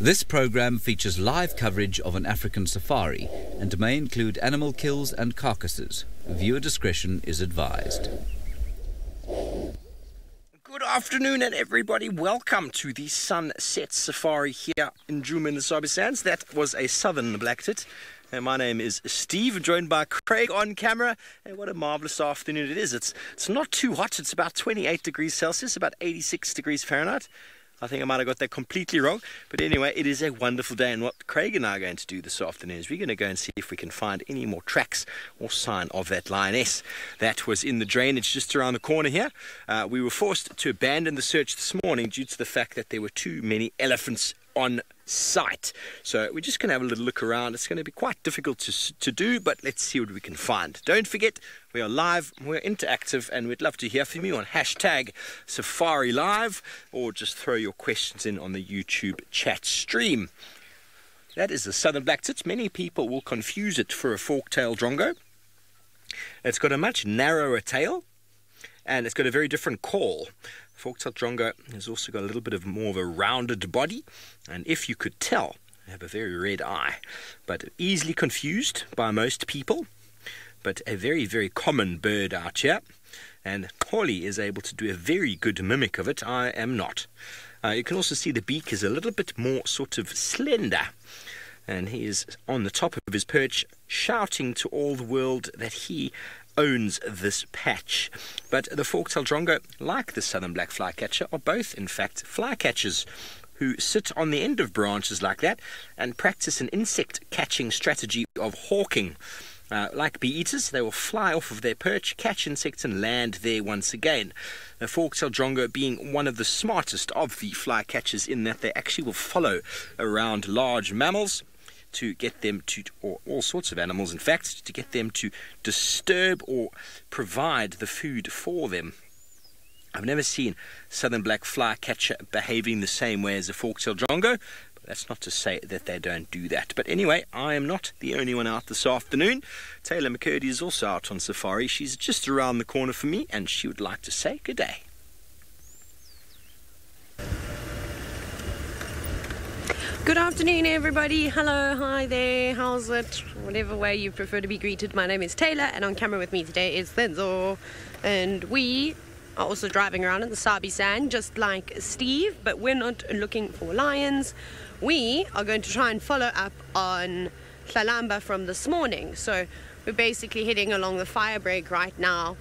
This program features live coverage of an African safari and may include animal kills and carcasses. Viewer discretion is advised. Good afternoon, and everybody, welcome to the Sunset Safari here in Djuma in the Sabi Sands. That was a southern blacktit. And my name is Steve, joined by Craig on camera. And what a marvellous afternoon it is. It's not too hot. It's about 28 degrees Celsius, about 86 degrees Fahrenheit. I think I might have got that completely wrong. But anyway, it is a wonderful day. And what Craig and I are going to do this afternoon is we're going to go and see if we can find any more tracks or sign of that lioness that was in the drainage just around the corner here. We were forced to abandon the search this morning due to the fact that there were too many elephants on site. So we're just going to have a little look around. It's going to be quite difficult to do, but let's see what we can find. Don't forget, we are live, we're interactive, and we'd love to hear from you on hashtag Safari Live, or just throw your questions in on the YouTube chat stream. That is the southern blacktit. Many people will confuse it for a fork-tailed drongo. It's got a much narrower tail, and it's got a very different call. Fork-tailed drongo has also got a little bit of more of a rounded body, and if you could tell, they have a very red eye, but easily confused by most people, but a very, very common bird out here, and Holly is able to do a very good mimic of it. I am not. You can also see the beak is a little bit more sort of slender, and he is on the top of his perch shouting to all the world that he owns this patch. But the fork-tailed drongo, like the southern black flycatcher, are both in fact flycatchers who sit on the end of branches like that and practice an insect catching strategy of hawking. Like bee eaters, they will fly off of their perch, catch insects and land there once again. The fork-tailed drongo being one of the smartest of the flycatchers in that they actually will follow around large mammals to get them to, or all sorts of animals in fact, to get them to disturb or provide the food for them. I've never seen southern black flycatcher behaving the same way as a fork-tailed drongo, but that's not to say that they don't do that. But anyway, I am not the only one out this afternoon. Taylor McCurdy is also out on safari. She's just around the corner for me, and she would like to say good day. Good afternoon, everybody. Hello, hi there, how's it? Whatever way you prefer to be greeted. My name is Taylor, and on camera with me today is Thenzo. And we are also driving around in the Sabi Sand, just like Steve, but we're not looking for lions. We are going to try and follow up on Columba from this morning. So we're basically heading along the fire break right now.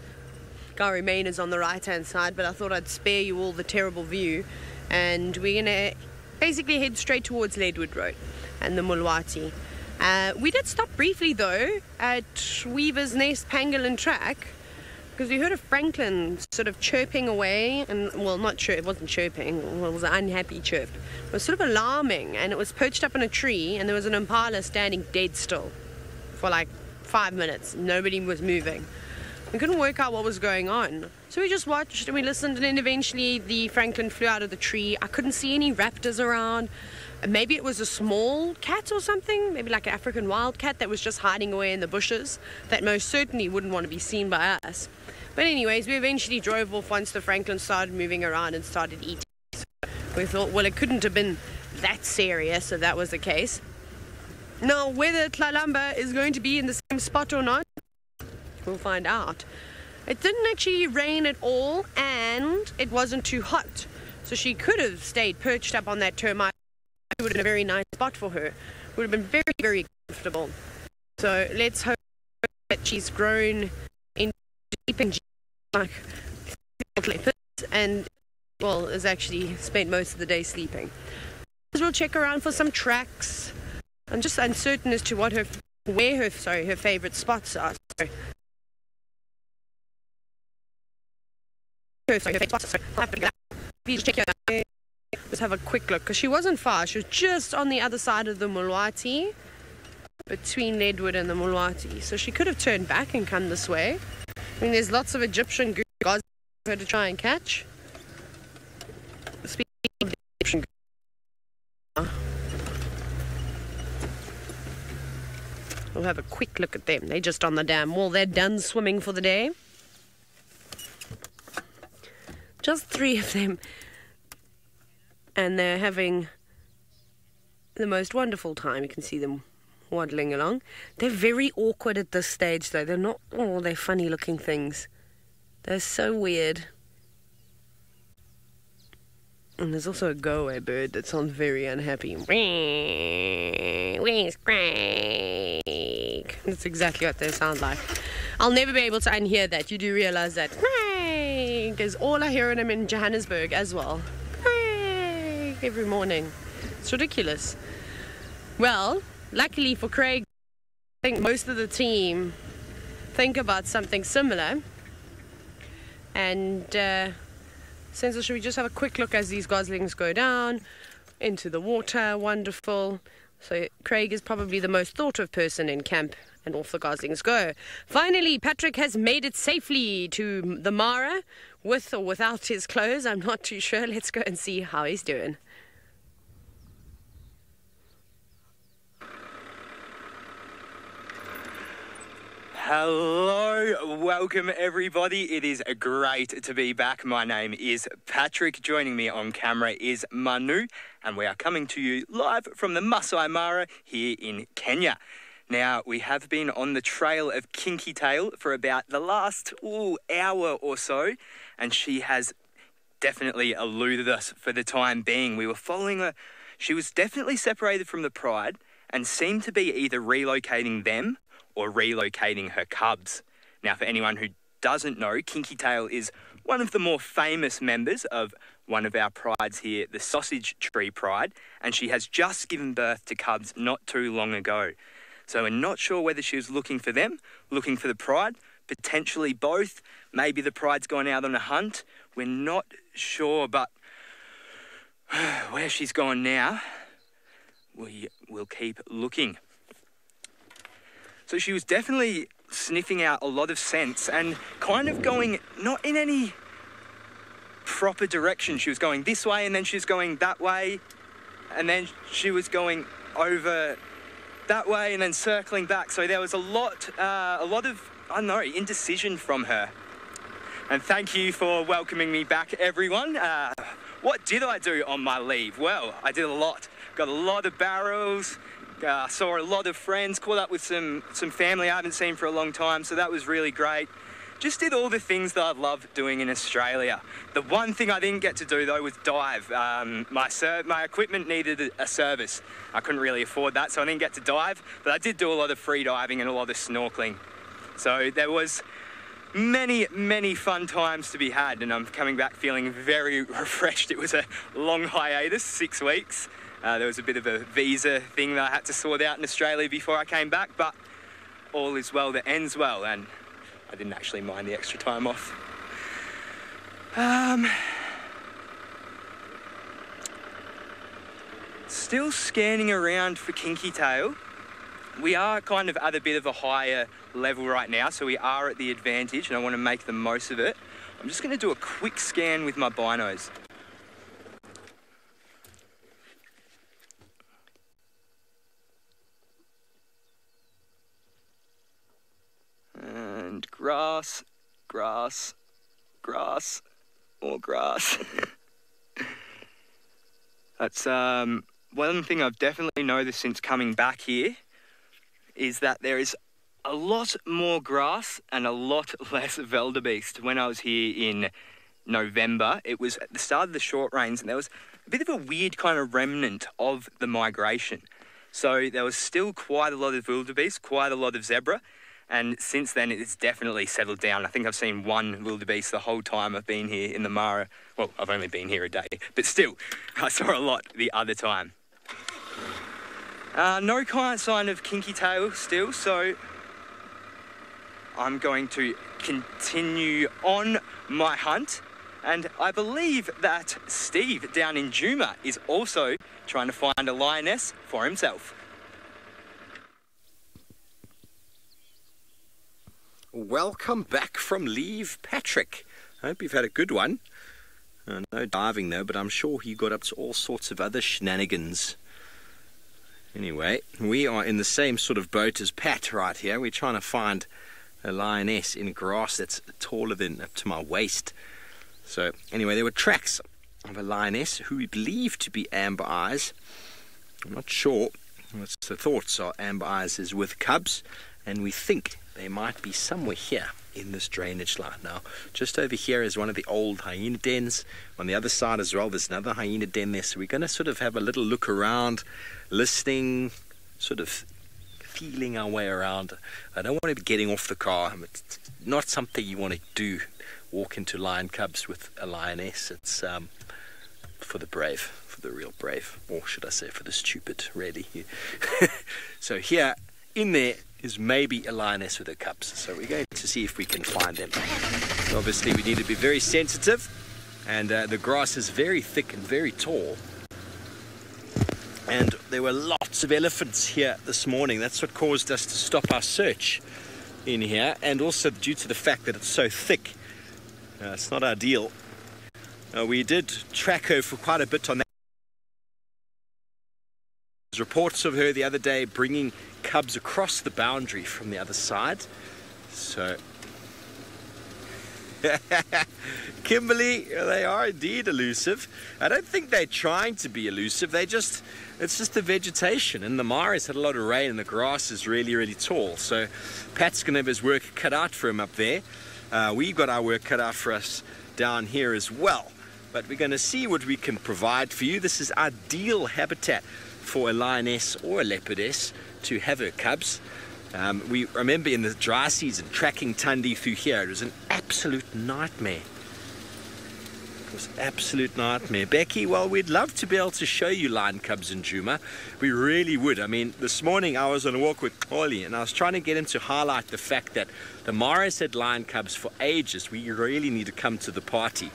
Gary Main is on the right-hand side, but I thought I'd spare you all the terrible view. And we're going to basically head straight towards Leopard Road and the Mulwati. We did stop briefly though at Weaver's Nest Pangolin Track because we heard a francolin sort of chirping away, and well, not chirp, it wasn't chirping, well, it was an unhappy chirp. It was sort of alarming, and it was perched up in a tree, and there was an impala standing dead still for like 5 minutes. Nobody was moving. We couldn't work out what was going on. So we just watched and we listened, and then eventually the francolin flew out of the tree. I couldn't see any raptors around. Maybe it was a small cat or something, maybe like an African wildcat that was just hiding away in the bushes, that most certainly wouldn't want to be seen by us. But anyways, we eventually drove off once the francolin started moving around and started eating. So we thought, well, it couldn't have been that serious if that was the case. Now, whether Columba is going to be in the same spot or not, we'll find out. It didn't actually rain at all, and it wasn't too hot. So she could have stayed perched up on that termite. It would have been a very nice spot for her. Would have been very, very comfortable. So let's hope that she's grown into sleeping like leopards, and well, has actually spent most of the day sleeping. We'll check around for some tracks. I'm just uncertain as to what her favorite spots are. Let's have a quick look, because she wasn't far. She was just on the other side of the Mulwati, between Leopard and the Mulwati. So she could have turned back and come this way. I mean, there's lots of Egyptian gods for her to try and catch. Speaking of the Egyptian gods, we'll have a quick look at them. They're just on the dam wall. They're done swimming for the day. Just 3 of them. And they're having the most wonderful time. You can see them waddling along. They're very awkward at this stage, though. They're not, oh, they're funny looking things. They're so weird. And there's also a go-away bird that sounds very unhappy. Where's Craig? That's exactly what they sound like. I'll never be able to unhear that. You do realize that. Craig is all I hear when I'm in Johannesburg as well. Craig every morning. It's ridiculous. Well, luckily for Craig, I think most of the team think about something similar. And Senzo, should we just have a quick look as these goslings go down into the water? Wonderful. So Craig is probably the most thought of person in camp, and off the goslings go. Finally, Patrick has made it safely to the Mara, with or without his clothes. I'm not too sure. Let's go and see how he's doing. Hello, welcome everybody. It is great to be back. My name is Patrick. Joining me on camera is Manu, and we are coming to you live from the Maasai Mara here in Kenya. Now, we have been on the trail of Kinky Tail for about the last hour or so, and she has definitely eluded us for the time being. We were following her. She was definitely separated from the pride and seemed to be either relocating them or relocating her cubs. Now, for anyone who doesn't know, Kinky Tail is one of the more famous members of one of our prides here, the Sausage Tree Pride, and she has just given birth to cubs not too long ago. So we're not sure whether she was looking for them, looking for the pride, potentially both. Maybe the pride's gone out on a hunt. We're not sure, but where she's gone now, we will keep looking. So she was definitely sniffing out a lot of scents and kind of going not in any proper direction. She was going this way, and then she was going that way, and then she was going over that way and then circling back. So there was a lot of, I don't know, indecision from her. And thank you for welcoming me back, everyone. What did I do on my leave? Well, I did a lot. Got a lot of barrels. Saw a lot of friends, caught up with some family I haven't seen for a long time, so that was really great. Just did all the things that I love doing in Australia. The one thing I didn't get to do, though, was dive. My equipment needed a service. I couldn't really afford that, so I didn't get to dive, but I did do a lot of free diving and a lot of snorkeling. So there was many, many fun times to be had, and I'm coming back feeling very refreshed. It was a long hiatus, 6 weeks. There was a bit of a visa thing that I had to sort out in Australia before I came back, but all is well that ends well, and I didn't actually mind the extra time off. Still scanning around for Kinky Tail. We are kind of at a bit of a higher level right now, so we are at the advantage, and I want to make the most of it. I'm just going to do a quick scan with my binos. And grass, grass, grass, more grass. That's one thing I've definitely noticed since coming back here is that there is a lot more grass and a lot less wildebeest. When I was here in November, it was at the start of the short rains, and there was a bit of a weird kind of remnant of the migration. So there was still quite a lot of wildebeest, quite a lot of zebra. And since then, it's definitely settled down. I think I've seen one wildebeest the whole time I've been here in the Mara. Well, I've only been here a day, but still, I saw a lot the other time. No kind sign of Kinky Tail still, so I'm going to continue on my hunt. And I believe that Steve down in Juma is also trying to find a lioness for himself. Welcome back from leave, Patrick. I hope you've had a good one. No diving though, but I'm sure he got up to all sorts of other shenanigans. Anyway, we are in the same sort of boat as Pat right here. We're trying to find a lioness in grass that's taller than up to my waist. So anyway, there were tracks of a lioness who we believe to be amber eyes. I'm not sure. What's the thoughts are amber eyes is with cubs, and we think they might be somewhere here in this drainage line. Now, just over here is one of the old hyena dens. On the other side as well, there's another hyena den there. So we're going to sort of have a little look around, listening, sort of feeling our way around. I don't want to be getting off the car. It's not something you want to do, walk into lion cubs with a lioness. It's for the brave, for the real brave, or should I say for the stupid, really. So here, in there, is maybe a lioness with her cubs. So we're going to see if we can find them. So obviously we need to be very sensitive, and the grass is very thick and very tall. And there were lots of elephants here this morning. That's what caused us to stop our search in here, and also due to the fact that it's so thick. It's not ideal. We did track her for quite a bit on that. There's reports of her the other day bringing cubs across the boundary from the other side. So Kimberly, they are indeed elusive. I don't think they're trying to be elusive. It's just the vegetation, and the Mara's had a lot of rain and the grass is really, really tall. So Pat's gonna have his work cut out for him up there. We've got our work cut out for us down here as well. But we're gonna see what we can provide for you. This is ideal habitat for a lioness or a leopardess to have her cubs. We remember in the dry season tracking Tundi through here. It was an absolute nightmare. It was an absolute nightmare. Becky, well, we'd love to be able to show you lion cubs in Djuma. We really would. I mean, this morning I was on a walk with Oli, and I was trying to get him to highlight the fact that the Mara's had lion cubs for ages. We really need to come to the party.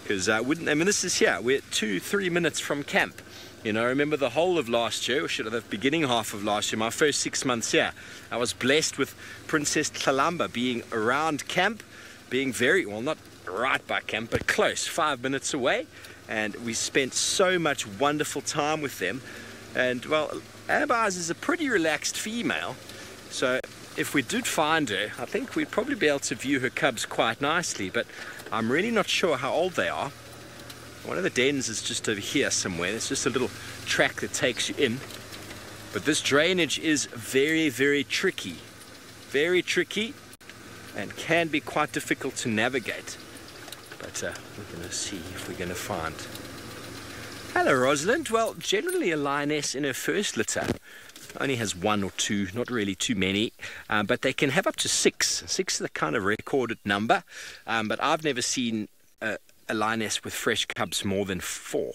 Because this is here. We're 2-3 minutes from camp. You know, I remember the whole of last year, or should have the beginning half of last year, my first 6 months here, I was blessed with Princess Columba being around camp, being very, well, not right by camp, but close, 5 minutes away. And we spent so much wonderful time with them. And, well, Amber Eyes is a pretty relaxed female. So if we did find her, I think we'd probably be able to view her cubs quite nicely. But I'm really not sure how old they are. One of the dens is just over here somewhere. It's just a little track that takes you in. But this drainage is very, very tricky. Very tricky and can be quite difficult to navigate. But we're going to see if we're going to find. Hello, Rosalind. Well, generally a lioness in her first litter only has 1 or 2, not really too many, but they can have up to 6. 6 is the kind of recorded number, but I've never seen a lioness with fresh cubs more than 4.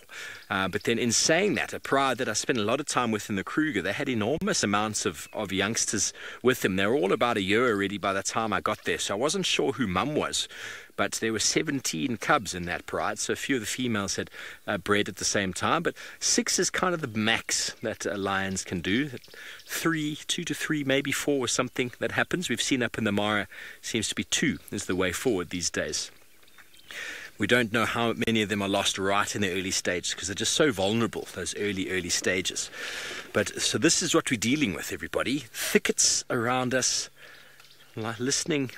But then in saying that, a pride that I spent a lot of time with in the Kruger, they had enormous amounts of youngsters with them. They were all about a year already by the time I got there, so I wasn't sure who mum was. But there were 17 cubs in that pride, so a few of the females had bred at the same time. But 6 is kind of the max that lions can do. 2 to 3, maybe 4 or something that happens. We've seen up in the Mara, seems to be 2 is the way forward these days. We don't know how many of them are lost right in the early stages because they're just so vulnerable, those early stages. But so this is what we're dealing with, everybody. Thickets around us, listening,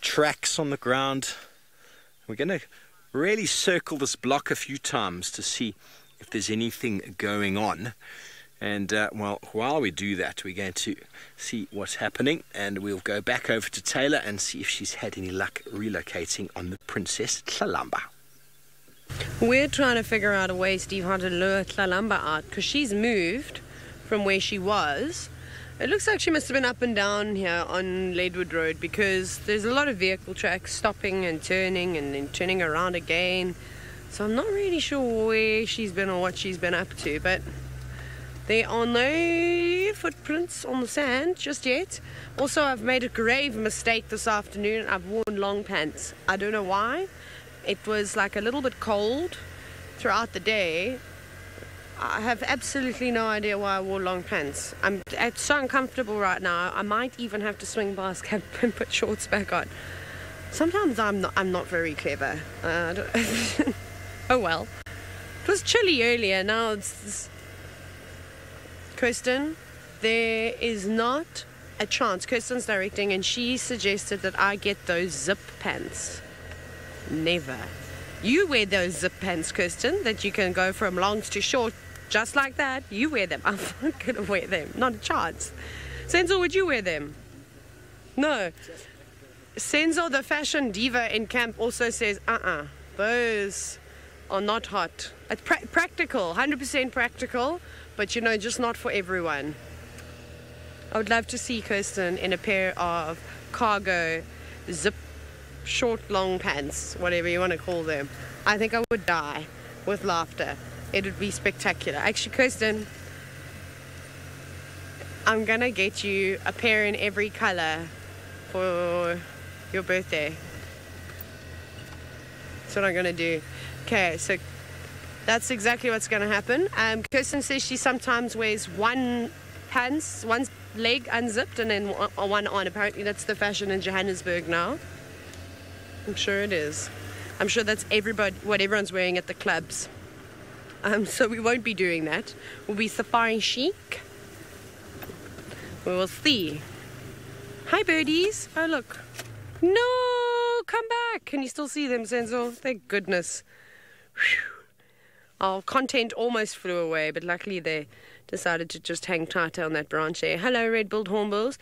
tracks on the ground. We're going to really circle this block a few times to see if there's anything going on. And, well, while we do that, we're going to see what's happening, and we'll go back over to Taylor and see if she's had any luck relocating on the Princess Columba. We're trying to figure out a way, Steve, how to lure Columba out, because she's moved from where she was. It looks like she must have been up and down here on Leadwood Road, because there's a lot of vehicle tracks stopping and then turning around again. So I'm not really sure where she's been or what she's been up to, but there are no footprints on the sand just yet. Also, I've made a grave mistake this afternoon. I've worn long pants. I don't know why. It was like a little bit cold throughout the day. I have absolutely no idea why I wore long pants. It's so uncomfortable right now. I might even have to swing past camp and put shorts back on. Sometimes I'm not very clever. Oh well. It was chilly earlier. Now it's Kirsten, there is not a chance. Kirsten's directing, and she suggested that I get those zip pants. Never. You wear those zip pants, Kirsten, that you can go from longs to short just like that. You wear them. I'm not gonna wear them. Not a chance. Senzo, would you wear them? No. Senzo, the fashion diva in camp, also says, those are not hot. It's practical, 100% practical, but you know, just not for everyone. I would love to see Kirsten in a pair of cargo zip short long pants, whatever you want to call them. I think I would die with laughter. It would be spectacular. Actually, Kirsten, I'm gonna get you a pair in every color for your birthday. That's what I'm gonna do. Okay, so that's exactly what's gonna happen. Kirsten says she sometimes wears one leg unzipped and then one on. Apparently that's the fashion in Johannesburg now. I'm sure it is. I'm sure that's what everyone's wearing at the clubs. So we won't be doing that. We'll be safari chic. We will see. Hi birdies. Oh look. No, come back. Can you still see them, Senzo? Thank goodness. Whew. Our content almost flew away, but luckily they decided to just hang tight on that branch there. Hello, red-billed hornbills.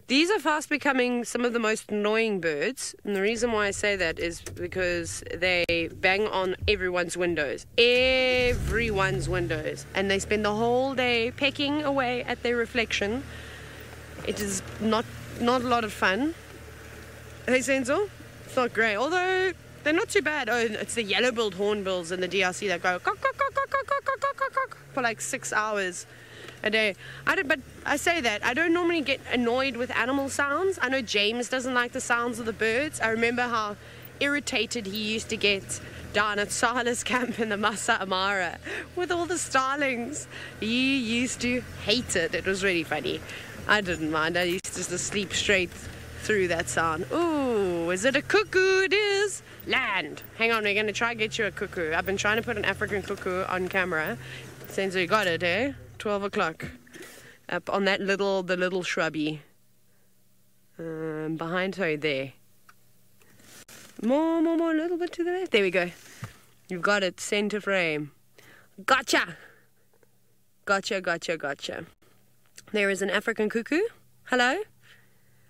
These are fast becoming some of the most annoying birds, and the reason why I say that is because they bang on everyone's windows. Everyone's windows. And they spend the whole day pecking away at their reflection. It is not a lot of fun. Hey, Senzo? It's not great, although they're not too bad. Oh, it's the yellow-billed hornbills in the DRC that go for like 6 hours a day. But I say that I don't normally get annoyed with animal sounds. I know James doesn't like the sounds of the birds. I remember how irritated he used to get down at Sala's camp in the Maasai Mara with all the starlings. He used to hate it. It was really funny. I didn't mind. I used to just sleep straight through that sound. Ooh, is it a cuckoo? It is. Land. Hang on, we're going to try and get you a cuckoo. I've been trying to put an African cuckoo on camera. Since we got it, eh? 12 o'clock. Up on that the little shrubby. Behind her there. More, a little bit to the left. There we go. You've got it, center frame. Gotcha. There is an African cuckoo. Hello.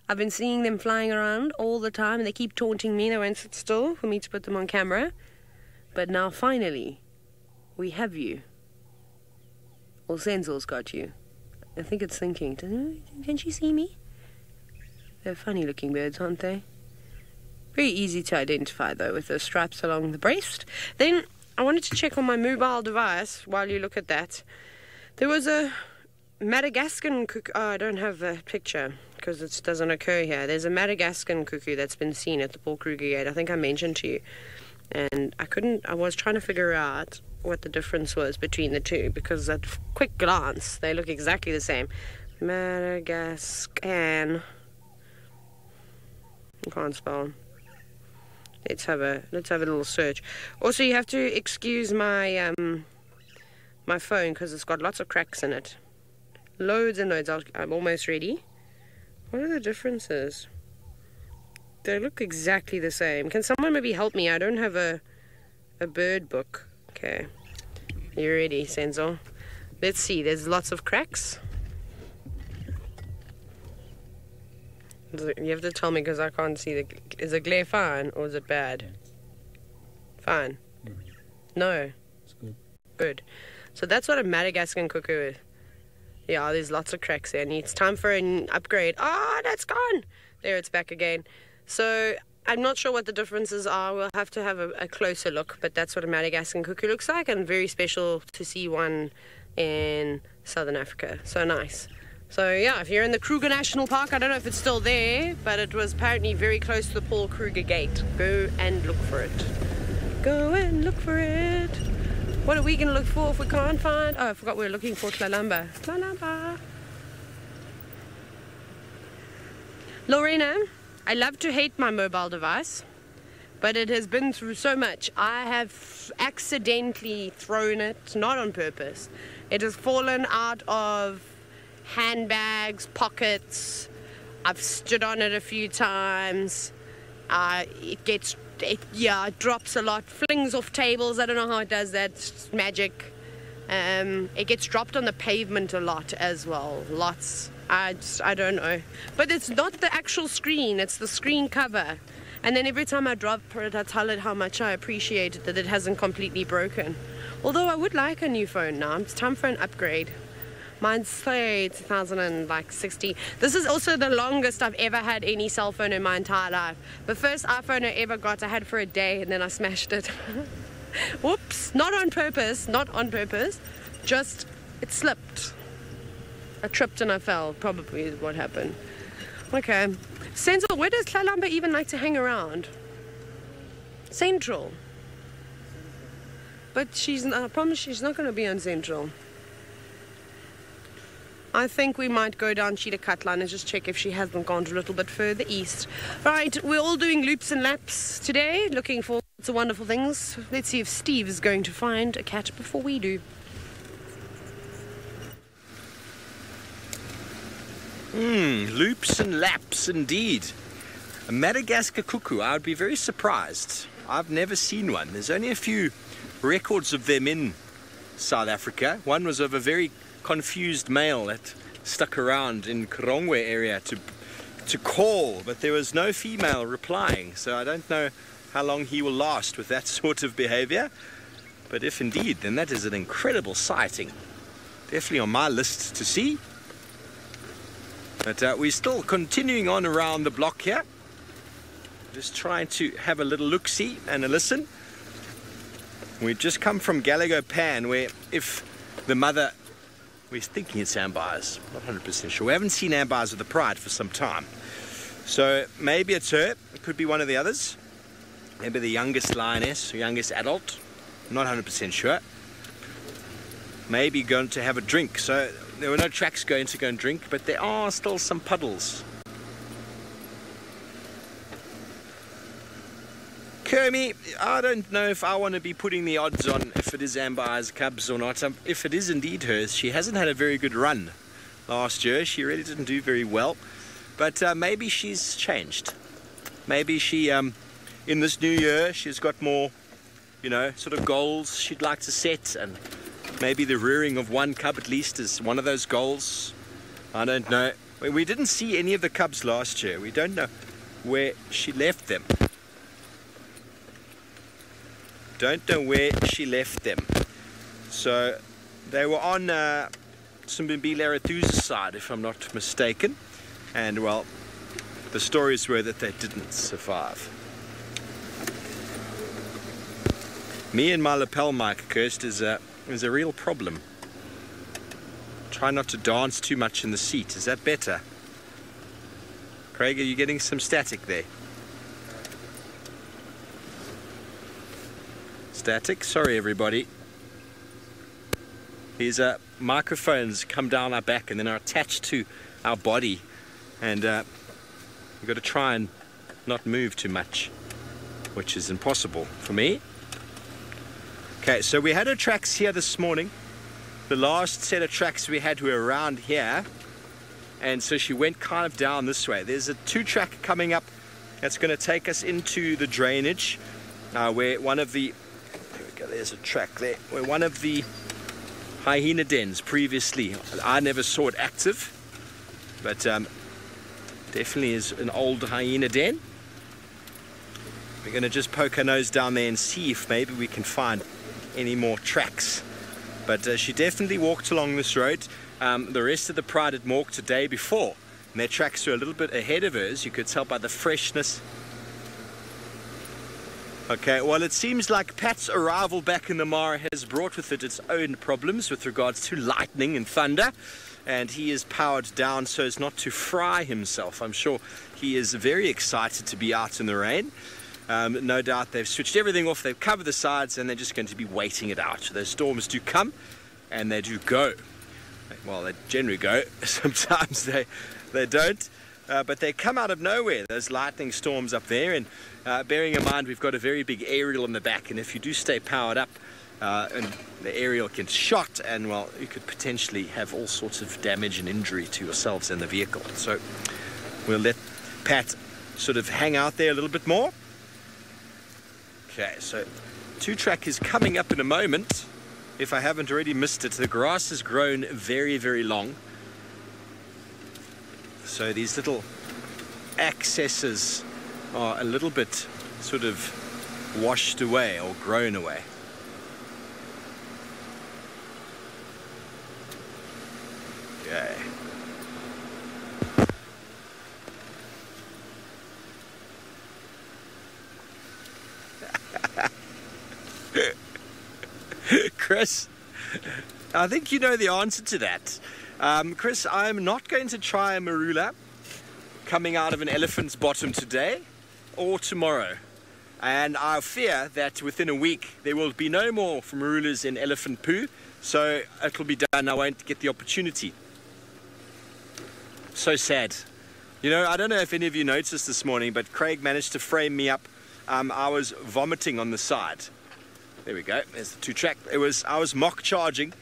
I've been seeing them flying around all the time and they keep taunting me. They won't sit still for me to put them on camera. But now finally, we have you. Well, Senzo's got you. I think it's thinking, can she see me? They're funny looking birds, aren't they? Very easy to identify though with the stripes along the breast. Then I wanted to check on my mobile device while you look at that. There was a Madagascan cuckoo. Oh, I don't have the picture because it doesn't occur here. There's a Madagascan cuckoo that's been seen at the Paul Kruger Gate. I think I mentioned to you. And I was trying to figure out what the difference was between the two because at quick glance they look exactly the same. Madagascan. I can't spell. Let's have a little search. Also, you have to excuse my my phone because it's got lots of cracks in it. Loads and loads. I'm almost ready. What are the differences? They look exactly the same. Can someone maybe help me? I don't have a bird book. Okay. You ready, Senzo? Let's see. There's lots of cracks. You have to tell me because I can't see. Is the glare fine or is it bad? Fine. No. It's good. Good. So that's what a Madagascan cuckoo is. Yeah, there's lots of cracks there. And it's time for an upgrade. Ah, that's gone. There, it's back again. So I'm not sure what the differences are. We'll have to have a closer look. But that's what a Madagascan cuckoo looks like. And very special to see one in Southern Africa. So nice. So yeah, if you're in the Kruger National Park, I don't know if it's still there, but it was apparently very close to the Paul Kruger Gate. Go and look for it. Go and look for it. What are we going to look for if we can't find... Oh, I forgot we were looking for Columba. Columba. Lorena, I love to hate my mobile device, but it has been through so much. I have accidentally thrown it, not on purpose. It has fallen out of handbags, pockets. I've stood on it a few times. It drops a lot, flings off tables. I don't know how it does that. It's magic. It gets dropped on the pavement a lot as well. Lots. I don't know. But it's not the actual screen, it's the screen cover. And then every time I drop it, I tell it how much I appreciate it, that it hasn't completely broken. Although I would like a new phone now. It's time for an upgrade. Mine's 2060. This is also the longest I've ever had any cell phone in my entire life. The first iPhone I ever got, I had for a day and then I smashed it. Whoops, not on purpose, just it slipped. I tripped and I fell, probably is what happened. Okay, Central, where does Columba even like to hang around? Central. But I promise she's not going to be on Central. I think we might go down Cheetah Cut Line and just check if she hasn't gone a little bit further east. Right, we're all doing loops and laps today, looking for lots of wonderful things. Let's see if Steve is going to find a cat before we do. Loops and laps indeed. A Madagascar cuckoo, I would be very surprised. I've never seen one. There's only a few records of them in South Africa. One was of a very confused male that stuck around in Korongwe area to call, but there was no female replying, so I don't know how long he will last with that sort of behavior. But if indeed, then that is an incredible sighting. Definitely on my list to see. But we're still continuing on around the block here, just trying to have a little look-see and a listen. We've just come from Gallagher Pan, where if the mother, we're thinking it's Ambars, not 100% sure. We haven't seen Ambars with the Pride for some time. So maybe it's her, it could be one of the others. Maybe the youngest lioness, or youngest adult, not 100% sure. Maybe going to have a drink. So there were no tracks going to go and drink, but there are still some puddles. Kermie, I don't know if I want to be putting the odds on if it is Amber's cubs or not. If it is indeed hers, she hasn't had a very good run last year. She really didn't do very well. But maybe she's changed. Maybe she, in this new year, she's got more, sort of goals she'd like to set. And maybe the rearing of one cub at least is one of those goals. I don't know. We didn't see any of the cubs last year. We don't know where she left them. Don't know where she left them. So they were on Simbimbi Larathu's side, if I'm not mistaken. And well, the stories were that they didn't survive. Me and my lapel mic, Kirst, is a real problem. Try not to dance too much in the seat. Is that better? Craig, are you getting some static there? Static? Sorry everybody. These microphones come down our back and then are attached to our body, and we've got to try and not move too much, which is impossible for me. Okay, so we had our tracks here this morning. The last set of tracks we had were around here, and so she went kind of down this way. There's a 2-track coming up that's going to take us into the drainage, where one of the, there we go, there's a track there, where one of the hyena dens previously, I never saw it active, but definitely is an old hyena den. We're going to just poke our nose down there and see if maybe we can find any more tracks. But she definitely walked along this road. The rest of the pride had walked the day before, and their tracks were a little bit ahead of hers. You could tell by the freshness. Okay, well, it seems like Pat's arrival back in the Mara has brought with it its own problems with regards to lightning and thunder, and he is powered down so as not to fry himself. I'm sure he is very excited to be out in the rain. No doubt they've switched everything off, they've covered the sides, and they're just going to be waiting it out. Those storms do come and they do go. Well, they generally go, sometimes they don't, but they come out of nowhere, those lightning storms up there. And bearing in mind we've got a very big aerial in the back, and if you do stay powered up and the aerial gets shot, and well, you could potentially have all sorts of damage and injury to yourselves and the vehicle. So we'll let Pat sort of hang out there a little bit more. Okay, so 2-track is coming up in a moment. if I haven't already missed it. The grass has grown very, very long. So these little accesses are a little bit sort of washed away or grown away. Okay. Chris, I think you know the answer to that. Chris, I'm not going to try a marula coming out of an elephant's bottom today or tomorrow. And I fear that within a week there will be no more marulas in elephant poo, so it'll be done. I won't get the opportunity. So sad. You know, I don't know if any of you noticed this morning, but Craig managed to frame me up. I was vomiting on the side. There we go. There's the 2-track. I was mock charging.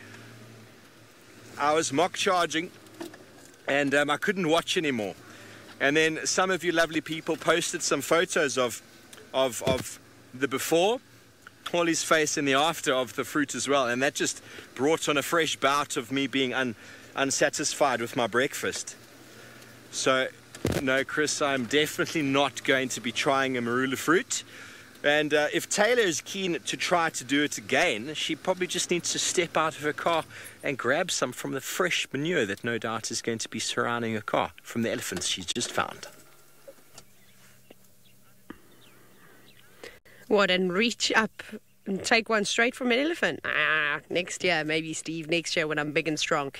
And I couldn't watch anymore. And then some of you lovely people posted some photos of the before, Holly's face, and the after of the fruit as well. And that just brought on a fresh bout of me being unsatisfied with my breakfast. So, no, Chris, I'm definitely not going to be trying a marula fruit. And if Taylor is keen to try to do it again, she probably just needs to step out of her car and grab some from the fresh manure that no doubt is going to be surrounding her car from the elephants she's just found. What, and reach up and take one straight from an elephant? Next year, maybe, Steve, next year when I'm big and strong.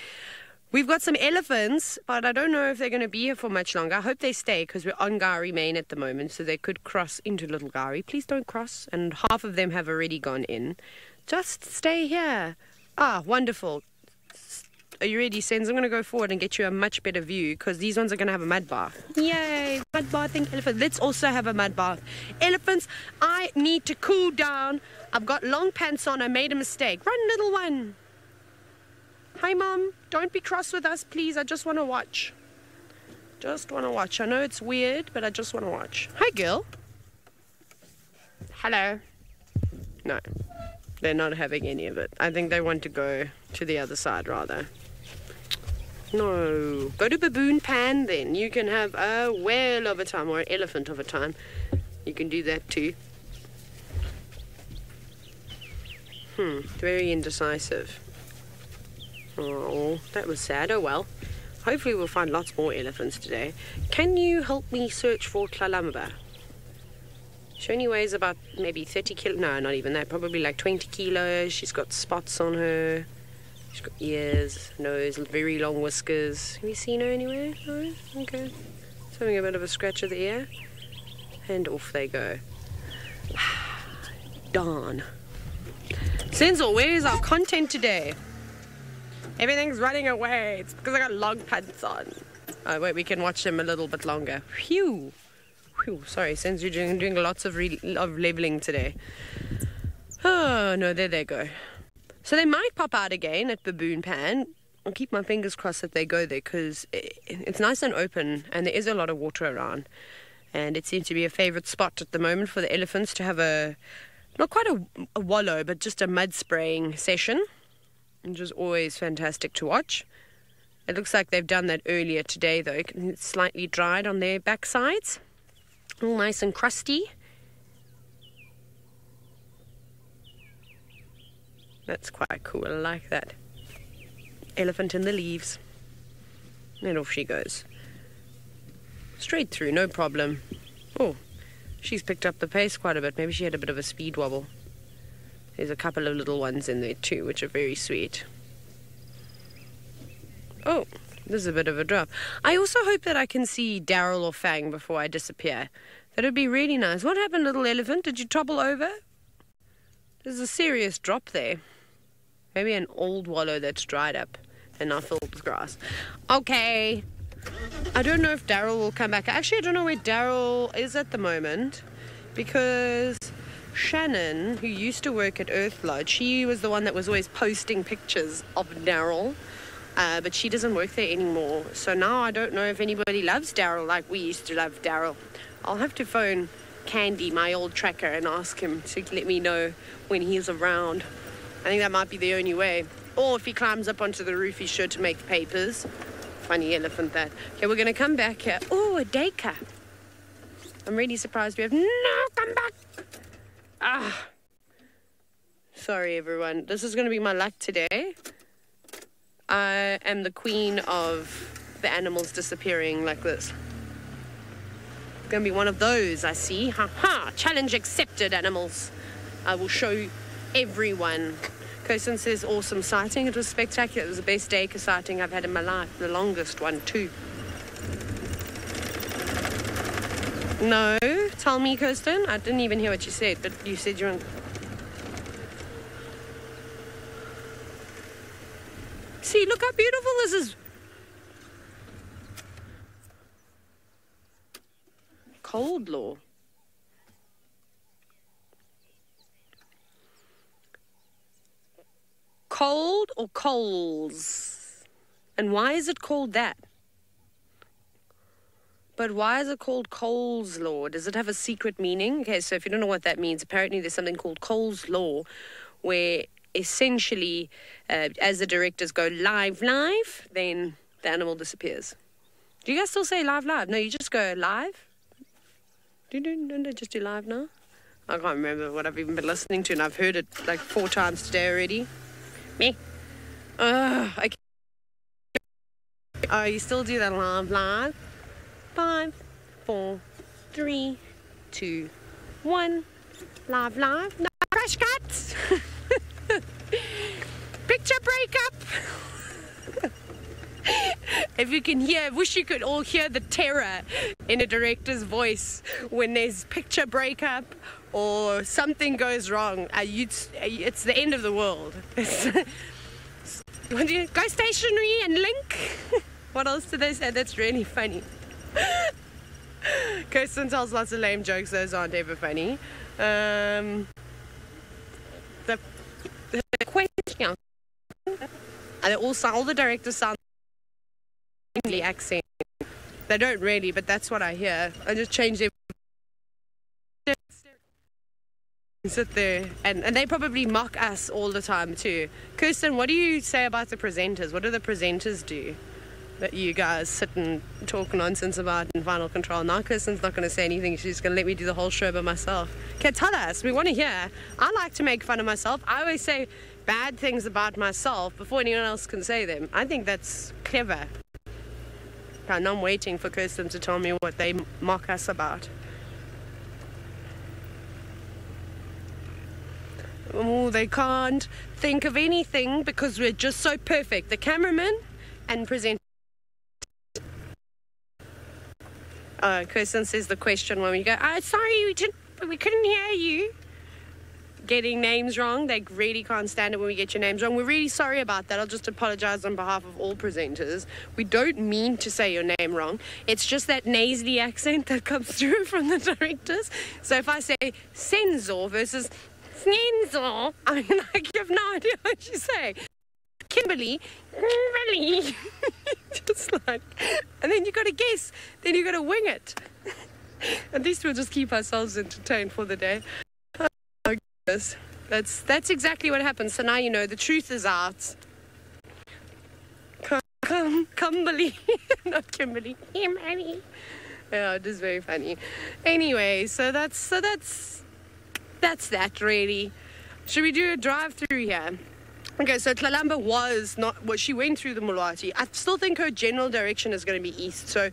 We've got some elephants, but I don't know if they're going to be here for much longer. I hope they stay because we're on Gowrie Main at the moment, so they could cross into Little Gowrie. Please don't cross. And half of them have already gone in. Just stay here. Wonderful. Are you ready, Sens? I'm going to go forward and get you a much better view because these ones are going to have a mud bath. Yay, mud bathing elephant. Let's also have a mud bath. Elephants, I need to cool down. I've got long pants on. I made a mistake. Run, little one. Hi, Mom. Don't be cross with us, please. I just want to watch. Just want to watch. I know it's weird, but I just want to watch. Hi, girl. Hello. No, they're not having any of it. I think they want to go to the other side, rather. No. Go to baboon pan, then. You can have a whale of a time, or an elephant of a time. You can do that, too. Very indecisive. Oh, that was sad. Oh well. Hopefully we'll find lots more elephants today. Can you help me search for Columba? She only weighs about maybe 30 kilos. No, not even that. Probably like 20 kilos. She's got spots on her. She's got ears, nose, very long whiskers. Have you seen her anywhere? No? Okay. It's having a bit of a scratch of the ear. And off they go. Darn. Senzel, where is our content today? Everything's running away. It's because I got long pants on. Oh, wait, we can watch them a little bit longer. Phew. Phew. Sorry, since you're doing lots of leveling today. Oh, no, there they go. So they might pop out again at Baboon Pan. I'll keep my fingers crossed that they go there because it's nice and open and there is a lot of water around. And it seems to be a favourite spot at the moment for the elephants to have not quite a wallow, but just a mud spraying session, which is always fantastic to watch. It looks like they've done that earlier today, though. It's slightly dried on their backsides. All nice and crusty. That's quite cool. I like that. Elephant in the leaves. And off she goes. Straight through, no problem. Oh, she's picked up the pace quite a bit. Maybe she had a bit of a speed wobble. There's a couple of little ones in there too, which are very sweet. Oh, there's a bit of a drop. I also hope that I can see Daryl or Fang before I disappear. That would be really nice. What happened, little elephant? Did you topple over? There's a serious drop there. Maybe an old wallow that's dried up and now filled with grass. Okay. I don't know if Daryl will come back. Actually, I don't know where Daryl is at the moment because Shannon, who used to work at Earth Lodge, she was the one that was always posting pictures of Daryl, but she doesn't work there anymore. So now I don't know if anybody loves Daryl like we used to love Daryl. I'll have to phone Candy, my old tracker, and ask him to let me know when he's around. I think that might be the only way. Or if he climbs up onto the roof, he's sure to make papers. Funny elephant, that. Okay, we're going to come back here. Oh, a dacre. I'm really surprised we have... No, come back! Ah. Sorry, everyone. This is going to be my luck today. I am the queen of the animals disappearing like this. Going to be one of those, I see. Ha ha! Challenge accepted, animals. I will show everyone. Kirsten says, awesome sighting. It was spectacular. It was the best dacre sighting I've had in my life. The longest one, too. No, tell me, Kirsten. I didn't even hear what you said, but you said you're on... See, look how beautiful this is. Cold law. Cold or coals? And why is it called that? But why is it called Cole's Law? Does it have a secret meaning? Okay, so if you don't know what that means, apparently there's something called Cole's Law, where essentially, as the directors go live, then the animal disappears. Do you guys still say live? No, you just go live. Don't they just do live now? I can't remember what I've even been listening to, and I've heard it like 4 times today already. Me. Okay. Oh, you still do that live? 5, 4, 3, 2, 1. Live. No crash cuts. Picture breakup. If you can hear, wish you could all hear the terror in a director's voice when there's picture breakup or something goes wrong. It's the end of the world. Go stationary and link. What else do they say? That's really funny. Kirsten tells lots of lame jokes. Those aren't ever funny. The question. And all the directors sound the accent. They don't really, but that's what I hear. I just change them. Sit there, and they probably mock us all the time too. Kirsten, what do you say about the presenters? What do the presenters do that you guys sit and talk nonsense about in Final Control? Now Kirsten's not going to say anything. She's going to let me do the whole show by myself. Okay, tell us. We want to hear. I like to make fun of myself. I always say bad things about myself before anyone else can say them. I think that's clever. And I'm waiting for Kirsten to tell me what they mock us about. Oh, they can't think of anything because we're just so perfect. The cameraman and presenter. Kirsten says the question when we go, sorry, we couldn't hear you. Getting names wrong. They really can't stand it when we get your names wrong. We're really sorry about that. I'll just apologize on behalf of all presenters. We don't mean to say your name wrong. It's just that nasally accent that comes through from the directors. So if I say Senzor versus Snenzor, I mean, you have no idea what you say. Kimberly. Just like, and then you got to guess. Then you got to wing it. At least we'll just keep ourselves entertained for the day. That's exactly what happens. So now you know the truth is out. Kimberly, not Kimberly. Kimberly. Yeah, it is very funny. Anyway, so that's that really. Should we do a drive-through here? Okay, so Columba was not. Well, she went through the Mulati. I still think her general direction is going to be east. So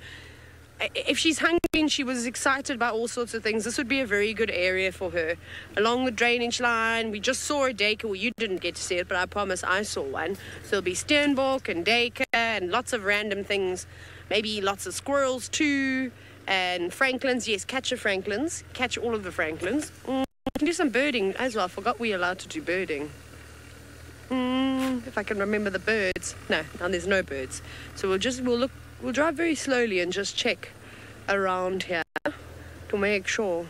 if she's hungry and she was excited about all sorts of things, this would be a very good area for her. Along the drainage line, we just saw a dacre. Well, you didn't get to see it, but I promise I saw one. So there'll be Sternbok and dacre and lots of random things. Maybe lots of squirrels too. And franklins. Yes, catch your franklins. Catch all of the franklins. We can do some birding as well. I forgot we were allowed to do birding. If I can remember the birds. No, there's no birds. So we'll drive very slowly and just check around here to make sure.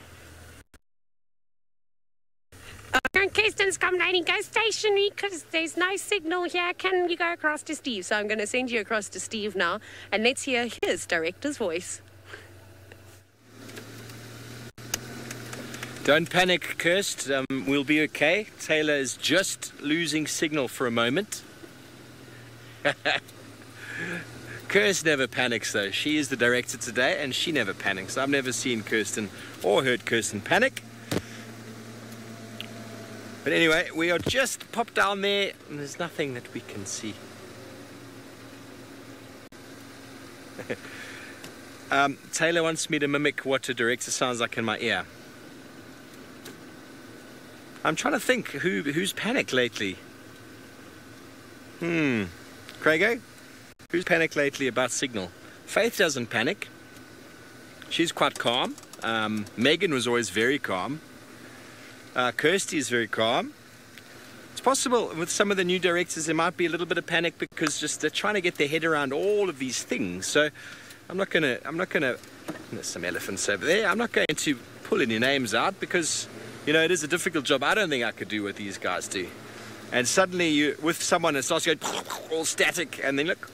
Kirsten's complaining, go stationary because there's no signal here. Can you go across to Steve? So I'm going to send you across to Steve now, and let's hear his director's voice. Don't panic, Kirst. We'll be okay. Taylor is just losing signal for a moment. Kirst never panics though. She is the director today and she never panics. I've never seen Kirsten or heard Kirsten panic. But anyway, we are just popped down there and there's nothing that we can see. Taylor wants me to mimic what a director sounds like in my ear. I'm trying to think who's panicked lately. Craigo? Who's panicked lately about signal? Faith doesn't panic. She's quite calm. Megan was always very calm. Kirsty is very calm. It's possible with some of the new directors there might be a little bit of panic because just they're trying to get their head around all of these things. So I'm not gonna there's some elephants over there. I'm not going to pull any names out because you know it is a difficult job. I don't think I could do what these guys do. And suddenly you with someone that starts going all static and then look,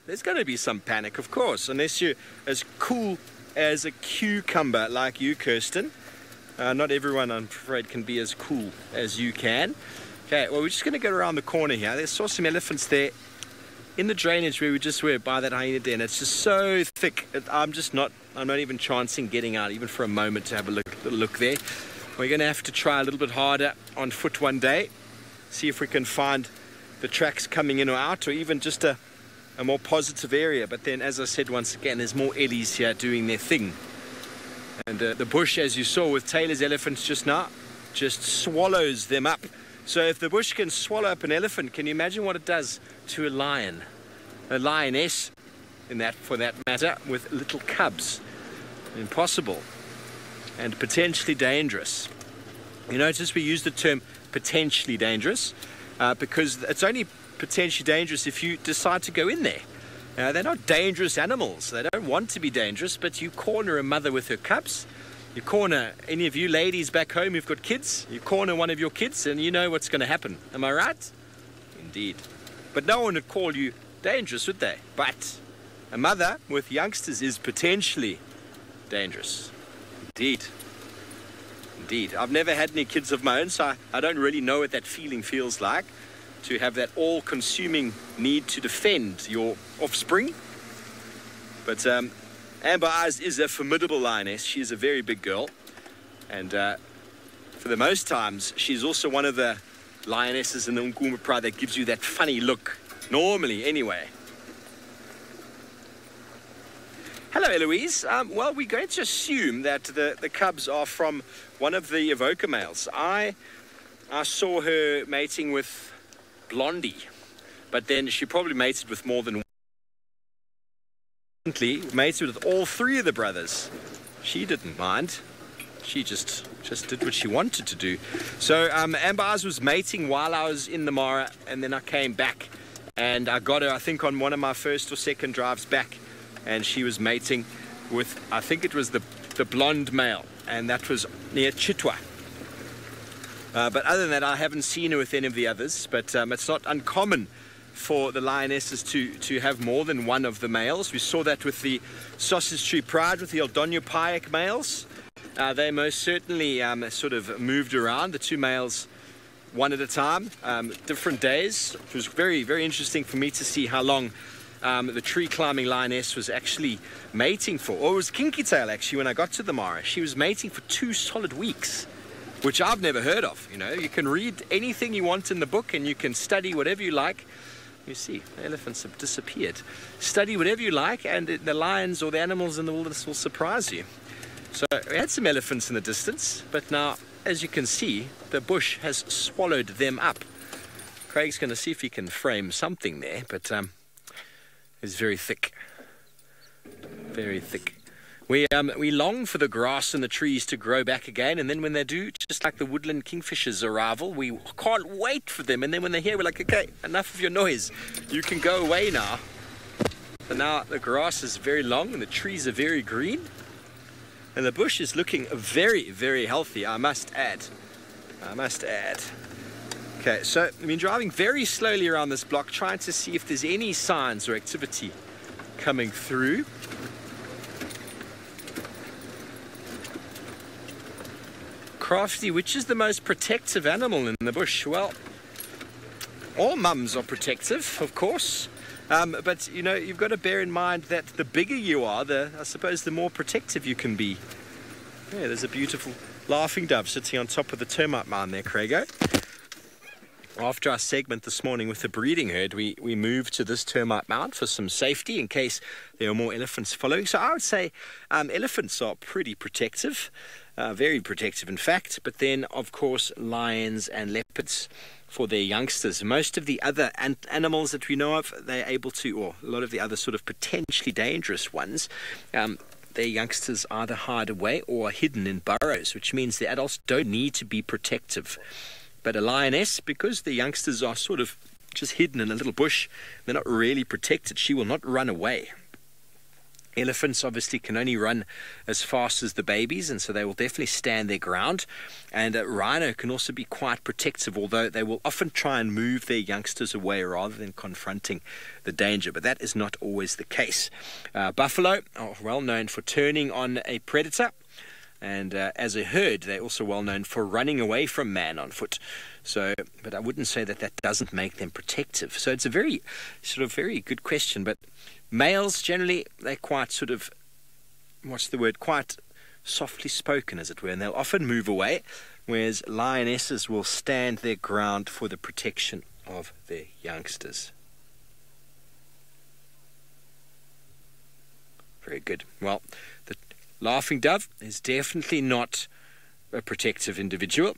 there's going to be some panic, of course, unless you're as cool as a cucumber like you, Kirsten. Not everyone, I'm afraid, can be as cool as you can. Okay, well, we're just going to go around the corner here. There's saw some elephants there in the drainage where we just were by that hyena den. It's just so thick. I'm not even chancing getting out even for a moment to have a look there. We're going to have to try a little bit harder on foot one day. See if we can find the tracks coming in or out or even just a more positive area. But then, as I said once again, there's more ellies here doing their thing. And the bush, as you saw with Taylor's elephants just now, just swallows them up. So if the bush can swallow up an elephant, can you imagine what it does to a lion? A lioness, for that matter, with little cubs. Impossible. And potentially dangerous. You notice we use the term potentially dangerous because it's only potentially dangerous if you decide to go in there. They're not dangerous animals. They don't want to be dangerous, but you corner a mother with her cubs. You corner any of you ladies back home who've got kids. You corner one of your kids and you know what's going to happen. Am I right? Indeed. But no one would call you dangerous, would they? But a mother with youngsters is potentially dangerous. Indeed. Indeed. I've never had any kids of my own, so I don't really know what that feeling feels like. To have that all-consuming need to defend your offspring. But Amber Eyes is a formidable lioness. She is a very big girl. And for the most times, she's also one of the lionesses in the Nkuma pride that gives you that funny look. Normally, anyway. Hello, Eloise. Well, we're going to assume that the cubs are from one of the evoker males. I saw her mating with Blondie, but then she probably mated with more than one. Mated with all three of the brothers. She didn't mind. She just did what she wanted to do. So Amber Eyes was mating while I was in the Mara, and then I came back and I got her, I think, on one of my first or second drives back, and she was mating with, I think it was the blonde male, and that was near Chitwa. But other than that, I haven't seen her with any of the others. But it's not uncommon for the lionesses to have more than one of the males. We saw that with the Sausage Tree Pride, with the Eldonio Payak males. They most certainly sort of moved around, the two males, one at a time, different days. It was very, very interesting for me to see how long the tree climbing lioness was actually mating for. Or it was Kinky Tail, actually, when I got to the Mara. She was mating for 2 solid weeks. Which I've never heard of. You know, you can read anything you want in the book and you can study whatever you like. You see, the elephants have disappeared. Study whatever you like and the lions or the animals in the wilderness will surprise you. So we had some elephants in the distance, but now, as you can see, the bush has swallowed them up. Craig's going to see if he can frame something there, but it's very thick. Very thick. We long for the grass and the trees to grow back again, and then when they do, just like the woodland kingfisher's arrival, we can't wait for them. And then when they're here, we're like, okay, enough of your noise. You can go away now. But now the grass is very long and the trees are very green. And the bush is looking very, very healthy, I must add. I must add. Okay, so I've been driving very slowly around this block, trying to see if there's any signs or activity coming through. Crafty, which is the most protective animal in the bush? Well, all mums are protective, of course. But, you know, you've got to bear in mind that the bigger you are, I suppose the more protective you can be. Yeah, there's a beautiful laughing dove sitting on top of the termite mound there, Craigo. After our segment this morning with the breeding herd, we moved to this termite mound for some safety in case there are more elephants following. So I would say elephants are pretty protective, very protective in fact. But then, of course, lions and leopards for their youngsters. Most of the other animals that we know of, they're able to, or a lot of the other sort of potentially dangerous ones, their youngsters either hide away or are hidden in burrows, which means the adults don't need to be protective. But a lioness, because the youngsters are sort of just hidden in a little bush, they're not really protected. She will not run away. Elephants obviously can only run as fast as the babies, and so they will definitely stand their ground. And a rhino can also be quite protective, although they will often try and move their youngsters away rather than confronting the danger. But that is not always the case. Buffalo are well known for turning on a predator. And as a herd, they're also well known for running away from man on foot. So, but I wouldn't say that doesn't make them protective. So it's a very good question. But males, generally, they're quite quite softly spoken, as it were. And they'll often move away, whereas lionesses will stand their ground for the protection of their youngsters. Very good. Well, the laughing dove is definitely not a protective individual.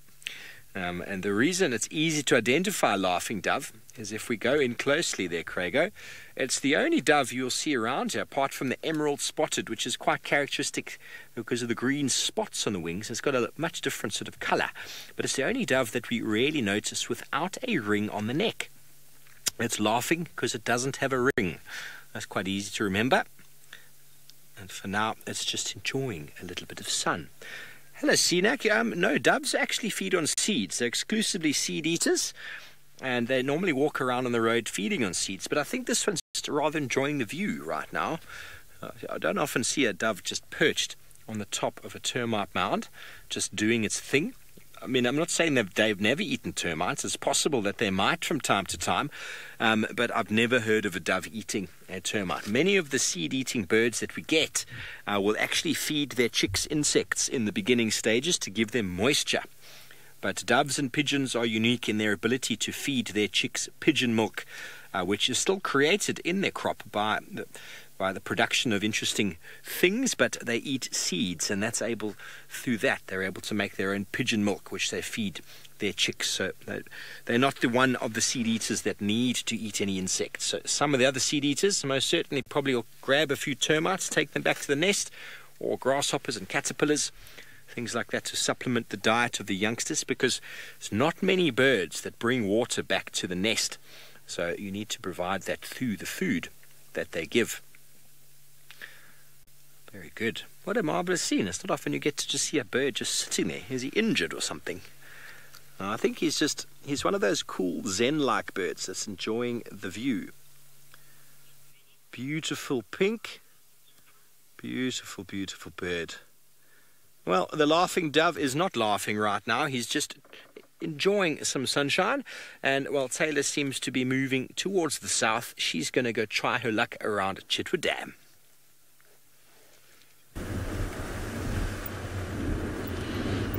And the reason it's easy to identify a laughing dove is if we go in closely there, Craigo, it's the only dove you'll see around here, apart from the emerald spotted, which is quite characteristic because of the green spots on the wings. It's got a much different sort of colour. But it's the only dove that we rarely notice without a ring on the neck. It's laughing because it doesn't have a ring. That's quite easy to remember. And for now, it's just enjoying a little bit of sun. Hello, Seanak. No, doves actually feed on seeds. They're exclusively seed eaters, and they normally walk around on the road feeding on seeds. But I think this one's just rather enjoying the view right now. I don't often see a dove just perched on the top of a termite mound, just doing its thing. I mean, I'm not saying that they've never eaten termites. It's possible that they might from time to time, but I've never heard of a dove eating a termite. Many of the seed-eating birds that we get will actually feed their chicks insects in the beginning stages to give them moisture. But doves and pigeons are unique in their ability to feed their chicks pigeon milk, which is still created in their crop by the production of interesting things, but they eat seeds, and that's able, through that, they're able to make their own pigeon milk, which they feed their chicks. So they're not the one of the seed eaters that need to eat any insects. So some of the other seed eaters most certainly probably will grab a few termites, take them back to the nest, or grasshoppers and caterpillars, things like that, to supplement the diet of the youngsters, because there's not many birds that bring water back to the nest. So you need to provide that through the food that they give. Very good. What a marvellous scene. It's not often you get to just see a bird just sitting there. Is he injured or something? I think he's one of those cool Zen-like birds that's enjoying the view. Beautiful pink. Beautiful, beautiful bird. Well, the laughing dove is not laughing right now. He's just enjoying some sunshine. And while Taylor seems to be moving towards the south, she's going to go try her luck around Chitwa Dam.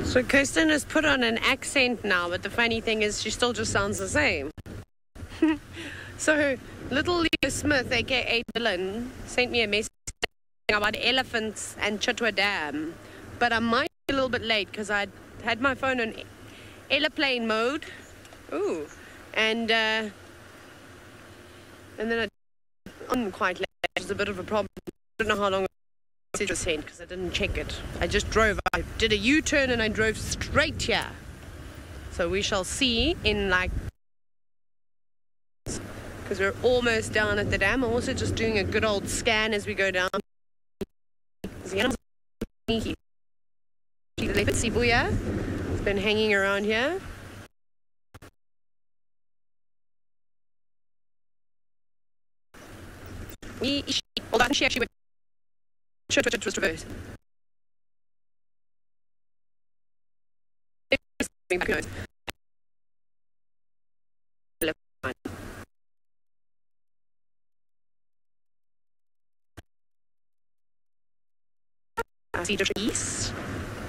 So Kirsten has put on an accent now, but the funny thing is she still just sounds the same. So little Leo Smith, aka Dylan, sent me a message about elephants and Chitwa Dam. But I might be a little bit late because I had my phone on airplane mode. Ooh. And then I on quite late, which was a bit of a problem. I don't know how long it was sent because I didn't check it. I just drove. I did a U-turn and I drove straight here. So we shall see in like, because we're almost down at the dam. I'm also just doing a good old scan as we go down. The leopard Sibuya has been hanging around here. Although she actually went was traversed. I see trees.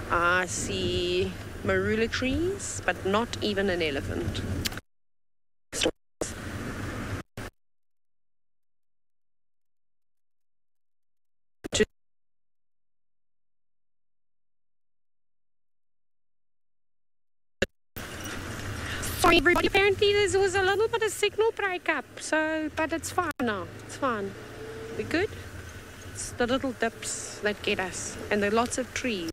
I see marula trees, but not even an elephant. Sorry, everybody. Apparently, there was a little bit of signal breakup. But it's fine now. It's fine. We good? It's the little dips that get us, and there are lots of trees.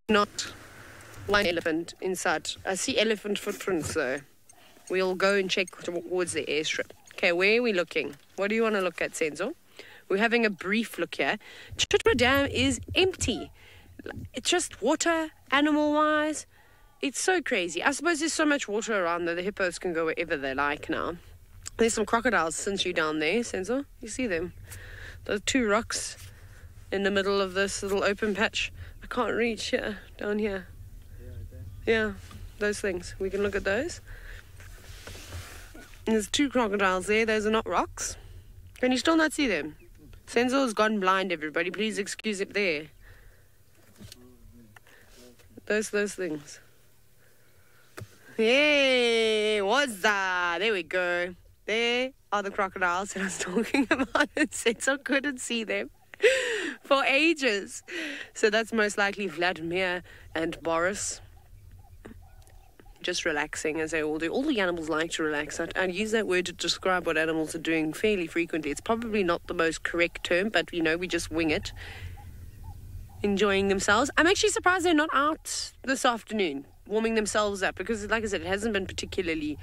Not one elephant inside. I see elephant footprints though. We'll go and check towards the airstrip. Okay, where are we looking? What do you want to look at, Senzo? We're having a brief look here. Chitwa Dam is empty. It's just water, animal-wise. It's so crazy. I suppose there's so much water around that the hippos can go wherever they like now. There's some crocodiles since you're down there, Senzo. You see them? Those two rocks in the middle of this little open patch. I can't reach here, down here. Yeah, those things. We can look at those. And there's two crocodiles there. Those are not rocks. Can you still not see them? Senzo's gone blind, everybody. Please excuse it there. Those things. Hey, what's that? There we go. There are the crocodiles that I was talking about, and Senzo couldn't see them for ages. So that's most likely Vladimir and Boris. Just relaxing, as they all do. All the animals like to relax. I'd use that word to describe what animals are doing fairly frequently. It's probably not the most correct term, but, you know, we just wing it. Enjoying themselves. I'm actually surprised they're not out this afternoon, warming themselves up, because, like I said, it hasn't been particularly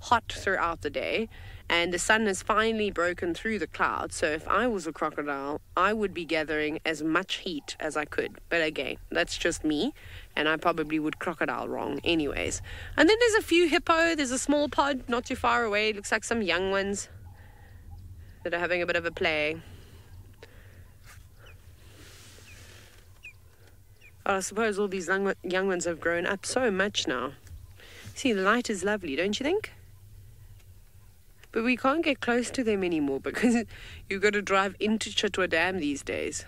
hot throughout the day, and the sun has finally broken through the clouds. So if I was a crocodile, I would be gathering as much heat as I could. But again, that's just me, and I probably would crocodile wrong anyways. And then there's a few hippo. There's a small pod not too far away. It looks like some young ones that are having a bit of a play. I suppose all these young ones have grown up so much now. See, the light is lovely, don't you think? But we can't get close to them anymore because you've got to drive into Chitwa Dam these days.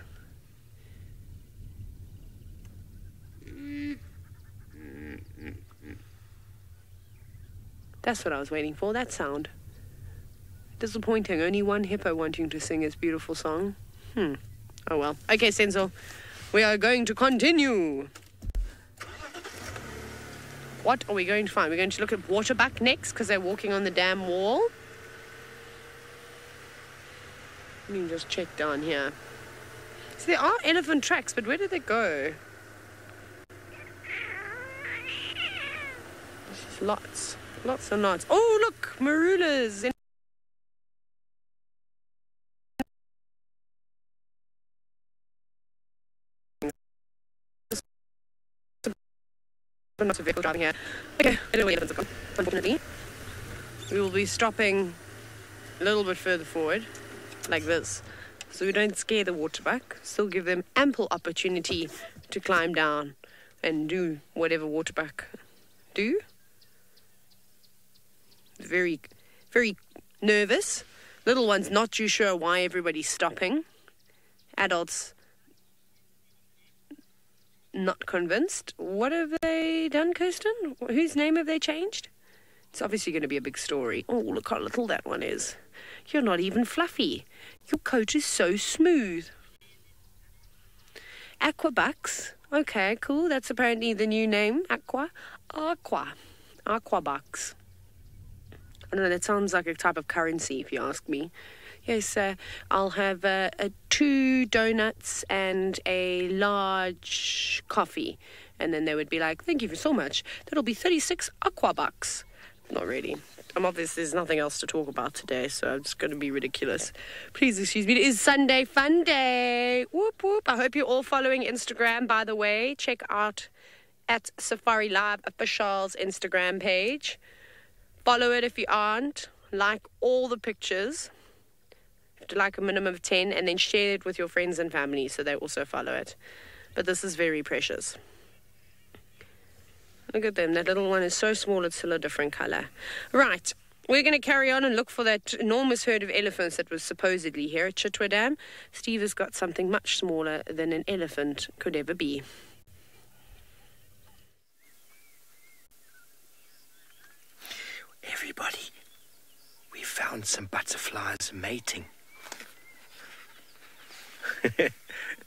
That's what I was waiting for, that sound. Disappointing, only one hippo wanting to sing his beautiful song. Oh well. Okay, Senzo. We are going to continue. What are we going to find? We're going to look at waterbuck next because they're walking on the dam wall. Let me just check down here. So there are elephant tracks, but where did they go? This is lots and lots. Oh, look, marulas. Lots of vehicle driving here. Okay, I don't know where the elephants have gone, unfortunately. We will be stopping a little bit further forward, like this, so we don't scare the waterbuck. Still give them ample opportunity to climb down and do whatever waterbuck do. Very, very nervous. Little ones not too sure why everybody's stopping. Adults not convinced. What have they done, Kirsten? Whose name have they changed? It's obviously going to be a big story. Oh, look how little that one is. You're not even fluffy. Your coat is so smooth. Aquabucks. Okay, cool. That's apparently the new name. Aquabucks. I don't know, that sounds like a type of currency, if you ask me. Yes, I'll have 2 donuts and a large coffee. And then they would be like, thank you so much. That'll be 36 aquabucks. Not really. I'm obvious there's nothing else to talk about today, so I'm just going to be ridiculous. Please excuse me. It is Sunday Fun Day. Whoop, whoop. I hope you're all following Instagram, by the way. Check out at Safari Live Official's Instagram page. Follow it if you aren't. Like all the pictures. You have to like a minimum of 10, and then share it with your friends and family so they also follow it. but this is very precious. Look at them. That little one is so small, it's still a different color. Right. We're going to carry on and look for that enormous herd of elephants that was supposedly here at Chitwa Dam. Steve has got something much smaller than an elephant could ever be. Everybody, we found some butterflies mating.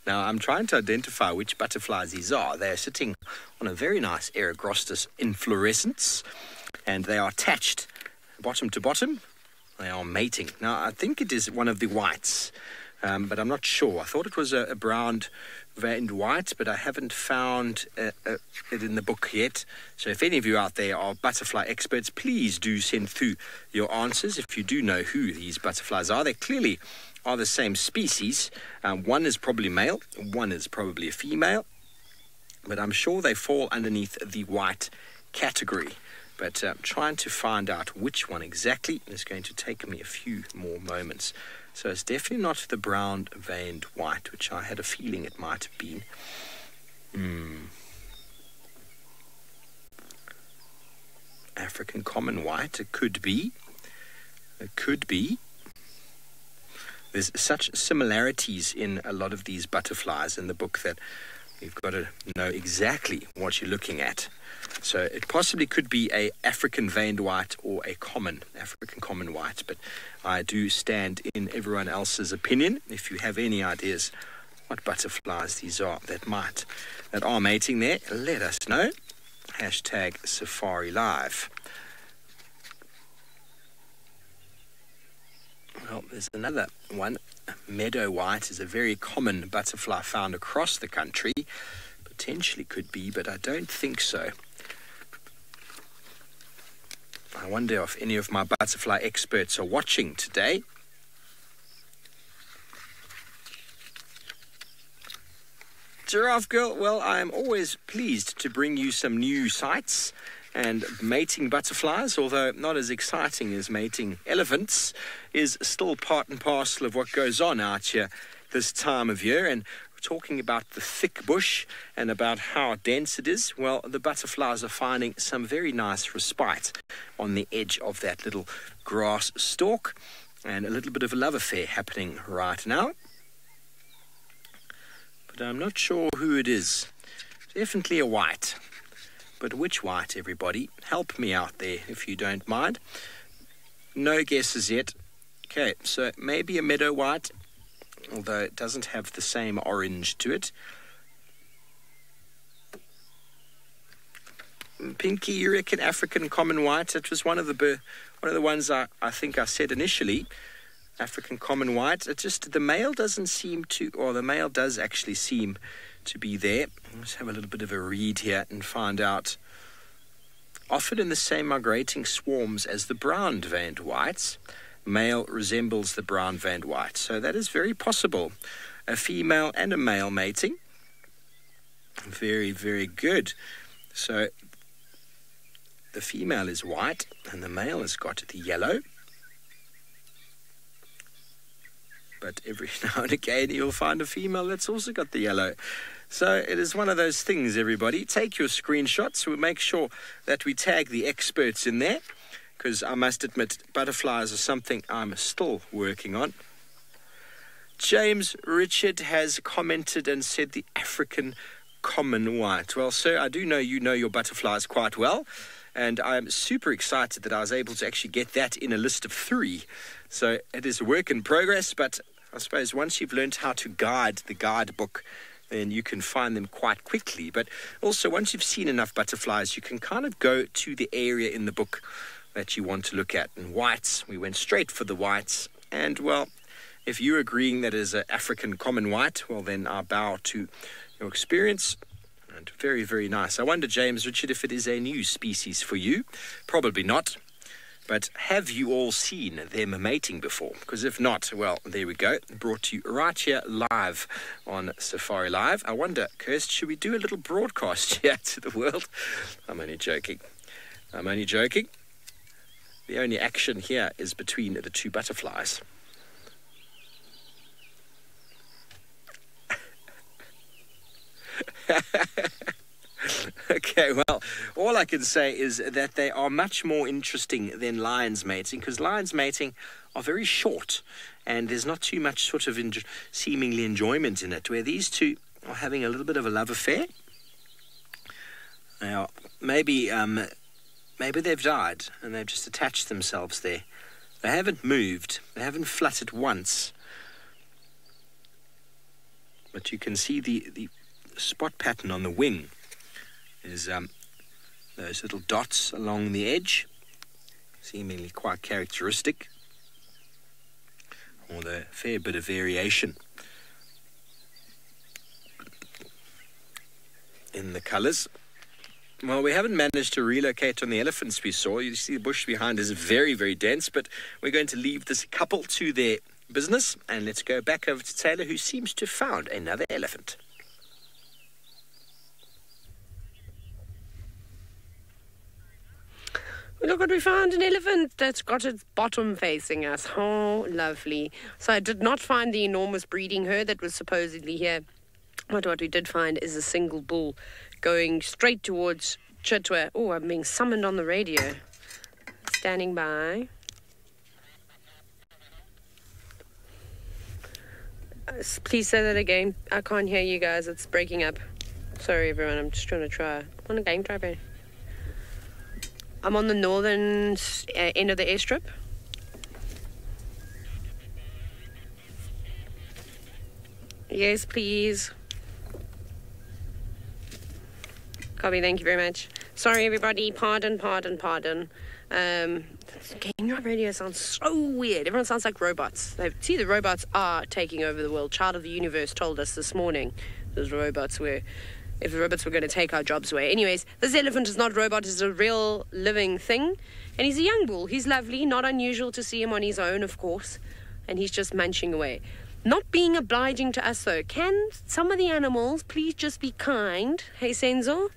Now, I'm trying to identify which butterflies these are. They're sitting on a very nice Eragrostis inflorescence, and they are attached bottom to bottom. They are mating. Now, I think it is one of the whites, but I'm not sure. I thought it was a brown veined white, but I haven't found it in the book yet. So if any of you out there are butterfly experts, please do send through your answers if you do know who these butterflies are. They clearly are the same species. One is probably male, one is probably a female, but I'm sure they fall underneath the white category. But trying to find out which one exactly is going to take me a few more moments. So it's definitely not the brown veined white, which I had a feeling it might have been. African common white, it could be. It could be. There's such similarities in a lot of these butterflies in the book that you've got to know exactly what you're looking at. So it possibly could be a African veined white or a common African common white, but I do stand in everyone else's opinion. If you have any ideas what butterflies these are that are mating there, let us know. Hashtag Safari Live. Well, there's another one. Meadow white is a very common butterfly found across the country. Potentially could be, but I don't think so. I wonder if any of my butterfly experts are watching today. Giraffe Girl, well, I am always pleased to bring you some new sights and mating butterflies, although not as exciting as mating elephants, is still part and parcel of what goes on out here this time of year. And we're talking about the thick bush and about how dense it is. Well, the butterflies are finding some very nice respite on the edge of that little grass stalk, and a little bit of a love affair happening right now. But I'm not sure who it is. Definitely a white. But which white, everybody? Help me out there, if you don't mind. No guesses yet. Okay, so maybe a meadow white, although it doesn't have the same orange to it. Pinky, you reckon African common white? It was one of the ones I think I said initially. African common white. It just, the male doesn't seem to, or the male does actually seem to be there. Let's have a little bit of a read here and find out. Often in the same migrating swarms as the brown veined whites, male resembles the brown veined white. So that is very possible. A female and a male mating. Very, very good. So the female is white and the male has got the yellow. But every now and again you'll find a female that's also got the yellow. So it is one of those things, everybody. Take your screenshots. We'll make sure that we tag the experts in there, because I must admit, butterflies are something I'm still working on. James Richard has commented and said the African common white. Well, sir, I do know you know your butterflies quite well, and I'm super excited that I was able to actually get that in a list of 3. So it is a work in progress, but I suppose once you've learned how to guide the guidebook, then you can find them quite quickly. But also, once you've seen enough butterflies, you can kind of go to the area in the book that you want to look at. And whites, we went straight for the whites. And, well, if you're agreeing that is an African common white, well, then I bow to your experience. And very, very nice. I wonder, James Richard, if it is a new species for you. Probably not. But have you all seen them mating before? Because if not, well, there we go. Brought to you right here live on Safari Live. I wonder, Kirst, should we do a little broadcast here to the world? I'm only joking. I'm only joking. The only action here is between the 2 butterflies. Okay, well, all I can say is that they are much more interesting than lions mating, because lions mating are very short and there's not too much sort of seemingly enjoyment in it, where these two are having a little bit of a love affair. Now, maybe they've died and they've just attached themselves there. They haven't moved. They haven't fluttered once. But you can see the spot pattern on the wing is those little dots along the edge, seemingly quite characteristic, although a fair bit of variation in the colours. Well, we haven't managed to relocate on the elephants we saw. You see the bush behind is very, very dense, but we're going to leave this couple to their business, and let's go back over to Taylor, who seems to have found another elephant. Look what we found, an elephant that's got its bottom facing us. Oh, lovely. So I did not find the enormous breeding herd that was supposedly here. But what we did find is a single bull going straight towards Chitwa. Oh, I'm being summoned on the radio. Standing by. Please say that again. I can't hear you guys. It's breaking up. Sorry, everyone. I'm just trying to try. I'm on a game driver. I'm on the northern end of the airstrip. Yes, please. Copy, thank you very much. Sorry, everybody. Pardon. Game drive radio sounds so weird. Everyone sounds like robots. See, the robots are taking over the world. Child of the Universe told us this morning those robots were... if the robots were going to take our jobs away. Anyways, this elephant is not a robot, it's a real living thing. And he's a young bull. He's lovely, not unusual to see him on his own, of course. And he's just munching away. Not being obliging to us, though. Can some of the animals please just be kind? Hey, Senzo?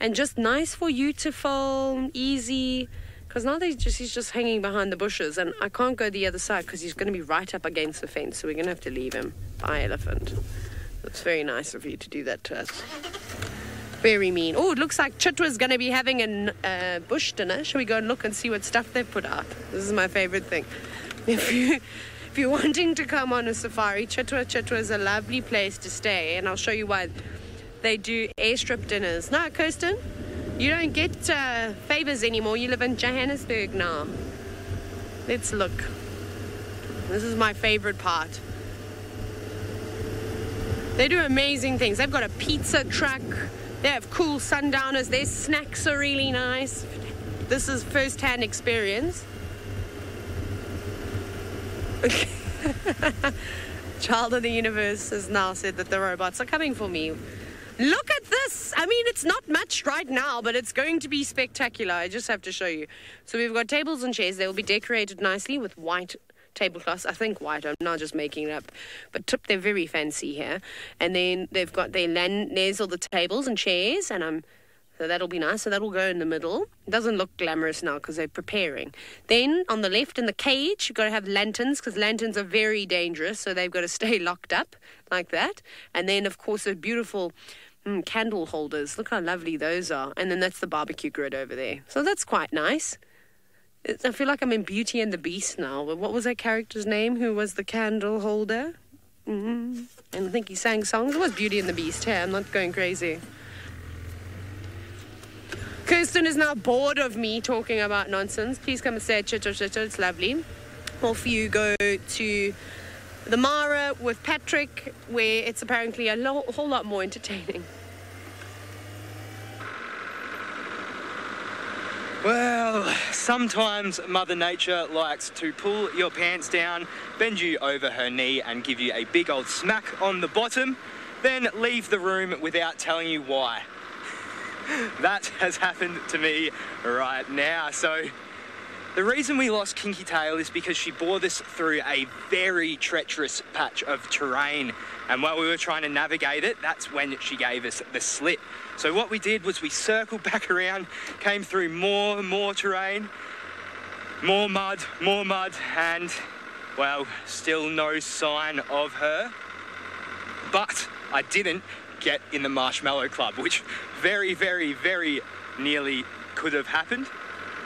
And just nice for you to film, easy. Because now he's just hanging behind the bushes. And I can't go the other side because he's going to be right up against the fence. So we're going to have to leave him. Bye, elephant. It's very nice of you to do that to us. Very mean. Oh, it looks like Chitwa's going to be having a bush dinner. Shall we go and look and see what stuff they've put out? This is my favorite thing. If you're wanting to come on a safari, Chitwa is a lovely place to stay, and I'll show you why. They do airstrip dinners. No, Kirsten, you don't get favors anymore. You live in Johannesburg now. Let's look. This is my favorite part. They do amazing things. They've got a pizza truck. They have cool sundowners. Their snacks are really nice. This is first-hand experience. Child of the Universe has now said that the robots are coming for me. Look at this. I mean, it's not much right now, but it's going to be spectacular. I just have to show you. So we've got tables and chairs. They will be decorated nicely with white tablecloths. I think white. I'm not just making it up. But they're very fancy here. And then they've got there's all the tables and chairs. And so that'll be nice. So that'll go in the middle. It doesn't look glamorous now because they're preparing. Then on the left in the cage, you've got to have lanterns because lanterns are very dangerous. So they've got to stay locked up like that. And then, of course, a beautiful candle holders. Look how lovely those are. And then that's the barbecue grid over there. So that's quite nice. I feel like I'm in Beauty and the Beast now. What was that character's name? Who was the candle holder? And I think he sang songs. It was Beauty and the Beast. Hey, I'm not going crazy. Kirsten is now bored of me talking about nonsense. Please come and say chitter. It's lovely. Off you go to the Mara with Patrick, where it's apparently a whole lot more entertaining. Well, sometimes Mother Nature likes to pull your pants down, bend you over her knee and give you a big old smack on the bottom, then leave the room without telling you why. That has happened to me right now. So the reason we lost Kinky Tail is because she bore us through a very treacherous patch of terrain. And while we were trying to navigate it, that's when she gave us the slip. So what we did was we circled back around, came through more terrain, more mud, and, well, still no sign of her. But I didn't get in the Marshmallow Club, which very, very, very nearly could have happened.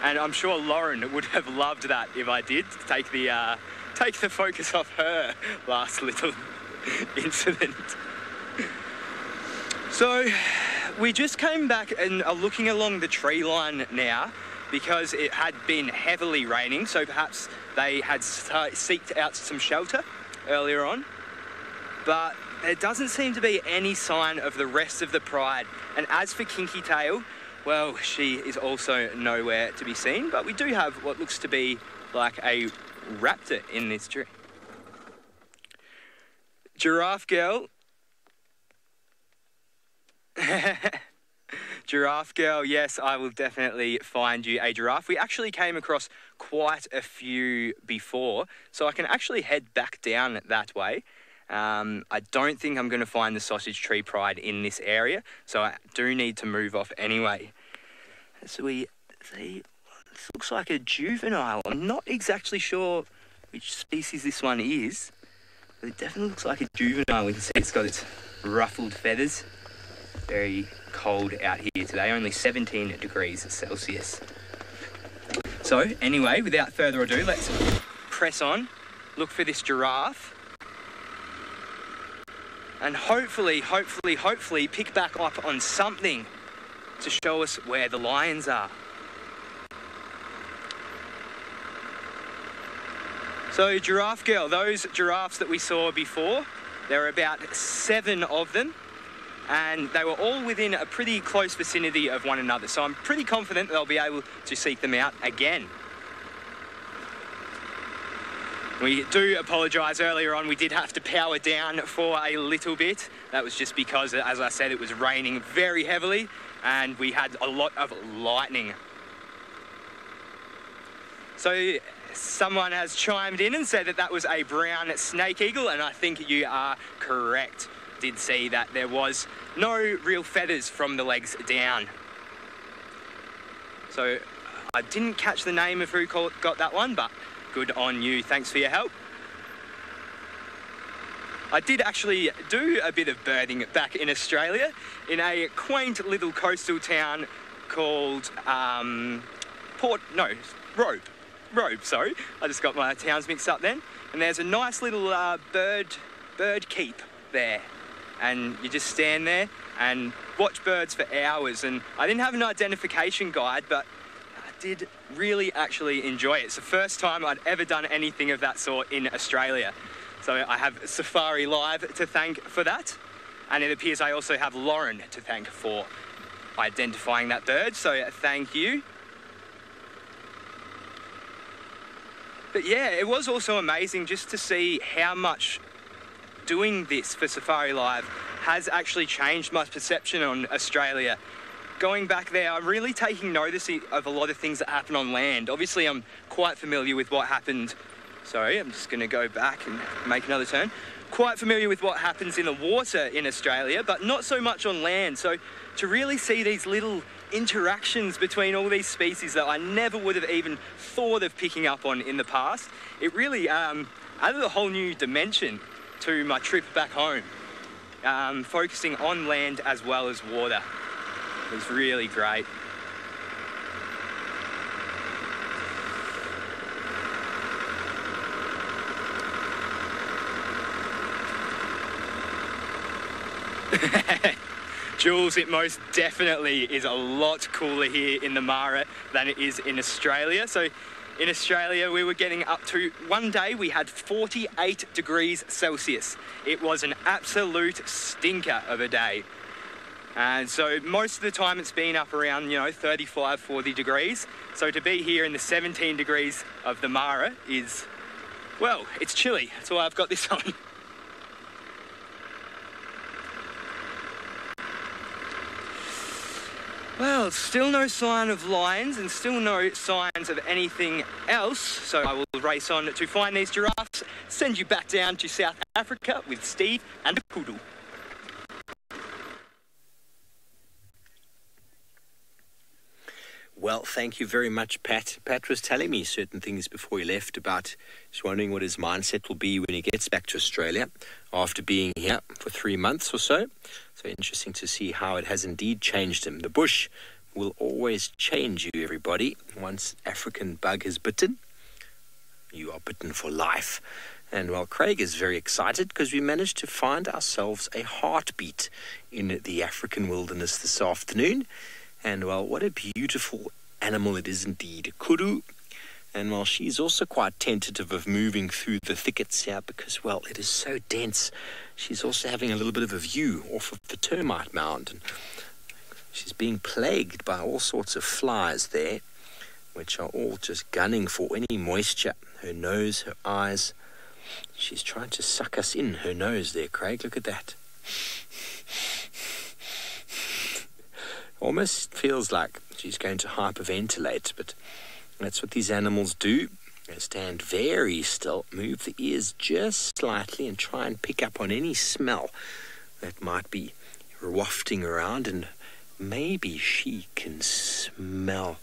And I'm sure Lauren would have loved that if I did take the focus off her last little incident. So we just came back and are looking along the tree line now because it had been heavily raining, so perhaps they had seeked out some shelter earlier on. But there doesn't seem to be any sign of the rest of the pride. And as for Kinky Tail, well, she is also nowhere to be seen, but we do have what looks to be like a raptor in this tree. Giraffe girl. Giraffe girl, yes, I will definitely find you a giraffe. We actually came across quite a few before, so I can actually head back down that way. I don't think I'm going to find the sausage tree pride in this area, so I do need to move off anyway. So we see, this looks like a juvenile. I'm not exactly sure which species this one is, but it definitely looks like a juvenile. We can see it's got its ruffled feathers. Very cold out here today, only 17 degrees Celsius. So anyway, without further ado, let's press on, look for this giraffe, and hopefully pick back up on something to show us where the lions are. So giraffe girl, those giraffes that we saw before, there were about 7 of them, and they were all within a pretty close vicinity of one another. So I'm pretty confident they'll be able to seek them out again. We do apologise, earlier on we did have to power down for a little bit. That was just because, as I said, it was raining very heavily and we had a lot of lightning. So someone has chimed in and said that that was a brown snake eagle, and I think you are correct. Did see that there was no real feathers from the legs down. So I didn't catch the name of who got that one, but good on you. Thanks for your help. I did actually do a bit of birding back in Australia in a quaint little coastal town called Robe, sorry. I just got my towns mixed up then. And there's a nice little bird keep there. And you just stand there and watch birds for hours. And I didn't have an identification guide, but I did really actually enjoy it. It's the first time I'd ever done anything of that sort in Australia. So I have Safari Live to thank for that. And it appears I also have Lauren to thank for identifying that bird. So thank you. But yeah, it was also amazing just to see how much doing this for Safari Live has actually changed my perception on Australia. Going back there, I'm really taking notice of a lot of things that happen on land. Obviously, I'm quite familiar with what happened. Sorry, I'm just going to go back and make another turn. Quite familiar with what happens in the water in Australia, but not so much on land. So to really see these little interactions between all these species that I never would have even thought of picking up on in the past, it really added a whole new dimension to my trip back home, focusing on land as well as water. It was really great. Jules, it most definitely is a lot cooler here in the Mara than it is in Australia. So in Australia, we were getting up to, one day we had 48 degrees Celsius. It was an absolute stinker of a day. And so most of the time it's been up around, 35, 40 degrees. So to be here in the 17 degrees of the Mara is, well, it's chilly. That's why I've got this on. Well, still no sign of lions and still no signs of anything else. So I will race on to find these giraffes, send you back down to South Africa with Steve and Kudu. Well, thank you very much, Pat. Pat was telling me certain things before he left about, he's wondering what his mindset will be when he gets back to Australia after being here for 3 months or so. So interesting to see how it has indeed changed him. The bush will always change you, everybody. Once African bug is bitten, you are bitten for life. And well, Craig is very excited because we managed to find ourselves a heartbeat in the African wilderness this afternoon. And well, what a beautiful animal it is indeed, Kudu. And well, she's also quite tentative of moving through the thickets here because, well, it is so dense. She's also having a little bit of a view off of the termite mound. And she's being plagued by all sorts of flies there, which are all just gunning for any moisture. Her nose, her eyes. She's trying to suck us in, her nose there, Craig. Look at that. Almost feels like she's going to hyperventilate, but that's what these animals do. They stand very still, move the ears just slightly and try and pick up on any smell that might be wafting around, and maybe she can smell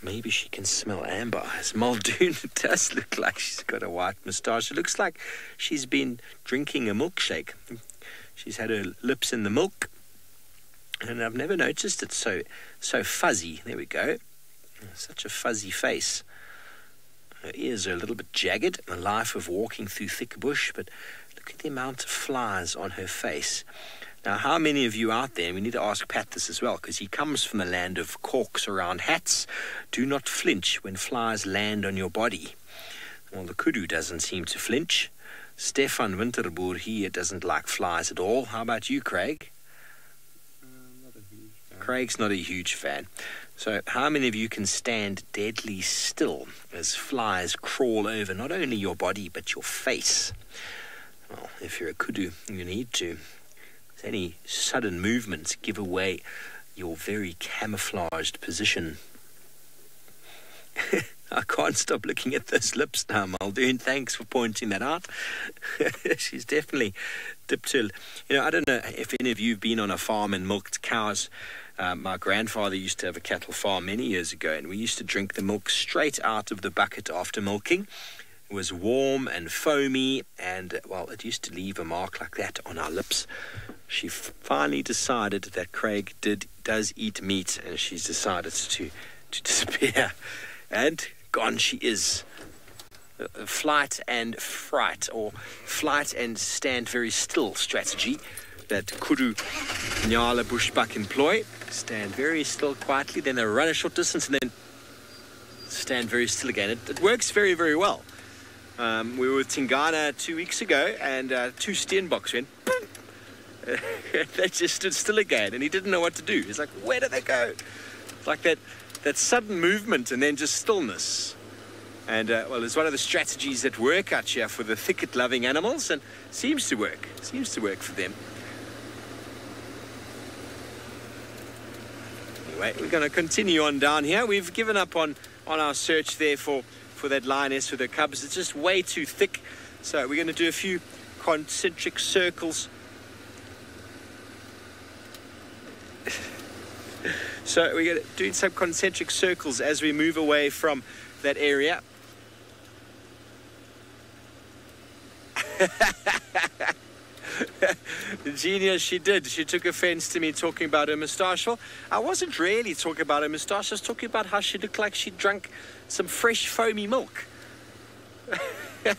amber eyes. Muldoon does look like she's got a white moustache. It looks like she's been drinking a milkshake. She's had her lips in the milk, and I've never noticed it so fuzzy. There we go. Such a fuzzy face. Her ears are a little bit jagged, the life of walking through thick bush, but look at the amount of flies on her face. Now, how many of you out there, we need to ask Pat this as well, because he comes from the land of corks around hats. Do not flinch when flies land on your body. Well, the Kudu doesn't seem to flinch. Stefan Winterboer here doesn't like flies at all. How about you, Craig? Not a huge fan. Craig's not a huge fan. So how many of you can stand deadly still as flies crawl over not only your body but your face? Well, if you're a Kudu, you need to. Any sudden movements give away your very camouflaged position. I can't stop looking at those lips now, Muldoon. Thanks for pointing that out. She's definitely dipped her. I don't know if any of you have been on a farm and milked cows. My grandfather used to have a cattle farm many years ago, and we used to drink the milk straight out of the bucket after milking. It was warm and foamy, and, well, it used to leave a mark like that on our lips. She finally decided that Craig does eat meat, and she's decided to disappear. And gone she is. Flight and fright, or flight and stand very still strategy that Kudu Nyala Bushbuck employ. Stand very still quietly, then they run a short distance, and then stand very still again. It works very, very well. We were with Tingana 2 weeks ago, and 2 Steenboks went, they just stood still again, and he didn't know what to do. He's like, where did they go? It's like that sudden movement and then just stillness. And, well, it's one of the strategies that work out here for the thicket-loving animals, and seems to work for them. Anyway, we're going to continue on down here. We've given up on our search there for that lioness with her cubs. It's just way too thick. So we're going to do a few concentric circles. So we're going to do some concentric circles as we move away from that area. Genius, she did. She took offense to me talking about her moustache. Well, I wasn't really talking about her moustache. I was talking about how she looked like she'd drunk some fresh foamy milk. Have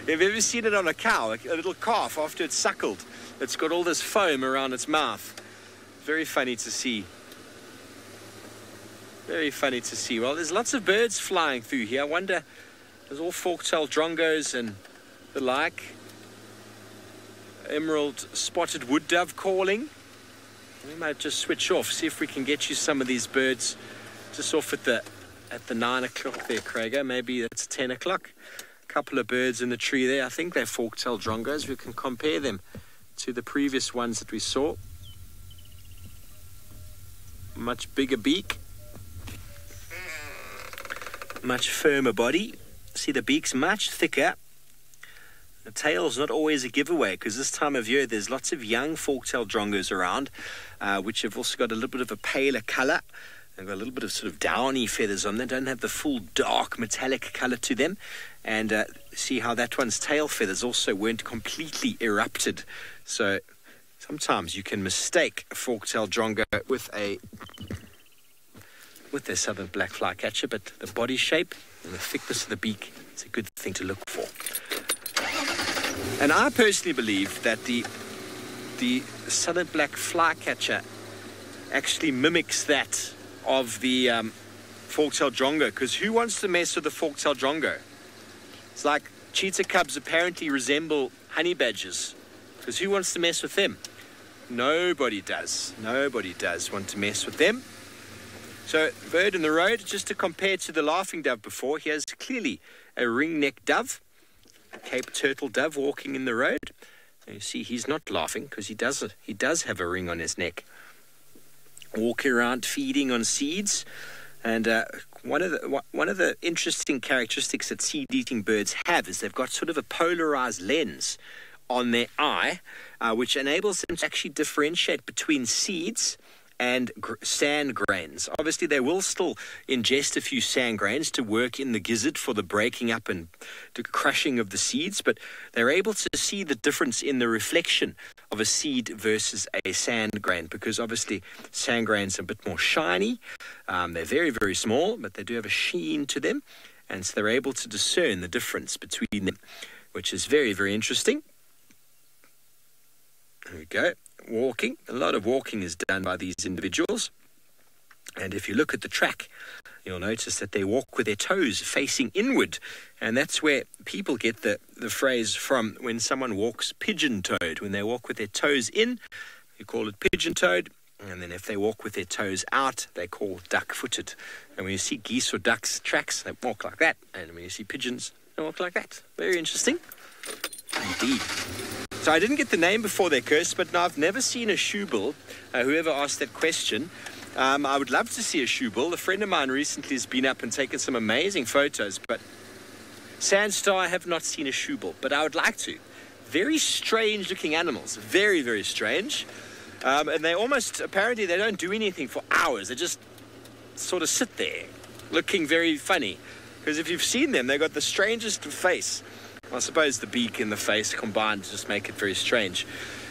you ever seen it on a cow, like a little calf after it's suckled? It's got all this foam around its mouth. Very funny to see. Very funny to see. Well, there's lots of birds flying through here. I wonder, there's all fork-tailed drongos and the like. Emerald spotted wood dove calling. We might just switch off, see if we can get you some of these birds just off at the 9 o'clock there, Craig. Maybe that's 10 o'clock. A couple of birds in the tree there. I think they're fork-tailed drongos. We can compare them to the previous ones that we saw. Much bigger beak. Much firmer body. See, the beak's much thicker The tail's not always a giveaway, because this time of year there's lots of young fork-tailed drongos around, which have also got a little bit of a paler colour. They've got a little bit of sort of downy feathers on them. They don't have the full dark metallic colour to them. And see how that one's tail feathers also weren't completely erupted. So sometimes you can mistake a fork-tailed drongo with a southern black flycatcher, but the body shape and the thickness of the beak is a good thing to look for. And I personally believe that the southern black flycatcher actually mimics that of the fork-tailed drongo, because who wants to mess with the fork-tailed drongo? It's like cheetah cubs apparently resemble honey badgers, because who wants to mess with them? Nobody does. Nobody does want to mess with them. So, bird in the road, just to compare to the laughing dove before, here's clearly a ring-necked dove, a Cape turtle dove walking in the road. And you see he's not laughing because he does have a ring on his neck. Walking around feeding on seeds. And one of the interesting characteristics that seed-eating birds have is they've got sort of a polarized lens on their eye, which enables them to actually differentiate between seeds and sand grains. Obviously, they will still ingest a few sand grains to work in the gizzard for the breaking up and the crushing of the seeds, but they're able to see the difference in the reflection of a seed versus a sand grain, because obviously sand grains are a bit more shiny. They're very, very small, but they do have a sheen to them, and so they're able to discern the difference between them, which is very, very interesting. There we go. Walking. A lot of walking is done by these individuals. And if you look at the track, you'll notice that they walk with their toes facing inward. And that's where people get the phrase from when someone walks pigeon-toed. When they walk with their toes in, you call it pigeon-toed. And then if they walk with their toes out, they call duck-footed. And when you see geese or ducks tracks, they walk like that. And when you see pigeons, they walk like that. Very interesting. Indeed. So I didn't get the name before their curse, but now I've never seen a shoebill. Whoever asked that question, I would love to see a shoebill. A friend of mine recently has been up and taken some amazing photos, but Sandstar, I have not seen a shoebill, but I would like to. Very strange looking animals, very, very strange. And they almost, apparently they don't do anything for hours. They just sort of sit there looking very funny. Because if you've seen them, they've got the strangest face. I suppose the beak and the face combined just make it very strange.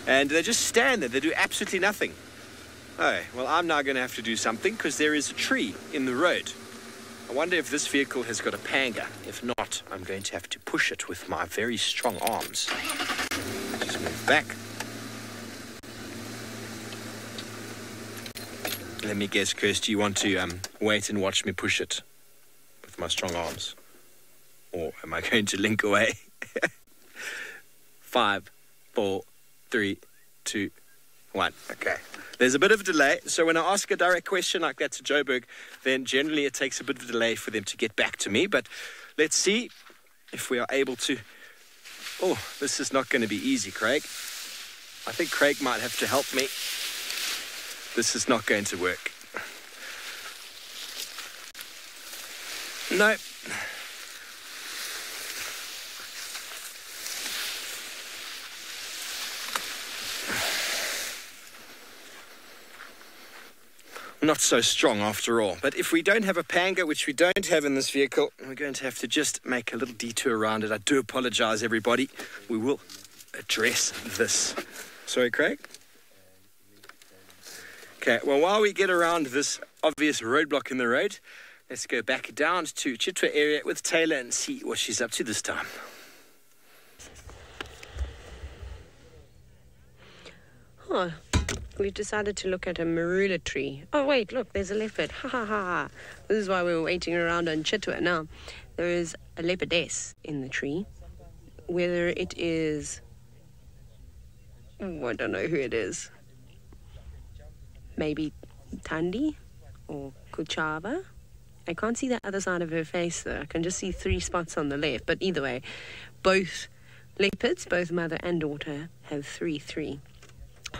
And they just stand there. They do absolutely nothing. Oh, well, I'm now going to have to do something because there is a tree in the road. I wonder if this vehicle has got a panga. If not, I'm going to have to push it with my very strong arms. Just move back. Let me guess, Kirsty, you want to wait and watch me push it with my strong arms? Or am I going to link away? 5, 4, 3, 2, 1. Okay. There's a bit of a delay. So when I ask a direct question like that to Joburg, then generally it takes a bit of a delay for them to get back to me. But let's see if we are able to... Oh, this is not going to be easy, Craig. I think Craig might have to help me. This is not going to work. No. Not so strong after all. But if we don't have a panga, which we don't have in this vehicle, we're going to have to just make a little detour around it. I do apologize, everybody. We will address this. Sorry, Craig? Okay, well, while we get around this obvious roadblock in the road, let's go back down to Chitwa area with Taylor and see what she's up to this time. Oh, we decided to look at a marula tree. Oh, wait, look, there's a leopard. Ha, ha, ha. This is why we were waiting around on Chitwa. Now, there is a leopardess in the tree. Whether it is... Oh, I don't know who it is. Maybe Tandi or Kuchava. I can't see the other side of her face, though. I can just see 3 spots on the left. But either way, both leopards, both mother and daughter, have 3-3.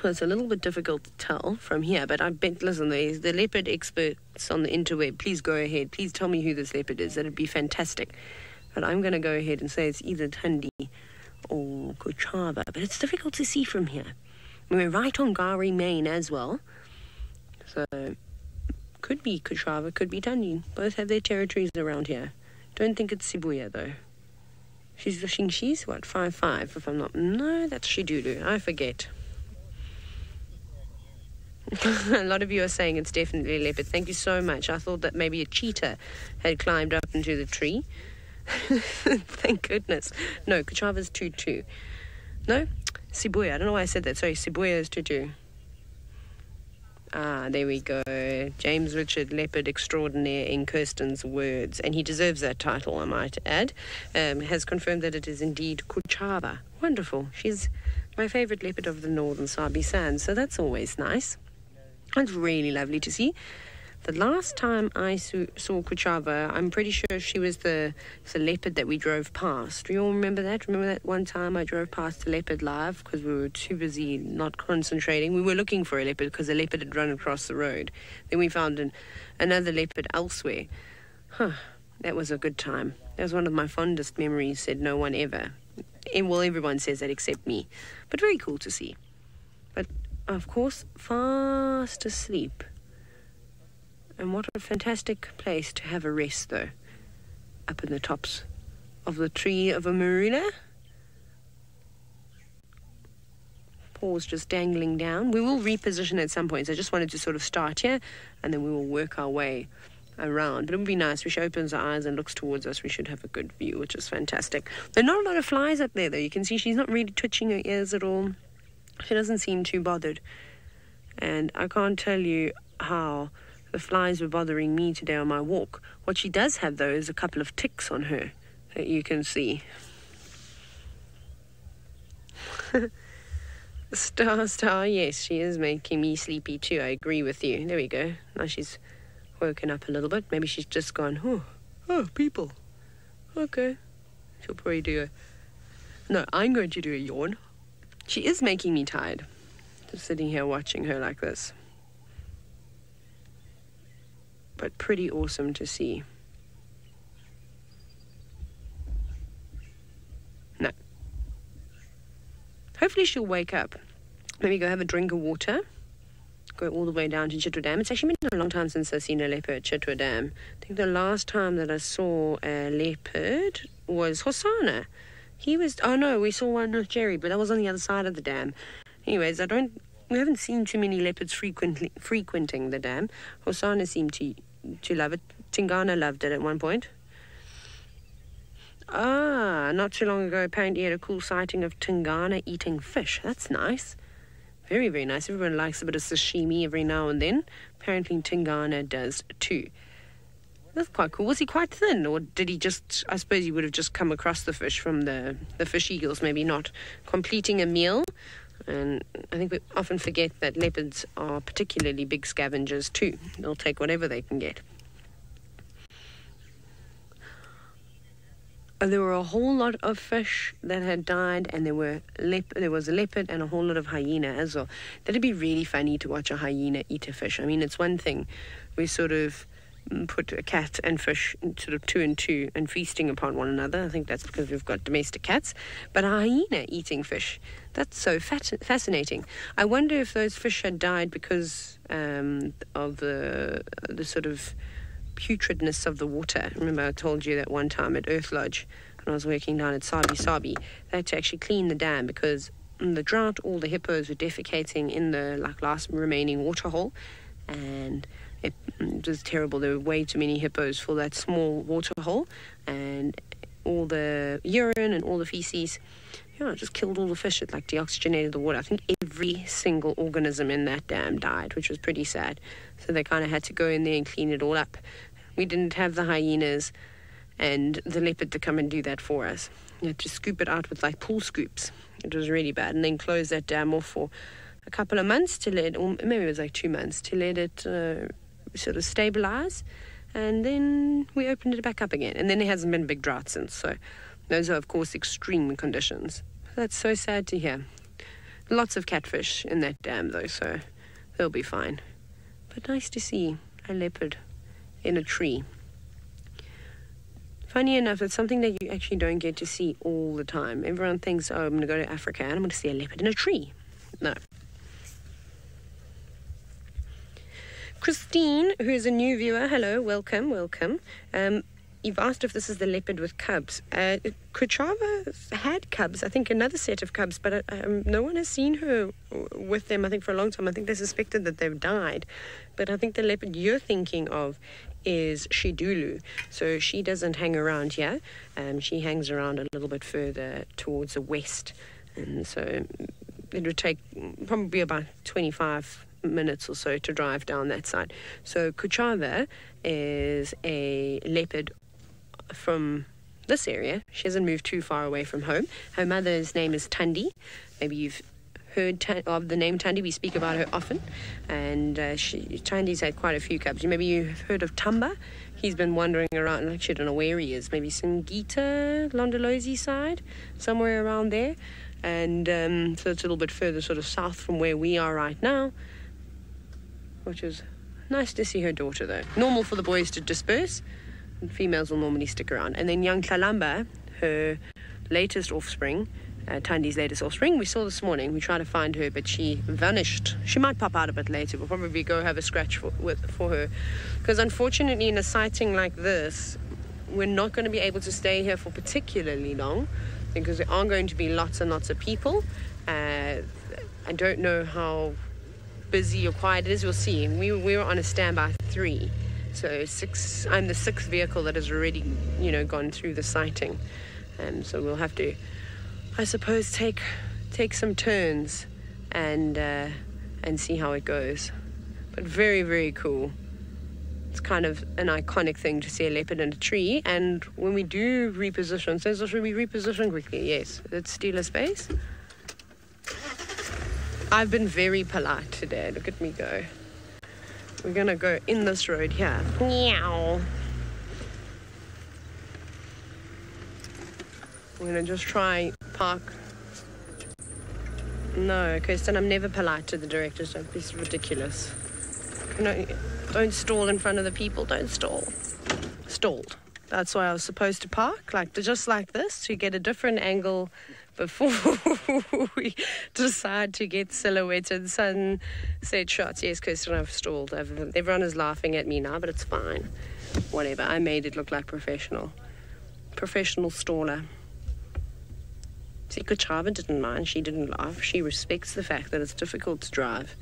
So it's a little bit difficult to tell from here, but I bet, listen, the leopard experts on the interweb, please go ahead. Please tell me who this leopard is. That'd be fantastic. But I'm going to go ahead and say it's either Tandi or Kuchava, but it's difficult to see from here. We're right on Gari Main as well, so could be Kuchava, could be Dunedin. Both have their territories around here. Don't think it's Sibuya though. She's what, 5'5", if I'm not... No, that's Shidudu. I forget. A lot of you are saying it's definitely a leopard. Thank you so much. I thought that maybe a cheetah had climbed up into the tree. Thank goodness. No, Kuchava's 2'2". No, Sibuya. I don't know why I said that. Sorry, Sibuya is 2'2". Ah, there we go. James Richard, leopard extraordinaire in Kirsten's words. And he deserves that title, I might add. Has confirmed that it is indeed Kuchava. Wonderful. She's my favourite leopard of the northern Sabi Sands, so that's always nice. It's really lovely to see. The last time I saw Kuchava, I'm pretty sure she was the leopard that we drove past. Do you all remember that? Remember that one time I drove past the leopard live because we were too busy not concentrating? We were looking for a leopard because a leopard had run across the road. Then we found another leopard elsewhere. That was a good time. That was one of my fondest memories, said no one ever. Well, everyone says that except me. But very cool to see. But, of course, fast asleep. And what a fantastic place to have a rest, though. Up in the tops of the tree of a marula. Paws just dangling down. We will reposition at some point. So I just wanted to sort of start here, and then we will work our way around. But it would be nice. If she opens her eyes and looks towards us, we should have a good view, which is fantastic. There are not a lot of flies up there, though. You can see she's not really twitching her ears at all. She doesn't seem too bothered. And I can't tell you how the flies were bothering me today on my walk. What she does have, though, is a couple of ticks on her that you can see. Star, yes, she is making me sleepy too. I agree with you. There we go. Now she's woken up a little bit. Maybe she's just gone, oh, people. Okay. She'll probably do No, I'm going to do a yawn. She is making me tired. Just sitting here watching her like this. But pretty awesome to see. No. Hopefully she'll wake up. Maybe go have a drink of water. Go all the way down to Chitwa Dam. It's actually been a long time since I've seen a leopard at Chitwa Dam. I think the last time that I saw a leopard was Hosanna. We saw one with Jerry, but that was on the other side of the dam. Anyways, we haven't seen too many leopards frequenting the dam. Hosanna seemed to love it. Tingana loved it at one point. Not too long ago, apparently had a cool sighting of Tingana eating fish. That's nice. Very, very nice. Everyone likes a bit of sashimi every now and then. Apparently Tingana does too. That's quite cool. Was he quite thin, or did he just... I suppose he would have just come across the fish from the fish eagles, maybe not completing a meal. And I think we often forget that leopards are particularly big scavengers too. They'll take whatever they can get. There were a whole lot of fish that had died, and there was a leopard and a whole lot of hyena as well. That'd be really funny to watch a hyena eat a fish. I mean, it's one thing. We sort of put a cat and fish sort of 2 and 2 and feasting upon one another. I think that's because we've got domestic cats. But a hyena eating fish, that's so fascinating. I wonder if those fish had died because of the sort of putridness of the water. Remember I told you that one time at Earth Lodge when I was working down at Sabi, they had to actually clean the dam because in the drought all the hippos were defecating in the last remaining water hole, and it was terrible. There were way too many hippos for that small water hole, and all the urine and all the feces, it just killed all the fish. It deoxygenated the water. I think every single organism in that dam died, which was pretty sad. So they kind of had to go in there and clean it all up. We didn't have the hyenas and the leopard to come and do that for us. You had to scoop it out with pool scoops. It was really bad. And then close that dam off for a couple of months to let, or maybe it was 2 months, to let it sort of stabilize. And then we opened it back up again. And then there hasn't been a big drought since. So those are, of course, extreme conditions. That's so sad to hear. Lots of catfish in that dam, though, so they'll be fine. But nice to see a leopard in a tree. Funny enough, it's something that you actually don't get to see all the time. Everyone thinks, oh, I'm going to go to Africa and I'm going to see a leopard in a tree. No. Christine, who is a new viewer, hello, welcome. You've asked if this is the leopard with cubs. Kuchava had cubs, I think another set of cubs, but no one has seen her with them, I think, for a long time. I think they suspected that they've died. But I think the leopard you're thinking of is Shidulu. So she doesn't hang around here. She hangs around a little bit further towards the west. And so it would take probably about 25 minutes or so to drive down that side. So Kuchava is a leopard from this area. She hasn't moved too far away from home. Her mother's name is Tundi. Maybe you've heard of the name Tundi. We speak about her often. And Tundi's had quite a few cubs. Maybe you've heard of Tamba. He's been wandering around. Actually, I don't know where he is. Maybe Singita, Londolozi side, somewhere around there. And so it's a little bit further sort of south from where we are right now, which is nice to see her daughter, though. Normal for the boys to disperse. Females will normally stick around. And then young Columba, her latest offspring, Tandi's latest offspring, we saw this morning. We tried to find her, but she vanished. She might pop out a bit later. We'll probably go have a scratch for her. Because unfortunately, in a sighting like this, we're not going to be able to stay here for particularly long, because there are going to be lots and lots of people. I don't know how busy or quiet it is. We'll see. We were on a standby 3. So I'm the 6th vehicle that has already, gone through the sighting. And so we'll have to, I suppose, take some turns and see how it goes. But very, very cool. It's kind of an iconic thing to see a leopard in a tree. And when we do reposition, so should we reposition quickly? Yes. Let's steal a space. I've been very polite today. Look at me go. We're going to go in this road here. Meow. We're going to just try park. No, Kirsten, I'm never polite to the directors. Don't be ridiculous. No, don't stall in front of the people. Don't stall. Stalled. That's why I was supposed to park, just like this, to get a different angle before we decide to get silhouetted sunset shots. Yes, Kirsten, I've stalled. Everyone is laughing at me now, but it's fine. Whatever. I made it look like professional. Professional staller. See, Kuchava didn't mind. She didn't laugh. She respects the fact that it's difficult to drive.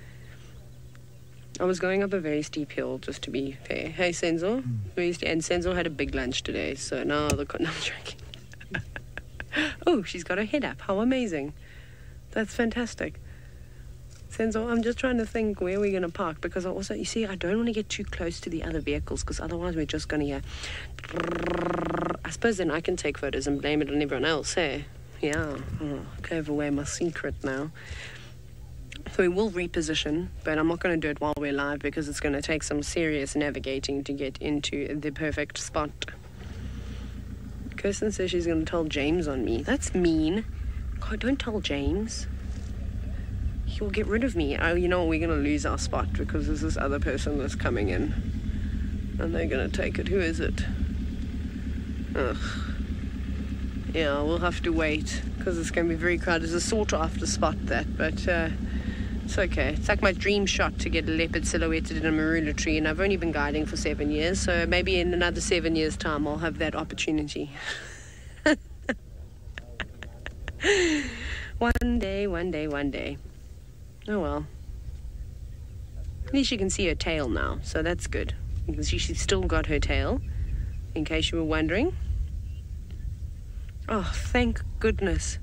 I was going up a very steep hill, just to be fair. Hey, Senzo. And Senzo had a big lunch today, so now I'm joking. Oh, she's got her head up. How amazing. That's fantastic. Senzo, I'm just trying to think where we're going to park, because also, you see, I don't want to get too close to the other vehicles, because otherwise we're just going to hear... I suppose then I can take photos and blame it on everyone else, hey? Yeah. Oh, I gave away my secret now. So we will reposition, but I'm not going to do it while we're live, because it's going to take some serious navigating to get into the perfect spot. Kirsten says she's going to tell James on me. That's mean. God, don't tell James. He'll get rid of me. Oh, you know what? We're going to lose our spot, because there's this other person that's coming in. And they're going to take it. Who is it? Ugh. Yeah, we'll have to wait, because it's going to be very crowded. It's a sought after spot, that, but it's okay. It's like my dream shot to get a leopard silhouetted in a marula tree, and I've only been guiding for 7 years, so maybe in another 7 years' time I'll have that opportunity. One day. Oh well. At least you can see her tail now, so that's good. You can see she's still got her tail, in case you were wondering. Oh, thank goodness.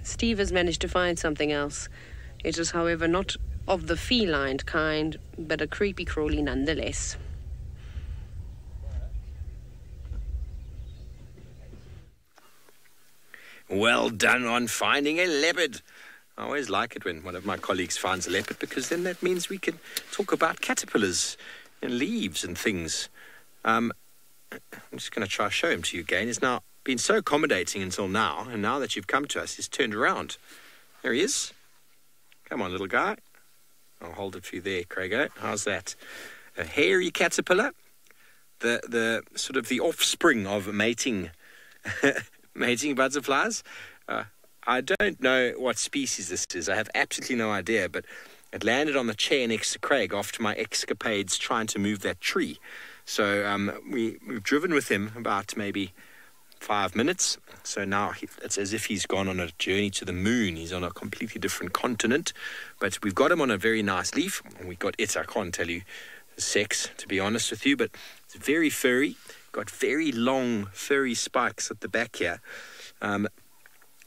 Steve has managed to find something else. It is, however, not of the feline kind, but a creepy crawly nonetheless. Well done on finding a leopard. I always like it when one of my colleagues finds a leopard, because then that means we can talk about caterpillars and leaves and things. I'm just going to try to show him to you again. He's now been so accommodating until now, and now that you've come to us, he's turned around. There he is. Come on, little guy. I'll hold it for you there, Craigo. How's that? A hairy caterpillar the sort of the offspring of mating mating butterflies. I don't know what species this is. I have absolutely no idea, but it landed on the chair next to Craig after my escapades trying to move that tree. So we've driven with him about maybe 5 minutes. So now it's as if he's gone on a journey to the moon. He's on a completely different continent. But we've got him on a very nice leaf. And we got it. I can't tell you the sex, to be honest with you, but it's very furry. Got very long, furry spikes at the back here.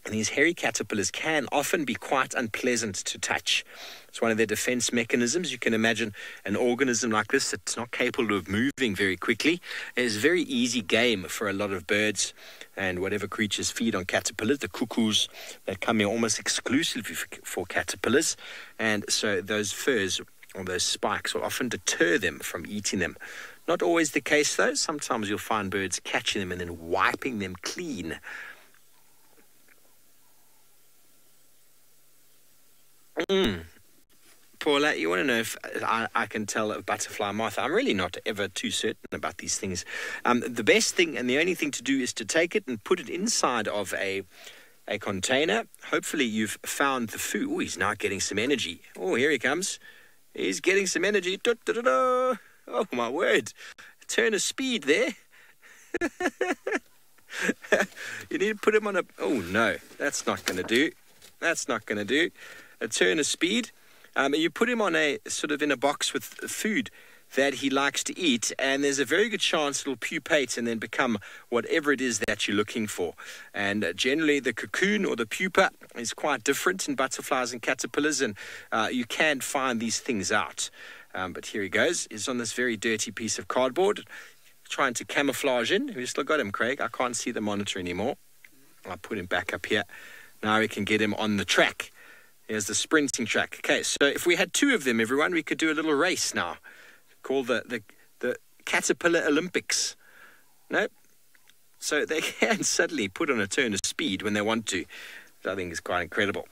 And these hairy caterpillars can often be quite unpleasant to touch. It's one of their defense mechanisms. You can imagine an organism like this that's not capable of moving very quickly. It's a very easy game for a lot of birds and whatever creatures feed on caterpillars. The cuckoos that come here almost exclusively for caterpillars. And so those furs or those spikes will often deter them from eating them. Not always the case, though. Sometimes you'll find birds catching them and then wiping them clean. Paula, you want to know if I can tell a butterfly moth? I'm really not ever too certain about these things. The best thing and the only thing to do is to take it and put it inside of a container. Hopefully you've found the food. Oh, he's now getting some energy. Oh, here he comes. He's getting some energy. Da, da, da, da. Oh, my word. Turn of speed there. You need to put him on a... Oh, no, that's not going to do. That's not going to do. A turn of speed. You put him on a sort of in a box with food that he likes to eat, and there's a very good chance it'll pupate and then become whatever it is that you're looking for. And generally the cocoon or the pupa is quite different in butterflies and caterpillars, and you can find these things out. But here he goes. He's on this very dirty piece of cardboard, trying to camouflage in. We still got him, Craig. I can't see the monitor anymore. I'll put him back up here. Now we can get him on the track. Here's the sprinting track. Okay, so if we had 2 of them, everyone, we could do a little race now. Called the Caterpillar Olympics. Nope. So they can suddenly put on a turn of speed when they want to. Which I think is quite incredible.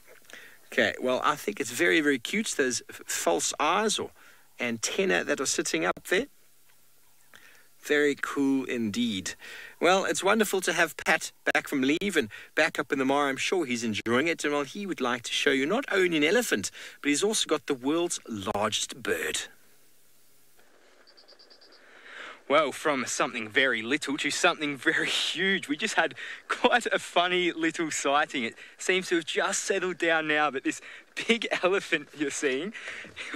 Okay, well, I think it's very, very cute. Those false eyes or antenna that are sitting up there. Very cool indeed. Well, it's wonderful to have Pat back from leave and back up in the Mara. I'm sure he's enjoying it. And well, he would like to show you not only an elephant, but he's also got the world's largest bird. Well, from something very little to something very huge. We just had quite a funny little sighting. It seems to have just settled down now, but this big elephant you're seeing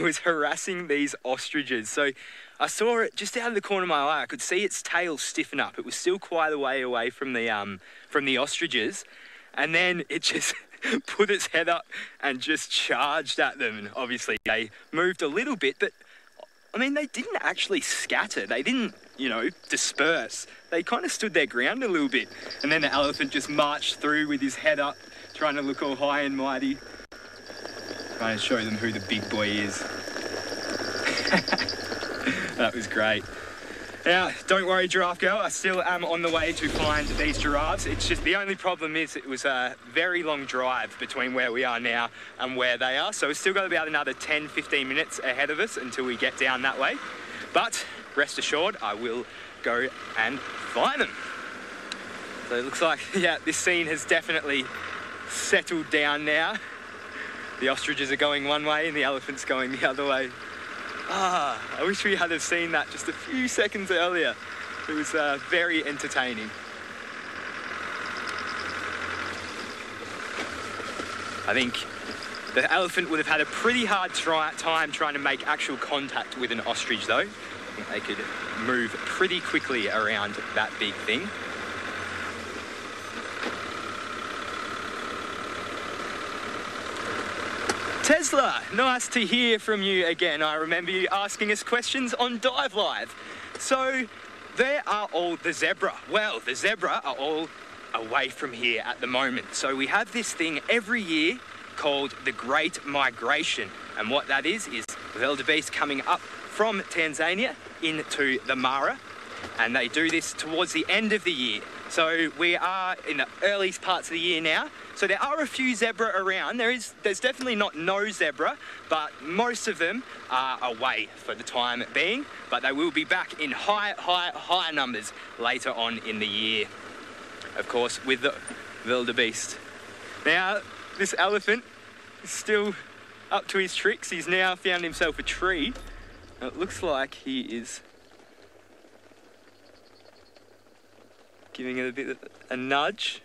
was harassing these ostriches. So I saw it just out of the corner of my eye. I could see its tail stiffen up. It was still quite a way away from the ostriches. And then it just put its head up and just charged at them. And obviously they moved a little bit, but I mean, they didn't actually scatter. They didn't, disperse. They kind of stood their ground a little bit. And then the elephant just marched through with his head up, trying to look all high and mighty. Trying to show them who the big boy is. That was great. Now, don't worry, Giraffe Girl. I still am on the way to find these giraffes. It's just the only problem is it was a very long drive between where we are now and where they are. So we've still got about another 10, 15 minutes ahead of us until we get down that way. But rest assured, I will go and find them. So it looks like, yeah, this scene has definitely settled down now. The ostriches are going one way and the elephant's going the other way. I wish we had have seen that just a few seconds earlier. It was very entertaining. I think the elephant would have had a pretty hard time trying to make actual contact with an ostrich, though. I think they could move pretty quickly around that big thing. Tesla, nice to hear from you again. I remember you asking us questions on Dive Live. So, there are all the zebra. Well, the zebra are all away from here at the moment. So we have this thing every year called the Great Migration. And what that is wildebeest coming up from Tanzania into the Mara. And they do this towards the end of the year. So we are in the earliest parts of the year now. So there are a few zebra around. There's definitely not no zebra, but most of them are away for the time being. But they will be back in high numbers later on in the year. Of course, with the wildebeest. Now, this elephant is still up to his tricks. He's now found himself a tree. It looks like he is giving it a bit of a nudge.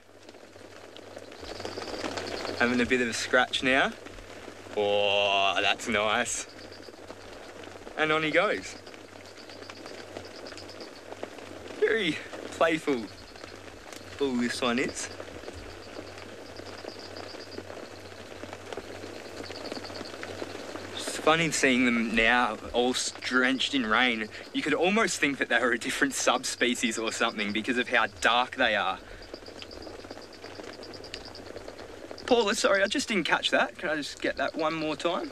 Having a bit of a scratch now. Oh, that's nice. And on he goes. Very playful bull this one is. It's funny seeing them now all drenched in rain. You could almost think that they were a different subspecies or something because of how dark they are. Paula, sorry, I just didn't catch that. Can I just get that one more time?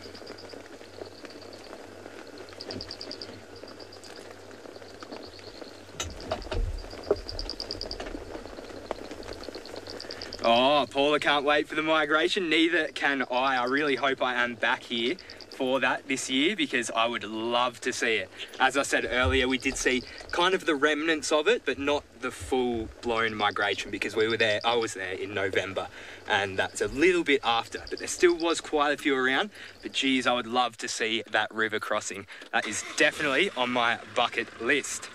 Oh, Paula can't wait for the migration. Neither can I. I really hope I am back here for that this year because I would love to see it. As I said earlier, we did see kind of the remnants of it, but not the full-blown migration because we were there. I was there in November, and that's a little bit after, but there still was quite a few around. But geez, I would love to see that river crossing. That is definitely on my bucket list.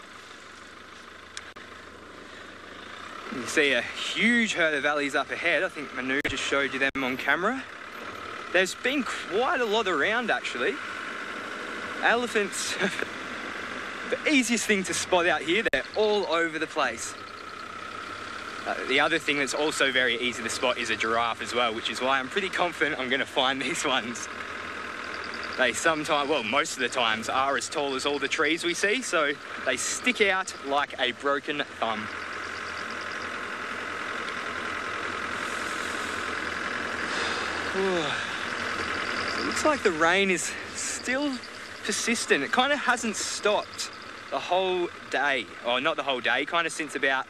You can see a huge herd of valleys up ahead. I think Manu just showed you them on camera. There's been quite a lot around actually. Elephants, the easiest thing to spot out here, they're all over the place. The other thing that's also very easy to spot is a giraffe as well, which is why I'm pretty confident I'm going to find these ones. They sometimes, well, most of the times are as tall as all the trees we see, so they stick out like a broken thumb. It looks like the rain is still persistent. It kind of hasn't stopped the whole day. Oh, not the whole day, kind of since about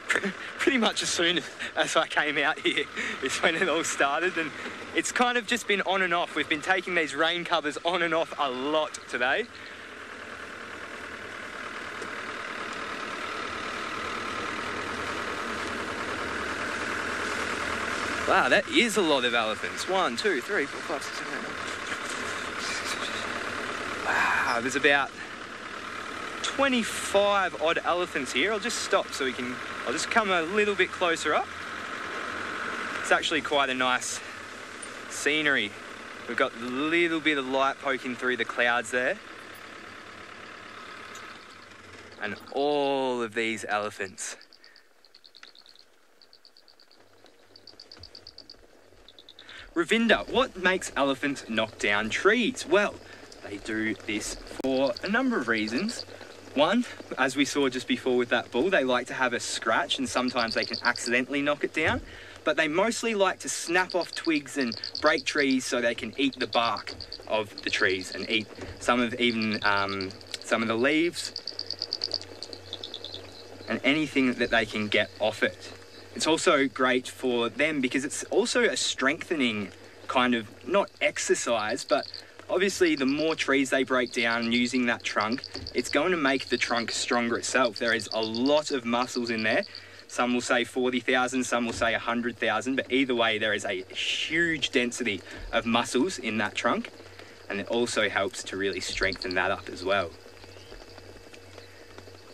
pretty much as soon as I came out here is when it all started, and it's kind of just been on and off. We've been taking these rain covers on and off a lot today. Wow, that is a lot of elephants. 1, 2, 3, 4, 5, 6, 7, 8. Wow, there's about 25 odd elephants here. I'll just stop so I'll just come a little bit closer up. It's actually quite a nice scenery. We've got a little bit of light poking through the clouds there. And all of these elephants. Ravinda, what makes elephants knock down trees? Well, they do this for a number of reasons. One, as we saw just before with that bull, they like to have a scratch and sometimes they can accidentally knock it down. But they mostly like to snap off twigs and break trees so they can eat the bark of the trees and eat some of the leaves and anything that they can get off it. It's also great for them because it's also a strengthening kind of, not exercise, but obviously the more trees they break down using that trunk, it's going to make the trunk stronger itself. There is a lot of muscles in there. Some will say 40,000, some will say 100,000, but either way there is a huge density of muscles in that trunk, and it also helps to really strengthen that up as well.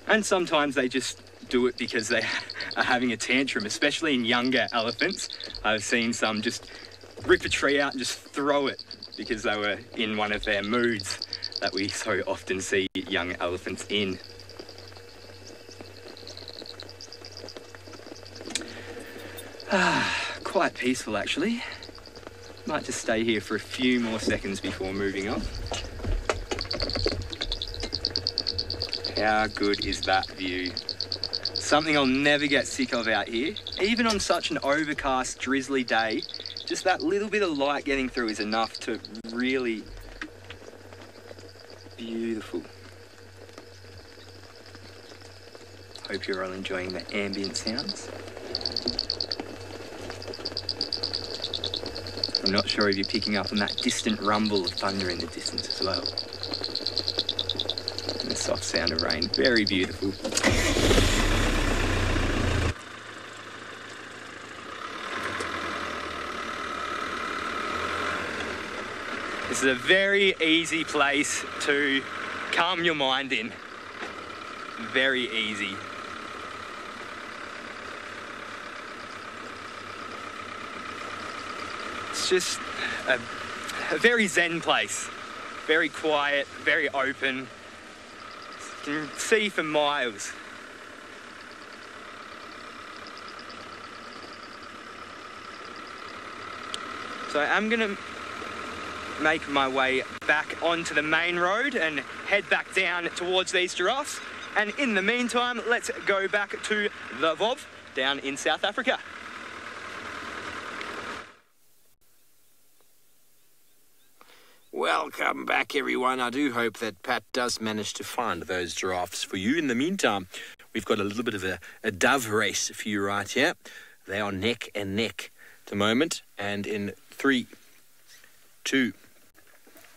And sometimes they just do it because they are having a tantrum, especially in younger elephants. I've seen some just rip a tree out and just throw it because they were in one of their moods that we so often see young elephants in. Quite peaceful actually. Might just stay here for a few more seconds before moving on. How good is that view? Something I'll never get sick of out here. Even on such an overcast, drizzly day, just that little bit of light getting through is enough to really... beautiful. hope you're all enjoying the ambient sounds. I'm not sure if you're picking up on that distant rumble of thunder in the distance as well. And the soft sound of rain, very beautiful. This is a very easy place to calm your mind in. Very easy. It's just a very zen place. Very quiet, very open. You can see for miles. So I'm gonna make my way back onto the main road and head back down towards these giraffes. And in the meantime, let's go back to the VOV down in South Africa. Welcome back, everyone. I do hope that Pat does manage to find those giraffes for you. In the meantime, we've got a little bit of a dove race for you right here. They are neck and neck at the moment. And in 3, 2,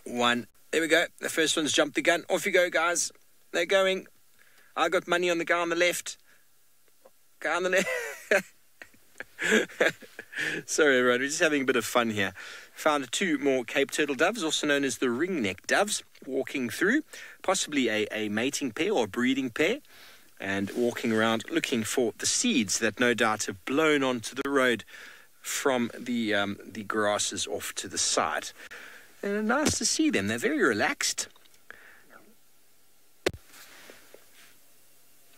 1. There we go. The first one's jumped the gun. Off you go, guys. They're going. I got money on the guy on the left. Guy on the left. Sorry, everyone. We're just having a bit of fun here. Found 2 more Cape turtle doves, also known as the ring-neck doves, walking through, possibly a mating pair or breeding pair, and walking around looking for the seeds that no doubt have blown onto the road from the grasses off to the side. And nice to see them. They're very relaxed.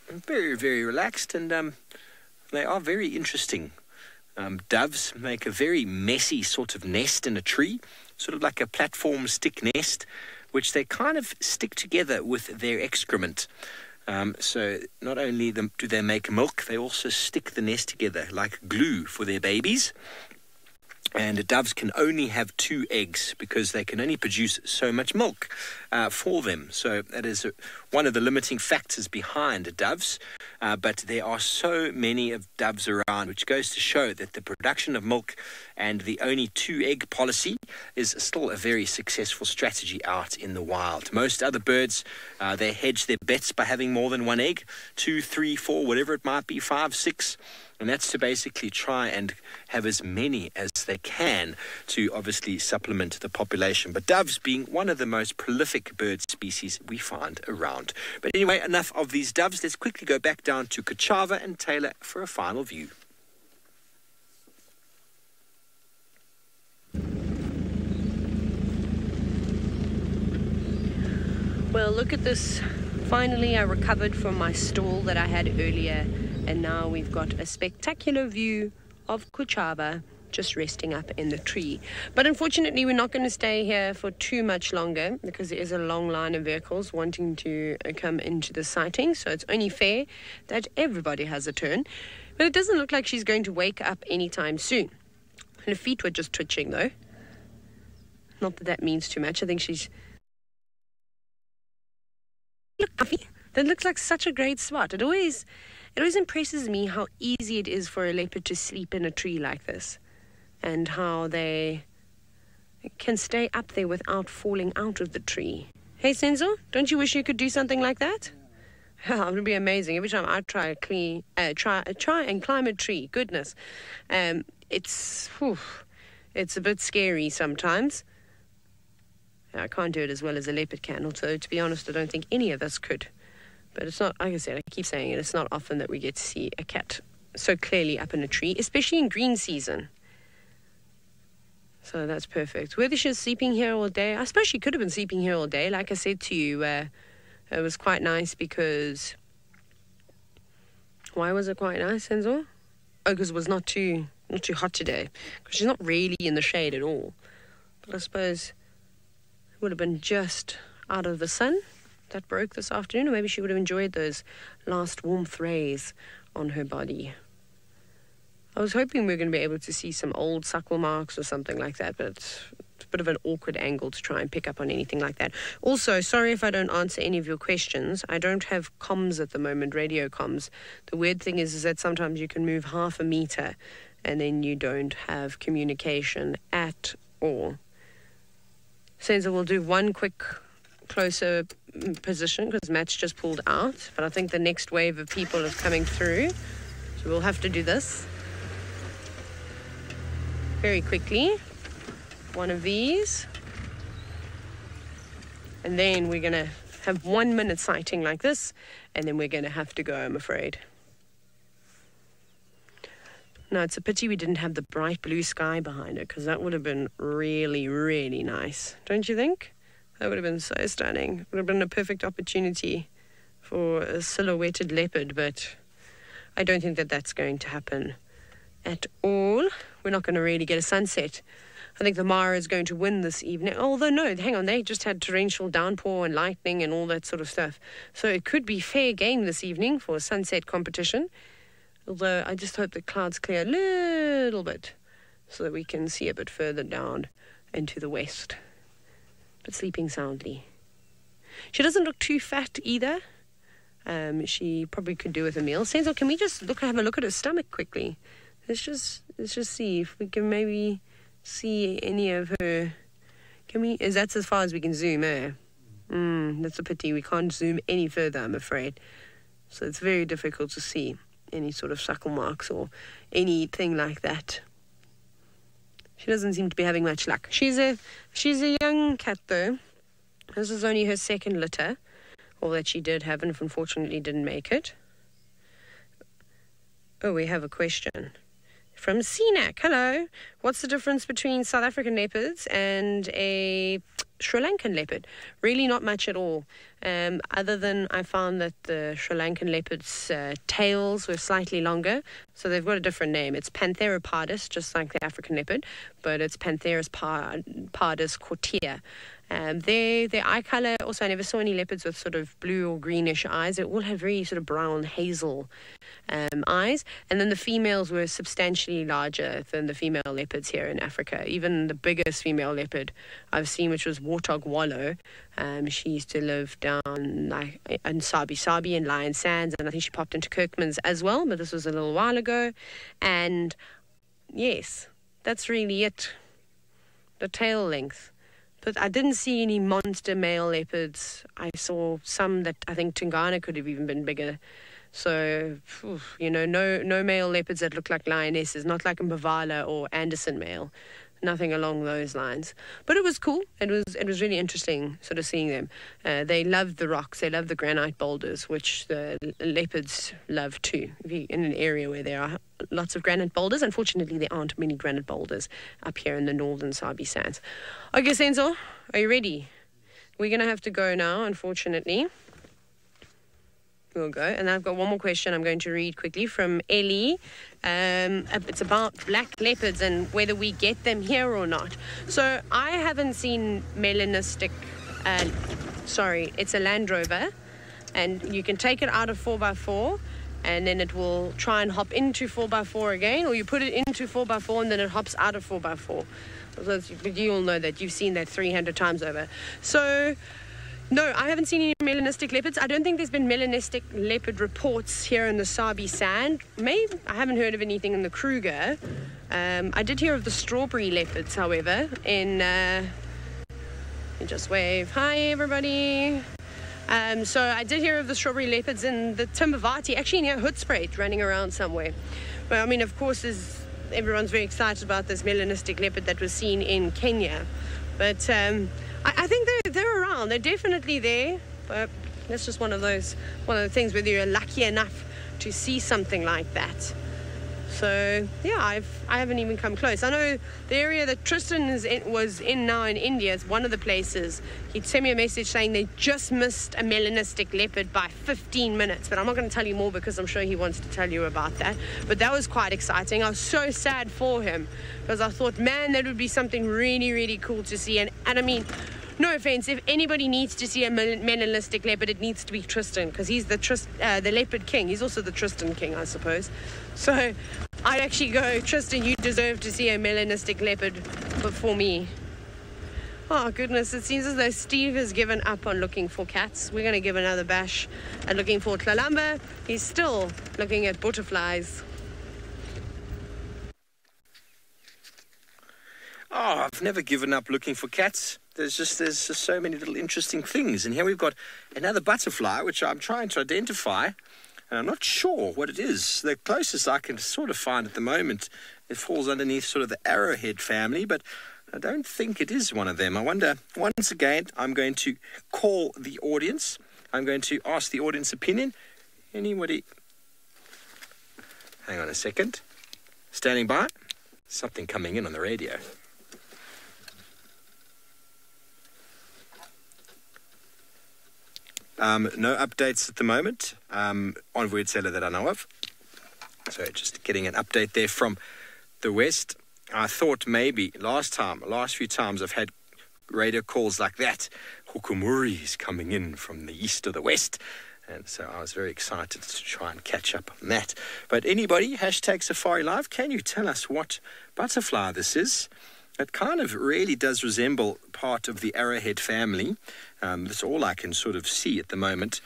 Very, very relaxed, and they are very interesting. Doves make a very messy sort of nest in a tree, sort of like a platform stick nest, which they kind of stick together with their excrement. So not only do they make milk, they also stick the nest together like glue for their babies. And doves can only have 2 eggs because they can only produce so much milk for them. So that is one of the limiting factors behind doves. But there are so many of doves around, which goes to show that the production of milk and the only 2 egg policy is still a very successful strategy out in the wild. Most other birds, they hedge their bets by having more than 1 egg, 2, 3, 4, whatever it might be, 5, 6. And that's to basically try and have as many as they can to obviously supplement the population. But doves being one of the most prolific bird species we find around. But anyway, enough of these doves. Let's quickly go back down to Kachava and Taylor for a final view. Well, look at this. Finally, I recovered from my stall that I had earlier. And now we've got a spectacular view of Kachava just resting up in the tree. But unfortunately, we're not going to stay here for too much longer because there is a long line of vehicles wanting to come into the sighting. So it's only fair that everybody has a turn. But it doesn't look like she's going to wake up anytime soon. Her feet were just twitching, though. Not that that means too much. I think she's... Look, Puffy. That looks like such a great spot. It always impresses me how easy it is for a leopard to sleep in a tree like this and how they can stay up there without falling out of the tree. Hey, Senzo, don't you wish you could do something like that? Yeah, it would be amazing. Every time I try and climb a tree, goodness, it's a bit scary sometimes. I can't do it as well as a leopard can, although, to be honest, I don't think any of us could. But it's not, like I said, I keep saying it, it's not often that we get to see a cat so clearly up in a tree, especially in green season. So that's perfect. Whether she's sleeping here all day, I suppose she could have been sleeping here all day. Like I said to you, it was quite nice because... Why was it quite nice, Enzo? Oh, because it was not too hot today. Because she's not really in the shade at all. But I suppose it would have been just out of the sun that broke this afternoon, or maybe she would have enjoyed those last warmth rays on her body. I was hoping we were going to be able to see some old suckle marks or something like that, but It's a bit of an awkward angle to try and pick up on anything like that. Also, sorry if I don't answer any of your questions. I don't have comms at the moment, radio comms. The weird thing is that sometimes you can move half a meter and then you don't have communication at all. Senzo will do one quick closer position because Matt's just pulled out, but I think the next wave of people is coming through, so we'll have to do this very quickly. One of these, and then we're gonna have 1 minute sighting like this, and then we're gonna have to go, I'm afraid. No, it's a pity we didn't have the bright blue sky behind it, because that would have been really, really nice, don't you think? That would have been so stunning. It would have been a perfect opportunity for a silhouetted leopard, but I don't think that that's going to happen at all. We're not going to really get a sunset. I think the Mara is going to win this evening. Although, no, hang on, they just had torrential downpour and lightning and all that sort of stuff. So it could be fair game this evening for a sunset competition. Although I just hope the clouds clear a little bit so that we can see a bit further down and to the west. But sleeping soundly. She doesn't look too fat either. She probably could do with a meal. Senzo, can we just have a look at her stomach quickly? Let's just see if we can maybe see any of her. Can we? That's as far as we can zoom, eh? That's a pity. We can't zoom any further, I'm afraid. So it's very difficult to see any sort of suckle marks or anything like that. She doesn't seem to be having much luck. She's a young cat, though. This is only her second litter, all that she did have, and unfortunately didn't make it. Oh, we have a question from CNAC. Hello. What's the difference between South African leopards and a Sri Lankan leopard? Really not much at all. Other than I found that the Sri Lankan leopards' tails were slightly longer. So they've got a different name. It's Panthera pardus, just like the African leopard, but it's Panthera pardus cortea. Their eye colour, also I never saw any leopards with sort of blue or greenish eyes. They all have very sort of brown hazel eyes. And then the females were substantially larger than the female leopards here in Africa. Even the biggest female leopard I've seen, which was Warthog Wallow, she used to live down like in Sabi and Lion Sands, and I think she popped into Kirkman's as well, but this was a little while ago. And yes, that's really it. The tail length. But I didn't see any monster male leopards. I saw some that I think Tingana could have even been bigger. So, no male leopards that look like lionesses, not like a Mbavala or Anderson male. Nothing along those lines. But it was cool. It was really interesting sort of seeing them. They love the rocks. They love the granite boulders, which the leopards love too. If you're in an area where there are lots of granite boulders. Unfortunately, there aren't many granite boulders up here in the northern Sabi Sands. Okay, Senzo, are you ready? We're going to have to go now, unfortunately. We'll go. And I've got one more question I'm going to read quickly from Ellie. It's about black leopards and whether we get them here or not. So I haven't seen melanistic, it's a Land Rover, and you can take it out of 4x4 and then it will try and hop into 4x4 again, or you put it into 4x4 and then it hops out of 4x4. So you all know that. You've seen that 300 times over. So no, I haven't seen any melanistic leopards. I don't think there's been melanistic leopard reports here in the Sabi Sand. Maybe I haven't heard of anything in the Kruger. I did hear of the strawberry leopards, however, in just wave. Hi, everybody. So I did hear of the strawberry leopards in the Timbavati, actually near Hoedspruit, running around somewhere. But I mean, of course, everyone's very excited about this melanistic leopard that was seen in Kenya. But I think they're around. They're definitely there. But that's just one of the things, whether you're lucky enough to see something like that. So yeah, I haven't even come close. I know the area that Tristan was in now in India is one of the places. He'd sent me a message saying they just missed a melanistic leopard by 15 minutes. But I'm not going to tell you more because I'm sure he wants to tell you about that. But that was quite exciting. I was so sad for him because I thought, man, that would be something really, really cool to see. And I mean, no offense, if anybody needs to see a melanistic leopard, it needs to be Tristan, because he's the leopard king. He's also the Tristan king, I suppose. So I'd actually go, Tristan, you deserve to see a melanistic leopard before me. Oh goodness, it seems as though Steve has given up on looking for cats. We're going to give another bash at looking for Columba. He's still looking at butterflies. Oh, I've never given up looking for cats. There's just so many little interesting things. And here we've got another butterfly, which I'm trying to identify. And I'm not sure what it is. The closest I can sort of find at the moment, it falls underneath sort of the arrowhead family, but I don't think it is one of them. I wonder, once again, I'm going to call the audience. I'm going to ask the audience opinion. Anybody? Hang on a second. Standing by. Something coming in on the radio. No updates at the moment on Wordseller that I know of. So just getting an update there from the west. I thought maybe last few times I've had radio calls like that. Hukumuri is coming in from the east or the west. And so I was very excited to try and catch up on that. But anybody, hashtag Safari Live, can you tell us what butterfly this is? It kind of really does resemble part of the arrowhead family. That's all I can sort of see at the moment.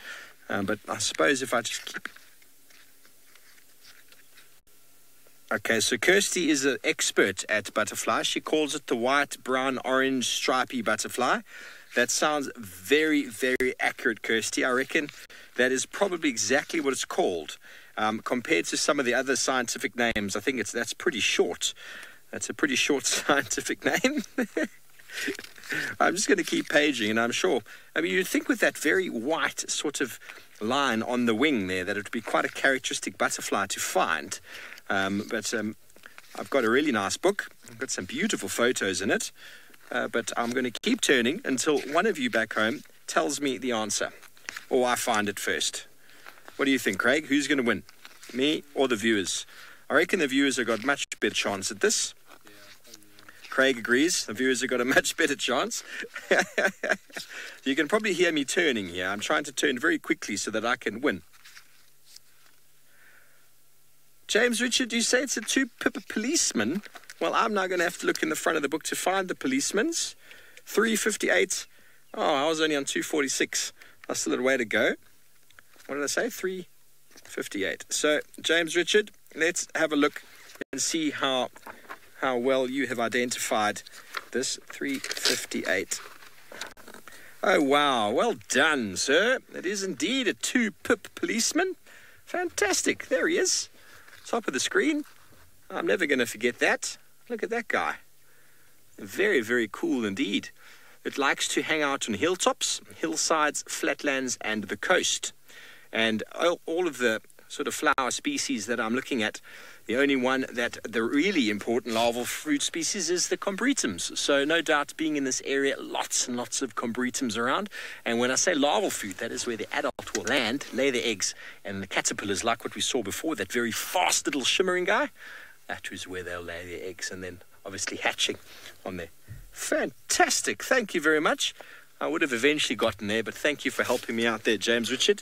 But I suppose if I just keep... Okay, so Kirsty is an expert at butterflies. She calls it the white, brown, orange, stripy butterfly. That sounds very, very accurate, Kirsty. I reckon that is probably exactly what it's called. Compared to some of the other scientific names, I think that's pretty short. That's a pretty short scientific name. I'm just going to keep paging, and I'm sure. I mean, you'd think with that very white sort of line on the wing there that it would be quite a characteristic butterfly to find. But I've got a really nice book. I've got some beautiful photos in it. But I'm going to keep turning until one of you back home tells me the answer. Or I find it first. What do you think, Craig? Who's going to win? Me or the viewers? I reckon the viewers have got much better chance at this. Craig agrees. The viewers have got a much better chance. You can probably hear me turning here. I'm trying to turn very quickly so that I can win. James Richard, you say it's a two-pip policeman? Well, I'm now going to have to look in the front of the book to find the policeman's. 358. Oh, I was only on 246. That's a little way to go. What did I say? 358. So, James Richard, let's have a look and see how well you have identified this. 358. Oh, wow. Well done, sir. It is indeed a two-pip policeman. Fantastic. There he is. Top of the screen. I'm never going to forget that. Look at that guy. Very, very cool indeed. It likes to hang out on hilltops, hillsides, flatlands, and the coast. And all of the sort of flower species that I'm looking at, the only one that the really important larval fruit species is the combretums. So no doubt being in this area, lots and lots of combretums around. And when I say larval fruit, that is where the adult will land, lay their eggs, and the caterpillars, like what we saw before, that very fast little shimmering guy, that is where they'll lay their eggs and then obviously hatching on there. Fantastic. Thank you very much. I would have eventually gotten there, but thank you for helping me out there, James Richard.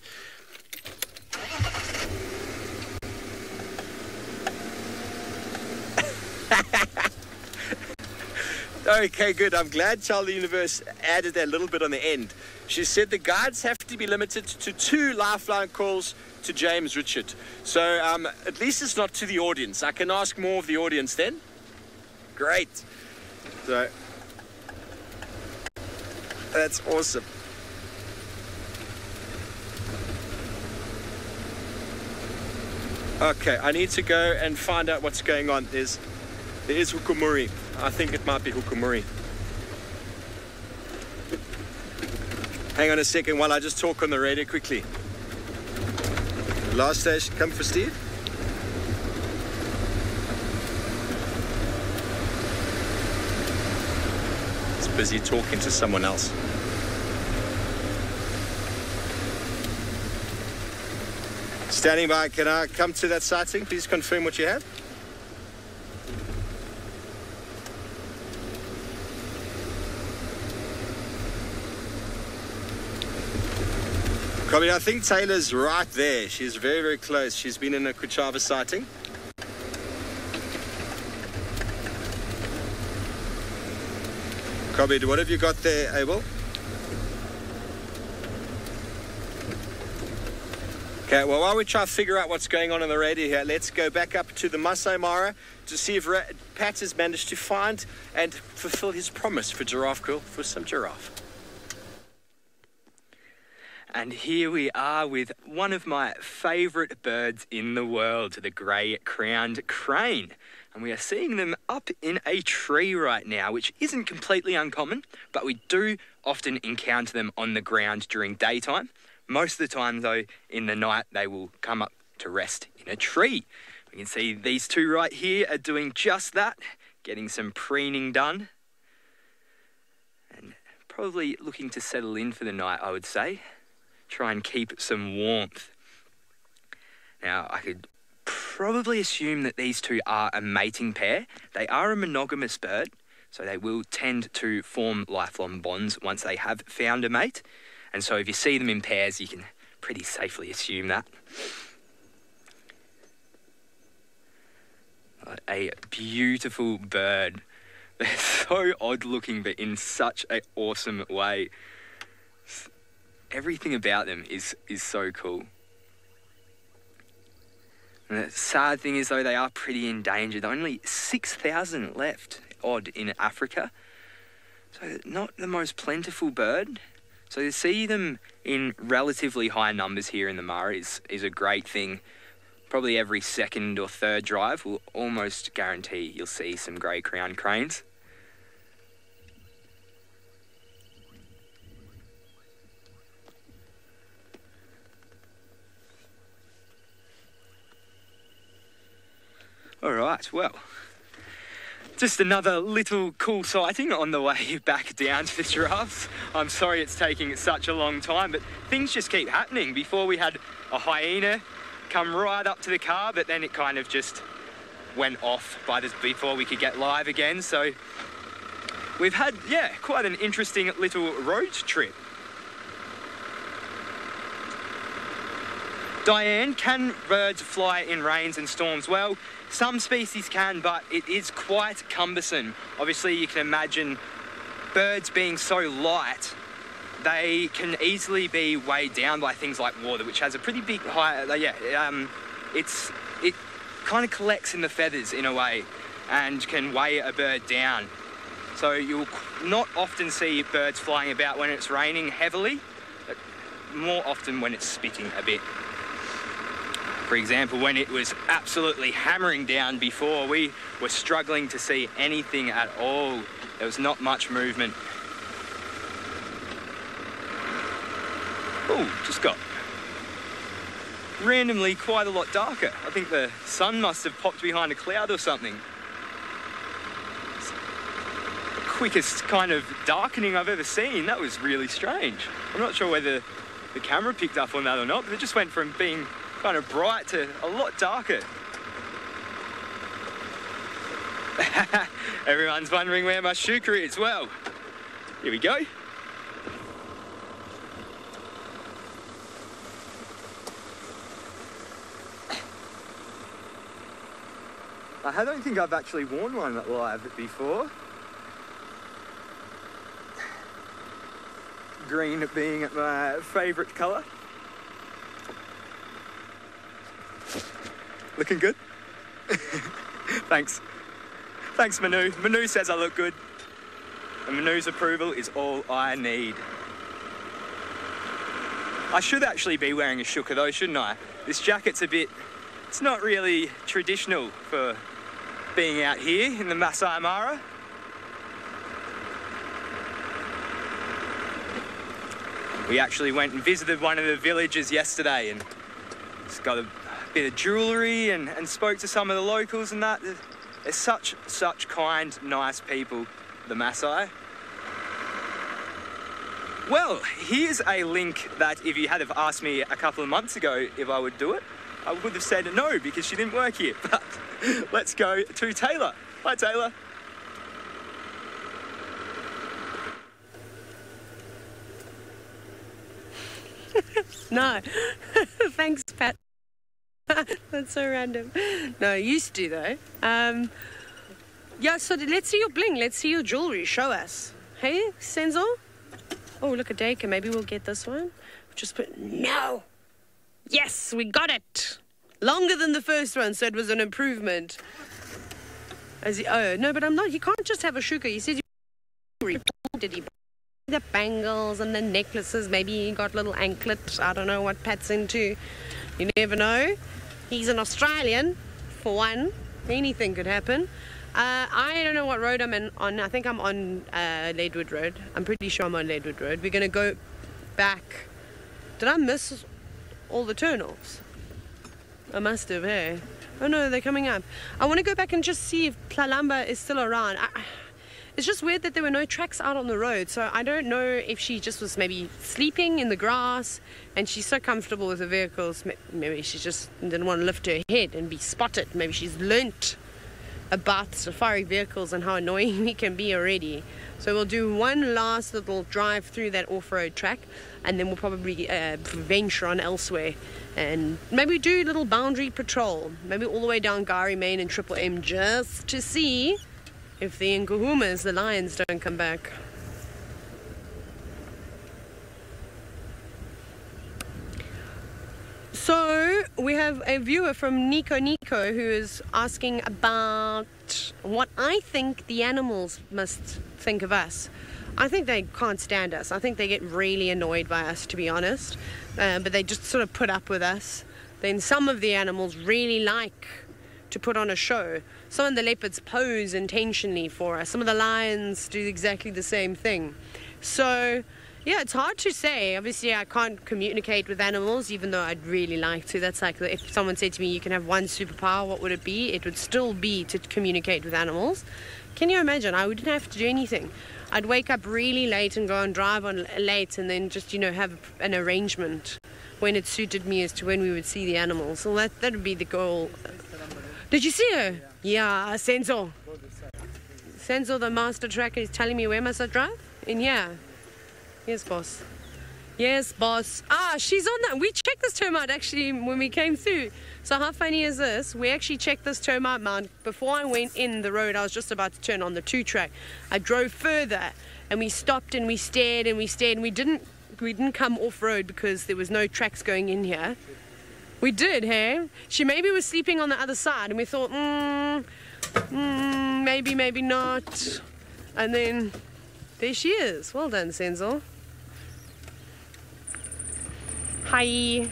Okay, good. I'm glad Child of the Universe added that little bit on the end. She said the guides have to be limited to 2 lifeline calls to James Richard. So at least it's not to the audience. I can ask more of the audience then. Great. So that's awesome. Okay, I need to go and find out what's going on. There is Hukumuri. I think it might be Hukumuri. Hang on a second while I just talk on the radio quickly. Last station, come for Steve. He's busy talking to someone else. Standing by, can I come to that sighting? Please confirm what you have. I think Taylor's right there. She's very, very close. She's been in a Kuchava sighting. Copied. What have you got there, Abel? Okay, well, while we try to figure out what's going on the radio here, let's go back up to the Maasai Mara to see if Pat has managed to find and fulfill his promise for Giraffe Girl for some giraffe. And here we are with one of my favourite birds in the world, the grey-crowned crane. And we are seeing them up in a tree right now, which isn't completely uncommon, but we do often encounter them on the ground during daytime. Most of the time, though, in the night, they will come up to rest in a tree. We can see these two right here are doing just that, getting some preening done. And probably looking to settle in for the night, I would say. Try and keep some warmth. Now, I could probably assume that these two are a mating pair. They are a monogamous bird, so they will tend to form lifelong bonds once they have found a mate. And so if you see them in pairs, you can pretty safely assume that. A beautiful bird. They're so odd looking, but in such an awesome way. Everything about them is so cool. And the sad thing is, though, they are pretty endangered. Only 6,000 left, odd, in Africa. So not the most plentiful bird. So to see them in relatively high numbers here in the Mara is a great thing. Probably every second or third drive will almost guarantee you'll see some grey-crowned cranes. All right, well, just another little cool sighting on the way back down to the giraffes. I'm sorry it's taking such a long time, but things just keep happening. Before we had a hyena come right up to the car, but then it kind of just went off before we could get live again. So we've had, quite an interesting little road trip. Diane, can birds fly in rains and storms? Well, some species can, but it is quite cumbersome. Obviously, you can imagine birds being so light, they can easily be weighed down by things like water, which has a pretty big it kind of collects in the feathers in a way and can weigh a bird down. So you'll not often see birds flying about when it's raining heavily, but more often when it's spitting a bit. For example, when it was absolutely hammering down before, we were struggling to see anything at all. There was not much movement. Oh, just got randomly quite a lot darker. I think the sun must have popped behind a cloud or something. It's the quickest kind of darkening I've ever seen. That was really strange. I'm not sure whether the camera picked up on that or not, but it just went from being kind of bright to a lot darker. Everyone's wondering where my shuka is. Well, here we go. I don't think I've actually worn one live before. Green being my favourite colour. Looking good? Thanks. Thanks, Manu. Manu says I look good. And Manu's approval is all I need. I should actually be wearing a shuka though, shouldn't I? This jacket's it's not really traditional for being out here in the Maasai Mara. We actually went and visited one of the villages yesterday and it's got a bit of jewellery and spoke to some of the locals and that. They're such kind, nice people, the Maasai. Well, here's a link that if you had have asked me a couple of months ago if I would do it, I would have said no because she didn't work here. But let's go to Taylor. Hi, Taylor. No. Thanks, Pat. That's so random. No, you used to though. Yeah, so let's see your bling. Let's see your jewellery. Show us. Hey, Senzo? Oh, look, a Dacre. Maybe we'll get this one. Just put... No! Yes, we got it! Longer than the first one, so it was an improvement. Oh, no, but I'm not... You can't just have a sugar. You said you... Did he... The bangles and the necklaces. Maybe he got little anklets. I don't know what Pat's into. You never know. He's an Australian, for one. Anything could happen. I don't know what road I'm on. I think I'm on Leadwood Road. I'm pretty sure I'm on Leadwood Road. We're going to go back. Did I miss all the turn-offs? I must have, hey? Oh no, they're coming up. I want to go back and just see if Columba is still around. It's just weird that there were no tracks out on the road, so I don't know if she just was maybe sleeping in the grass and she's so comfortable with the vehicles. Maybe she just didn't want to lift her head and be spotted. Maybe she's learnt about safari vehicles and how annoying we can be already. So we'll do one last little drive through that off-road track, and then we'll probably venture on elsewhere and maybe do a little boundary patrol, maybe all the way down Gari Main and Triple M, just to see if the Nkuhumas, the lions, don't come back. So we have a viewer from Nico who is asking about what I think the animals must think of us. I think they can't stand us. I think they get really annoyed by us, to be honest. But they just sort of put up with us. Then some of the animals really like to put on a show. Some of the leopards pose intentionally for us. Some of the lions do exactly the same thing. So yeah, it's hard to say. Obviously, I can't communicate with animals, even though I'd really like to. That's like if someone said to me, you can have one superpower, what would it be? It would still be to communicate with animals. Can you imagine? I wouldn't have to do anything. I'd wake up really late and go and drive on late and then just, have an arrangement when it suited me as to when we would see the animals. So that would be the goal. Did you see her? Yeah, Senzo. Senzo, the master tracker, is telling me where must I drive? In here. Yes, boss. Yes, boss. Ah, she's on that. We checked this termite actually when we came through. So how funny is this? We actually checked this termite mound before I went in the road. I was just about to turn on the 2-track. I drove further and we stopped and we stared and we stared and we didn't come off road because there was no tracks going in here. We did, hey? She maybe was sleeping on the other side and we thought, maybe not. And then there she is. Well done, Senzo. Hi.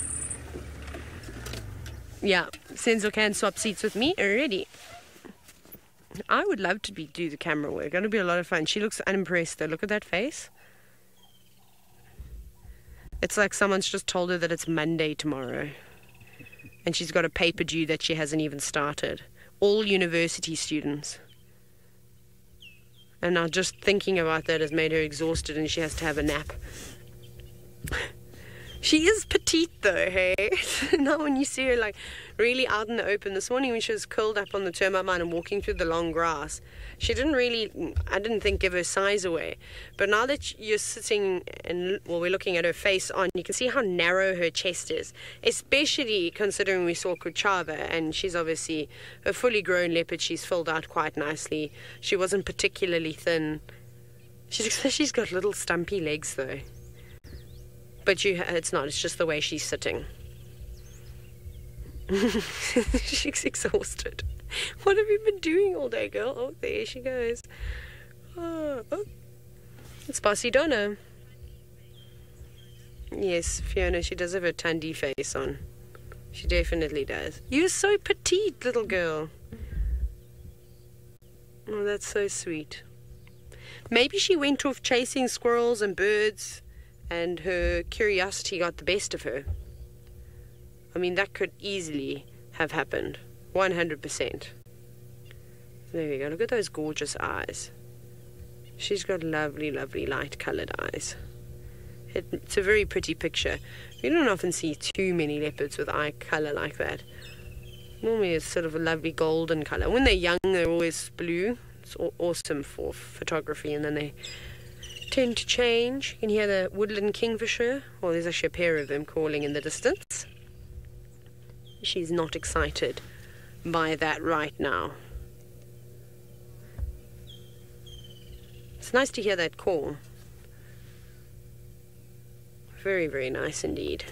Yeah, Senzo can swap seats with me already. I would love to do the camera work. It'll be a lot of fun. She looks unimpressed though. Look at that face. It's like someone's just told her that it's Monday tomorrow. And she's got a paper due that she hasn't even started. All university students. And now just thinking about that has made her exhausted and she has to have a nap. She is petite though, hey? Now when you see her like really out in the open. This morning when she was curled up on the termite mound and walking through the long grass, she didn't really, I didn't think, give her size away. But now that you're sitting and, well, we're looking at her face on, you can see how narrow her chest is. Especially considering we saw Kuchava and she's obviously a fully grown leopard. She's filled out quite nicely. She wasn't particularly thin. She's got little stumpy legs though. But it's not, it's just the way she's sitting. She's exhausted. What have you been doing all day, girl? Oh, there she goes. Oh. It's Bossy Donna. Yes, Fiona, she does have her Tundi face on. She definitely does. You're so petite, little girl. Oh, that's so sweet. Maybe she went off chasing squirrels and birds and her curiosity got the best of her. I mean, that could easily have happened. 100%. There we go. Look at those gorgeous eyes. She's got lovely, lovely light-coloured eyes. It's a very pretty picture. You don't often see too many leopards with eye colour like that. Normally it's sort of a lovely golden colour. When they're young, they're always blue. It's awesome for photography, and then they tend to change. You can hear the woodland kingfisher. Well, there's actually a pair of them calling in the distance. She's not excited by that right now. It's nice to hear that call. Very, very nice indeed.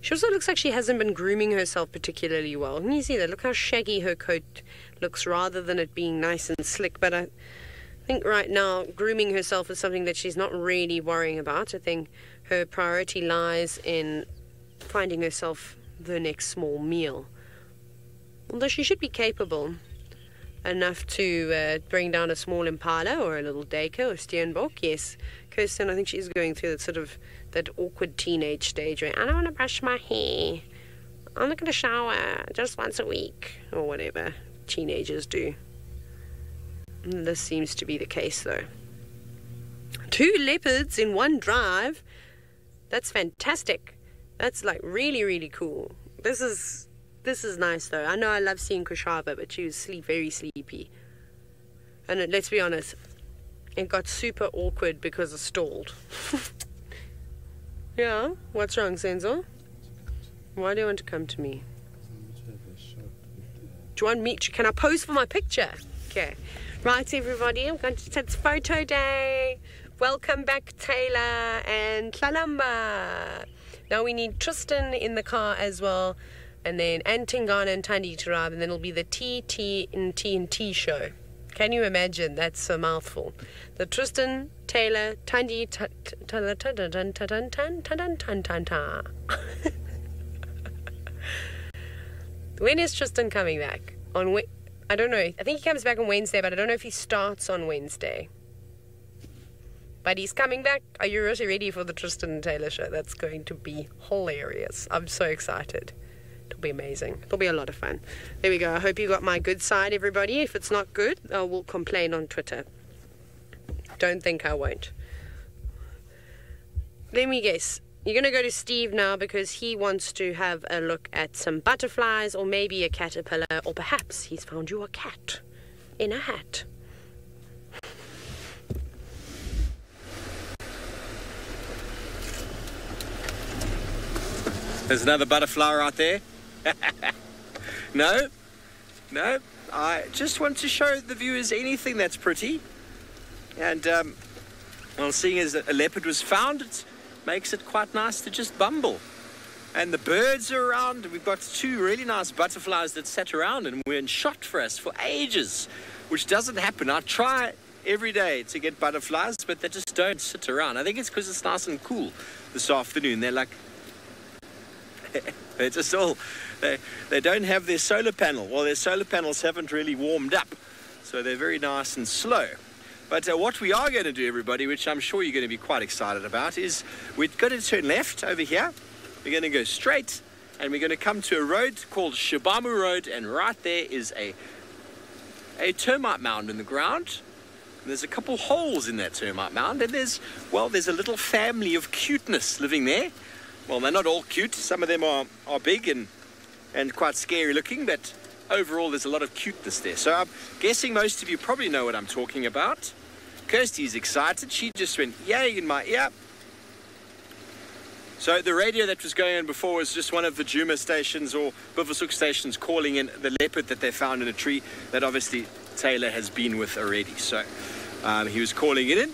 She also looks like she hasn't been grooming herself particularly well. Can you see that? Look how shaggy her coat looks rather than it being nice and slick. But I think right now grooming herself is something that she's not really worrying about. I think her priority lies in finding herself the next small meal. Although she should be capable enough to bring down a small impala or a little deka or steenbok. Yes, Kirsten, I think she's going through that awkward teenage stage where I don't want to brush my hair, I'm not going to shower just once a week, or whatever teenagers do. This seems to be the case though. 2 leopards in one drive. That's fantastic. That's like really, really cool. This is nice though. I know I love seeing Kushaba, but she was very sleepy. And let's be honest, it got super awkward because it stalled. Yeah? What's wrong, Senzo? Why do you want to come to me? Do you want me? Can I pose for my picture? Okay. Right, everybody, I'm going to... It's photo day. Welcome back, Taylor and Columba. Now we need Tristan in the car as well. And then Tingana and Tandi Tarab, and then it'll be the TNT show. Can you imagine? That's a mouthful. The Tristan, Taylor, Tandi, When is Tristan coming back? I don't know. I think he comes back on Wednesday, but I don't know if he starts on Wednesday. But he's coming back. Are you really ready for the Tristan and Taylor show? That's going to be hilarious. I'm so excited. It'll be amazing. It'll be a lot of fun. There we go. I hope you got my good side, everybody. If it's not good, I will complain on Twitter. Don't think I won't. Let me guess. You're going to go to Steve now because he wants to have a look at some butterflies or maybe a caterpillar, or perhaps he's found you a cat in a hat. There's another butterfly right there. No, I just want to show the viewers anything that's pretty. And, well, seeing as a leopard was found, it makes it quite nice to just bumble. And the birds are around. We've got 2 really nice butterflies that sat around and were in shot for us for ages, which doesn't happen. I try every day to get butterflies, but they just don't sit around. I think it's because it's nice and cool this afternoon. They're like... They're just all, they don't have their solar panel. Well, their solar panels haven't really warmed up, so they're very nice and slow. But what we are going to do, everybody, which I'm sure you're going to be quite excited about, is we're going to turn left over here. We're going to go straight, and we're going to come to a road called Shabamu Road, and right there is a termite mound in the ground. And there's a couple holes in that termite mound, and there's a little family of cuteness living there. Well, they're not all cute. Some of them are big and quite scary looking, but overall there's a lot of cuteness there. So I'm guessing most of you probably know what I'm talking about. Kirsty's excited. She just went, yay, in my ear. So the radio that was going on before was just one of the Djuma stations or Bivasuk stations calling in the leopard that they found in a tree that obviously Taylor has been with already. So he was calling it in.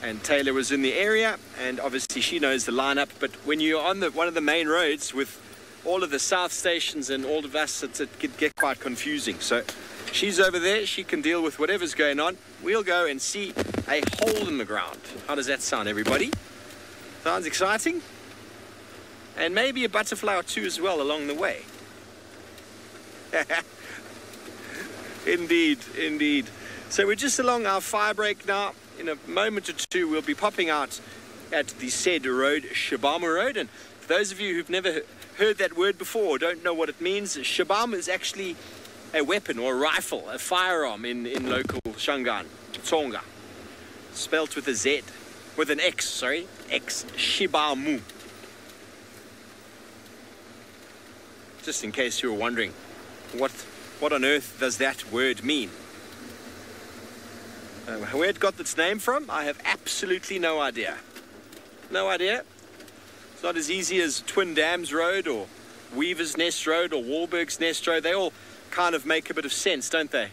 And Taylor was in the area, and obviously she knows the lineup. But when you're on one of the main roads with all of the south stations and all of us, it could get quite confusing. So she's over there. She can deal with whatever's going on. We'll go and see a hole in the ground. How does that sound, everybody? Sounds exciting? And maybe a butterfly or 2 as well along the way. Indeed, indeed. So we're just along our fire break now. In a moment or 2, we'll be popping out at the said road, Shabamu Road. And for those of you who've never heard that word before or don't know what it means, Shabamu is actually a weapon or a rifle, a firearm in local Shangaan, Tsonga. Spelt with a Z, with an X, sorry, X, Shabamu. Just in case you were wondering, what on earth does that word mean? Where it got its name from, I have absolutely no idea. No idea. It's not as easy as Twin Dams Road or Weaver's Nest Road or Wahlberg's Nest Road. They all kind of make a bit of sense, don't they?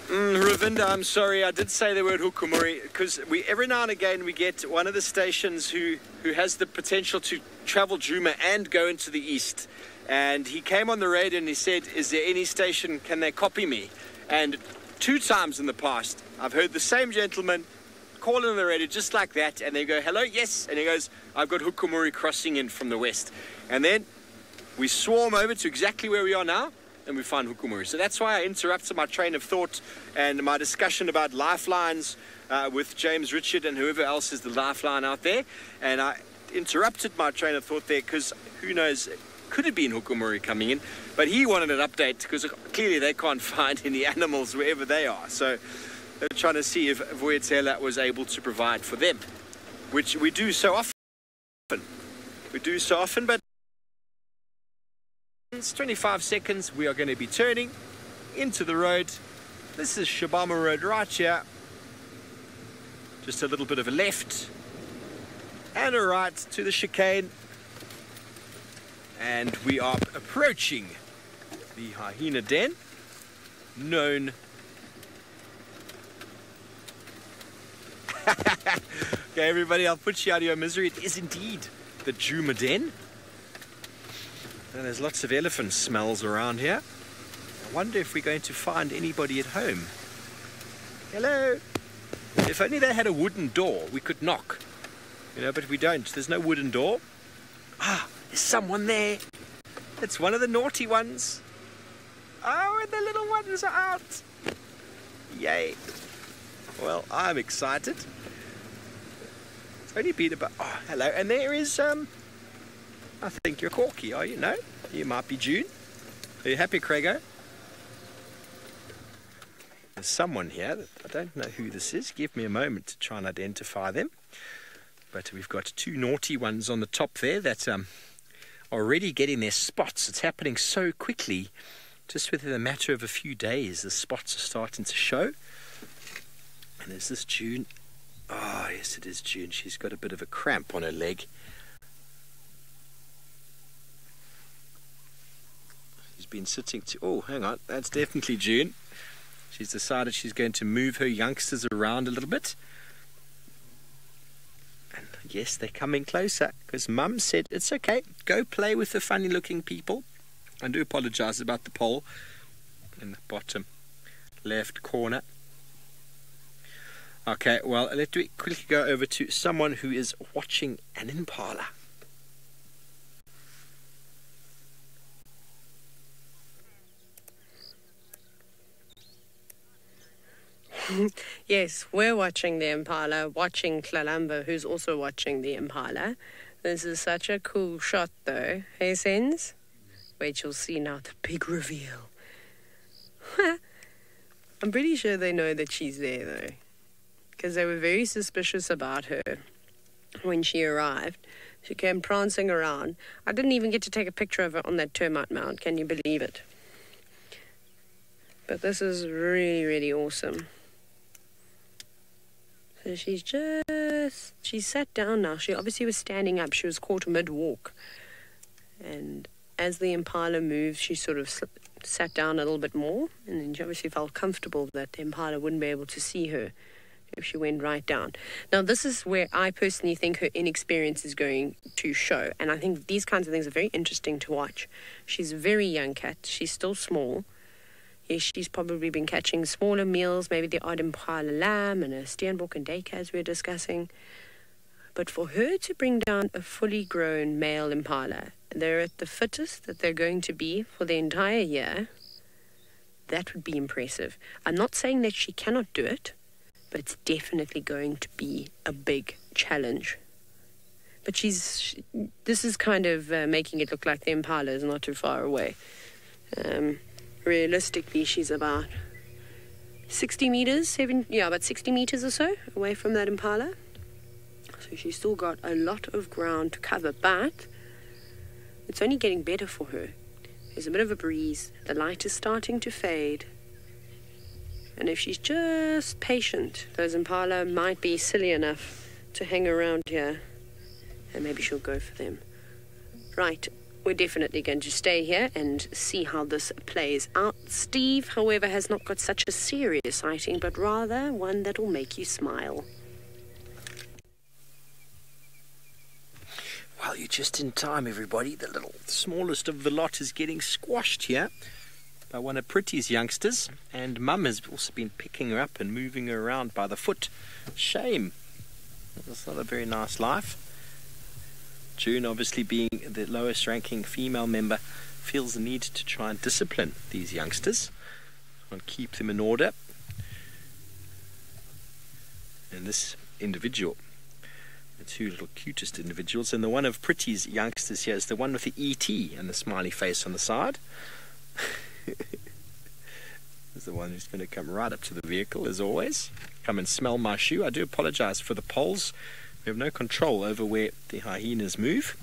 Ravinda, I'm sorry, I did say the word hukumuri because every now and again we get one of the stations who has the potential to travel Djuma and go into the east. And he came on the radio and he said, is there any station, can they copy me? And 2 times in the past, I've heard the same gentleman call in on the radio just like that, and they go, hello, yes, and he goes, I've got hukumuri crossing in from the west. And then we swarm over to exactly where we are now, and we find hukumuri. So that's why I interrupted my train of thought and my discussion about lifelines with James Richard and whoever else is the lifeline out there. And I interrupted my train of thought there because who knows, could have been hukumuri coming in, but he wanted an update because clearly they can't find any animals wherever they are. So they're trying to see if Vuyatela was able to provide for them, which we do so often. We do so often, but it's 25 seconds. We are going to be turning into the road. This is Shabama Road right here. Just a little bit of a left and a right to the chicane. And we are approaching the hyena den, known okay, everybody, I'll put you out of your misery. It is indeed the Djuma den. And there's lots of elephant smells around here. I wonder if we're going to find anybody at home. Hello. If only they had a wooden door, we could knock. You know, but we don't. There's no wooden door. Ah, there's someone there. It's one of the naughty ones. Oh, and the little ones are out. Yay. Well, I'm excited. It's only been about... Oh, hello. And there is, I think you're Corky, are you? No? You might be June. Are you happy, Craigo? There's someone here. I don't know who this is. Give me a moment to try and identify them. But we've got 2 naughty ones on the top there that are already getting their spots. It's happening so quickly. Just within a matter of a few days, the spots are starting to show. And there's this June. Oh, yes, it is June. She's got a bit of a cramp on her leg. She's been sitting to... Oh, hang on. That's definitely June. She's decided she's going to move her youngsters around a little bit. And yes, they're coming closer because Mum said, it's okay. Go play with the funny-looking people. I do apologise about the pole in the bottom left corner. Okay, well, let me quickly go over to someone who is watching an impala. Yes, we're watching the impala, watching Columba, who's also watching the impala. This is such a cool shot, though. Hey, Sens? Wait, you'll see now the big reveal. I'm pretty sure they know that she's there, though, because they were very suspicious about her when she arrived. She came prancing around. I didn't even get to take a picture of her on that termite mound. Can you believe it? But this is really, really awesome. So she's sat down now. She obviously was standing up. She was caught mid-walk. And as the impala moved, she sort of sat down a little bit more. And then she obviously felt comfortable that the impala wouldn't be able to see her if she went right down. Now, this is where I personally think her inexperience is going to show. And I think these kinds of things are very interesting to watch. She's a very young cat. She's still small. Yes, she's probably been catching smaller meals, maybe the odd impala lamb and a steenbok and dake as we're discussing. But for her to bring down a fully grown male impala, they're at the fittest that they're going to be for the entire year, that would be impressive. I'm not saying that she cannot do it, but it's definitely going to be a big challenge. But this is kind of making it look like the impala is not too far away. Realistically, she's about 60 meters, about 60 meters or so away from that impala. So she's still got a lot of ground to cover, but it's only getting better for her. There's a bit of a breeze. The light is starting to fade. And if she's just patient, those impala might be silly enough to hang around here. And maybe she'll go for them. Right. we're definitely going to stay here and see how this plays out. Steve, however, has not got such a serious sighting, but rather one that will make you smile. Well, you're just in time, everybody. The little smallest of the lot is getting squashed here by one of Pretty's youngsters, and Mum has also been picking her up and moving her around by the foot. Shame. That's not a very nice life. June, obviously being the lowest ranking female member, feels the need to try and discipline these youngsters and keep them in order. And this individual, the two little cutest individuals, and the one of Pretty's youngsters here is the one with the ET and the smiley face on the side. Is the one who's going to come right up to the vehicle, as always. Come and smell my shoe. I do apologize for the poles. We have no control over where the hyenas move.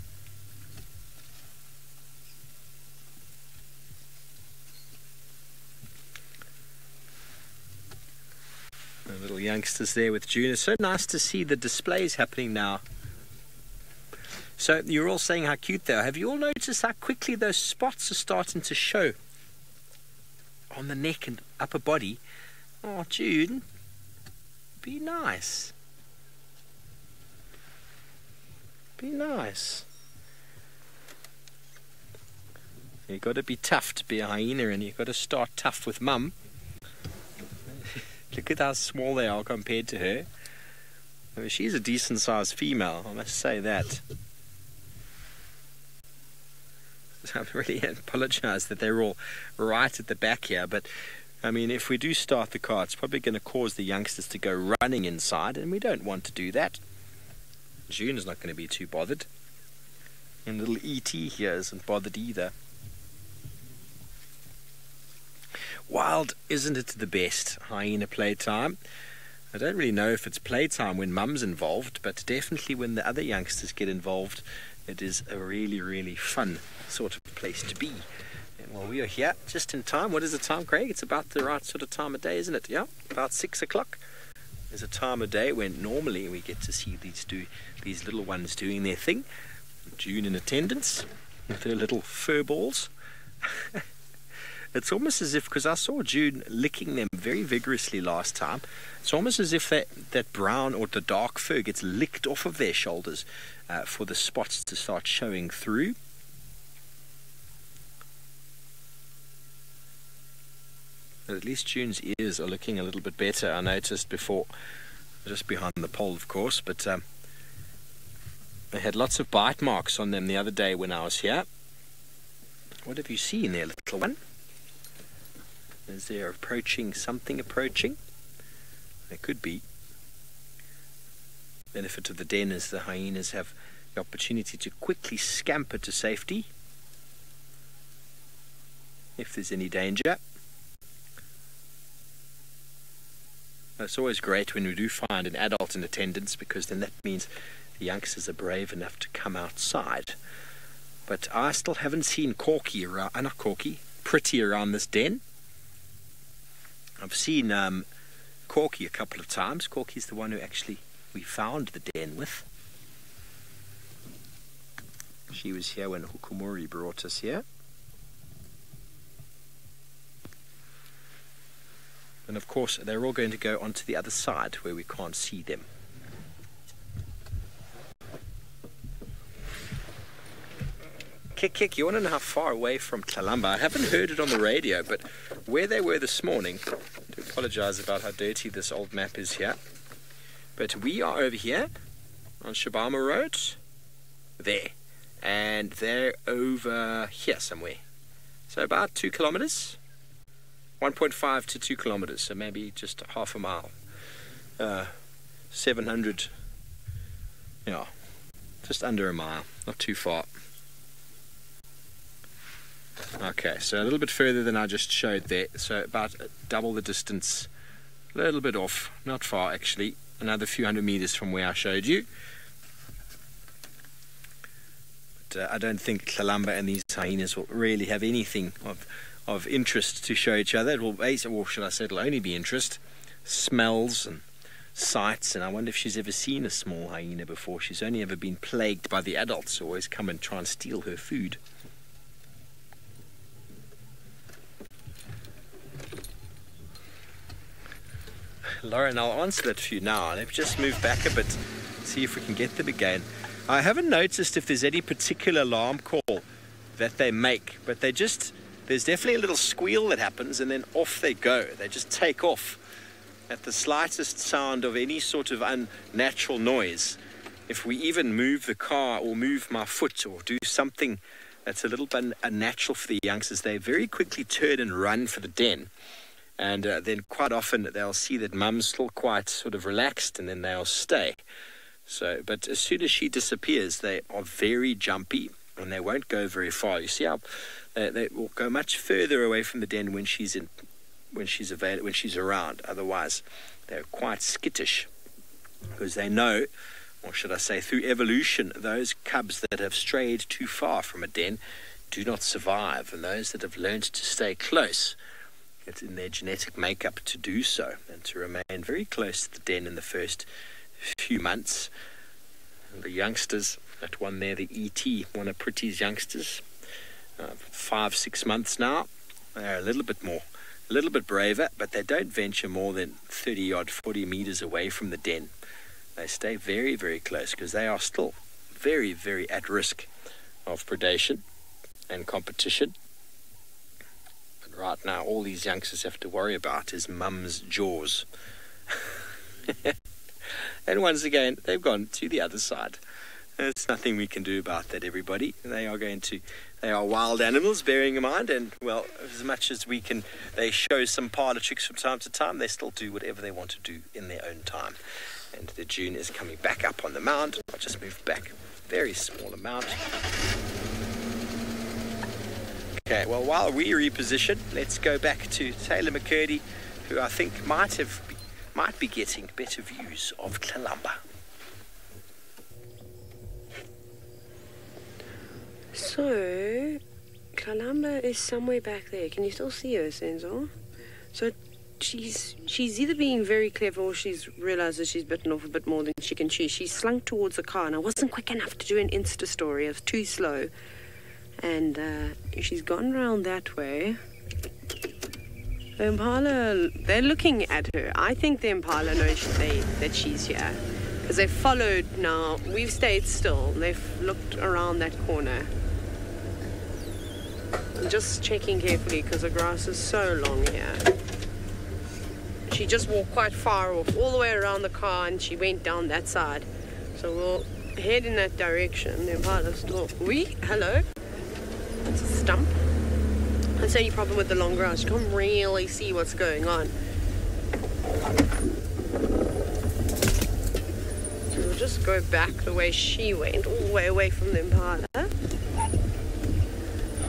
The little youngsters there with June. It's so nice to see the displays happening now. So you're all saying how cute they are. Have you all noticed how quickly those spots are starting to show on the neck and upper body? Oh, June, be nice. Be nice. You've got to be tough to be a hyena, and you've got to start tough with Mum. Look at how small they are compared to her. I mean, she's a decent sized female, I must say that. I really apologise that they're all right at the back here, but I mean, if we do start the car, it's probably going to cause the youngsters to go running inside, and we don't want to do that. June is not going to be too bothered, and little ET here isn't bothered either. Wild, isn't it the best? Hyena playtime. I don't really know if it's playtime when Mum's involved, but definitely when the other youngsters get involved, it is a really, really fun sort of place to be. And while we are here, just in time, what is the time, Craig? It's about the right sort of time of day, isn't it? Yeah, about 6 o'clock. There's a time of day when normally we get to see these little ones doing their thing. June in attendance with her little fur balls. It's almost as if, because I saw June licking them very vigorously last time, it's almost as if that brown or the dark fur gets licked off of their shoulders for the spots to start showing through. But at least June's ears are looking a little bit better. I noticed before, just behind the pole of course, but they had lots of bite marks on them the other day when I was here. What have you seen there, little one? Is there approaching something approaching? There could be. Benefit of the den is the hyenas have the opportunity to quickly scamper to safety if there's any danger. It's always great when we do find an adult in attendance, because then that means the youngsters are brave enough to come outside. But I still haven't seen Pretty around this den. I've seen Corky a couple of times. Corky's the one who actually we found the den with. She was here when Hukumuri brought us here. And of course they're all going to go onto the other side where we can't see them. Kick, you want to know how far away from Columba? I haven't heard it on the radio, but where they were this morning, I do apologise about how dirty this old map is here, but we are over here on Shabama Road, there, and they're over here somewhere. So about 2 kilometres, 1.5 to 2 kilometres, so maybe just half a mile. 700, yeah, just under a mile, not too far. Okay, so a little bit further than I just showed there, so about double the distance, a little bit off, not far actually, another few hundred meters from where I showed you. But I don't think Columba and these hyenas will really have anything of interest to show each other. It will, or should I say, it'll only be interest, smells and sights, and I wonder if she's ever seen a small hyena before. She's only ever been plagued by the adults who always come and try and steal her food. Lauren, I'll answer that for you now. Let's just move back a bit, see if we can get them again. I haven't noticed if there's any particular alarm call that they make, but there's definitely a little squeal that happens, and then off they go. They just take off at the slightest sound of any sort of unnatural noise. If we even move the car or move my foot or do something that's a little bit unnatural for the youngsters, they very quickly turn and run for the den. And then quite often they'll see that mum's still quite sort of relaxed, and then they'll stay. But as soon as she disappears, they are very jumpy and they won't go very far. You see how they will go much further away from the den when she's around. Otherwise, they're quite skittish, because they know, or should I say through evolution, those cubs that have strayed too far from a den do not survive, and those that have learned to stay close, it's in their genetic makeup to do so and to remain very close to the den in the first few months. And the youngsters, that one there, the ET, one of Pretty's youngsters, 5-6 months now, they're a little bit braver, but they don't venture more than 40 meters away from the den. They stay very, very close, because they are still very, very at risk of predation and competition. But right now, all these youngsters have to worry about is mum's jaws. And once again, they've gone to the other side. There's nothing we can do about that, everybody. They are wild animals, bearing in mind, and, well, as much as we can, they show some parlor tricks from time to time, they still do whatever they want to do in their own time. And the dune is coming back up on the mound. I'll just move back a very small amount. Okay, well, while we reposition, let's go back to Taylor McCurdy, who I think might be getting better views of Columba. So, Columba is somewhere back there. Can you still see her, Senzo? So she's either being very clever, or she's realized that she's bitten off a bit more than she can chew. She's slunk towards the car, and I wasn't quick enough to do an Insta story. I was too slow. And she's gone round that way. The Impala, they're looking at her. I think the Impala knows that she's here, because they've followed now. We've stayed still. They've looked around that corner. I'm just checking carefully, because the grass is so long here. She just walked quite far off, all the way around the car, and she went down that side. So we'll head in that direction. The Impala's still... Hello? That's a stump. That's the only problem with the long grass. You can't really see what's going on. So we'll just go back the way she went, all the way away from the Impala.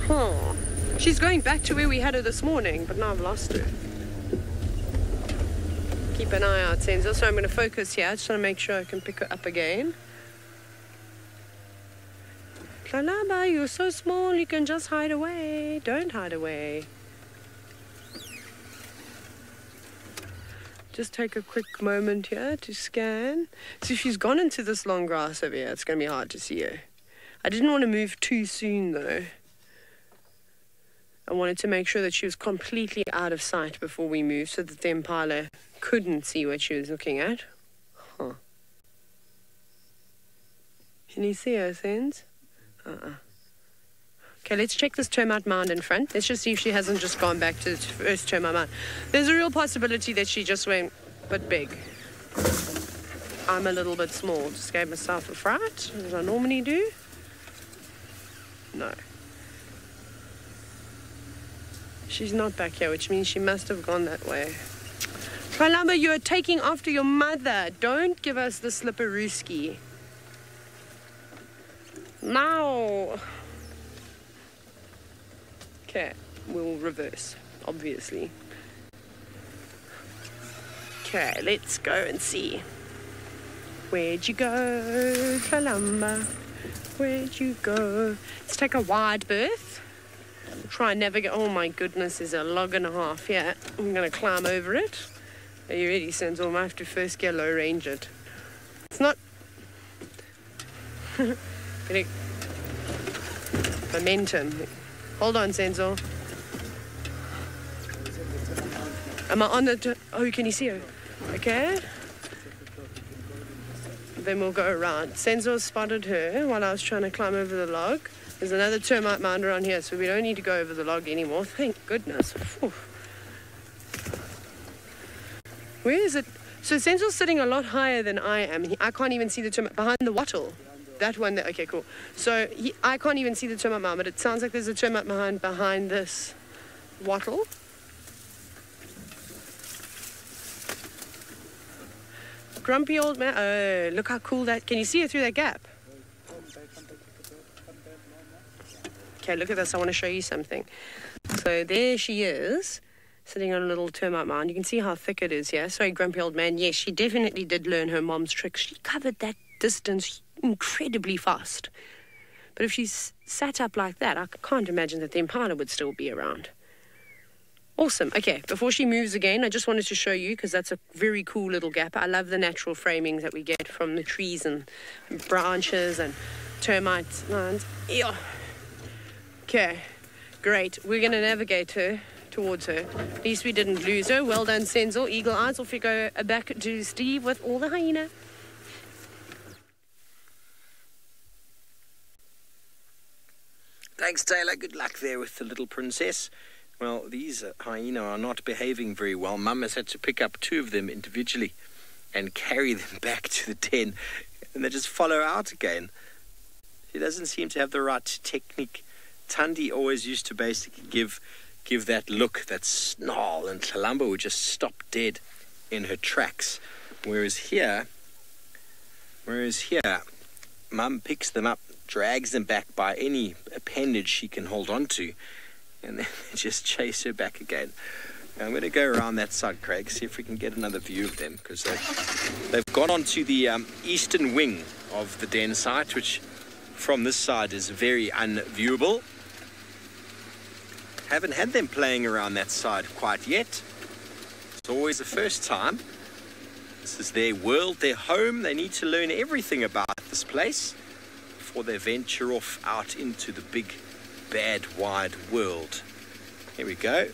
Huh. She's going back to where we had her this morning, but now I've lost her. Keep an eye out, Senzo. So I'm going to focus here. I just want to make sure I can pick her up again. Columba, you're so small, you can just hide away. Don't hide away. Just take a quick moment here to scan. So she's gone into this long grass over here. It's going to be hard to see her. I didn't want to move too soon, though. I wanted to make sure that she was completely out of sight before we moved, so that the Impala couldn't see what she was looking at. Huh. Can you see her, Sens? Okay, let's check this termite mound in front. Let's just see if she hasn't just gone back to the first termite mound. There's a real possibility that she just went a bit big. I'm a little bit small. Just gave myself a fright, as I normally do. No. She's not back here, which means she must have gone that way. Columba, you're taking after your mother. Don't give us the slipperooski. Now. Okay, we'll reverse, obviously. Okay, let's go and see. Where'd you go, Columba? Where'd you go? Let's take a wide berth. Try and navigate. Oh my goodness, there's a log and a half here. I'm going to climb over it. Are you ready, Senzo? I might have to first get low range it. It's not... Getting momentum. Hold on, Senzo. Am I on the... Oh, can you see her? Okay. Then we'll go around. Senzo spotted her while I was trying to climb over the log. There's another termite mound around here, so we don't need to go over the log anymore. Thank goodness. Whew. Where is it? So Senzo's sitting a lot higher than I am. I can't even see the termite behind the wattle. That one there. Okay, cool. So I can't even see the termite mound, but it sounds like there's a termite behind this wattle. Grumpy old man. Oh, look how cool that... Can you see it through that gap? Okay, look at this. I want to show you something. So there she is, sitting on a little termite mound. You can see how thick it is here. Sorry, grumpy old man. Yes, she definitely did learn her mom's trick. She covered that distance incredibly fast. But if she's sat up like that, I can't imagine that the impala would still be around. Awesome. Okay, before she moves again, I just wanted to show you, because that's a very cool little gap. I love the natural framings that we get from the trees and branches and termite lines. Yeah. Okay, great. We're going to navigate her towards her. At least we didn't lose her. Well done, Senzo. Eagle eyes. Off we go back to Steve with all the hyena. Thanks, Taylor. Good luck there with the little princess. Well, these hyena are not behaving very well. Mum has had to pick up 2 of them individually and carry them back to the den, and they just follow out again. She doesn't seem to have the right technique. Thandi always used to basically give that look, that snarl, and Columba would just stop dead in her tracks. Whereas here, Mum picks them up, drags them back by any appendage she can hold on to, and then just chase her back again. I'm going to go around that side, Craig, see if we can get another view of them, because they've gone onto the eastern wing of the den site, which from this side is very unviewable. Haven't had them playing around that side quite yet. It's always the first time. This is their world, their home. They need to learn everything about this place before they venture off out into the big, bad, wide world. Here we go.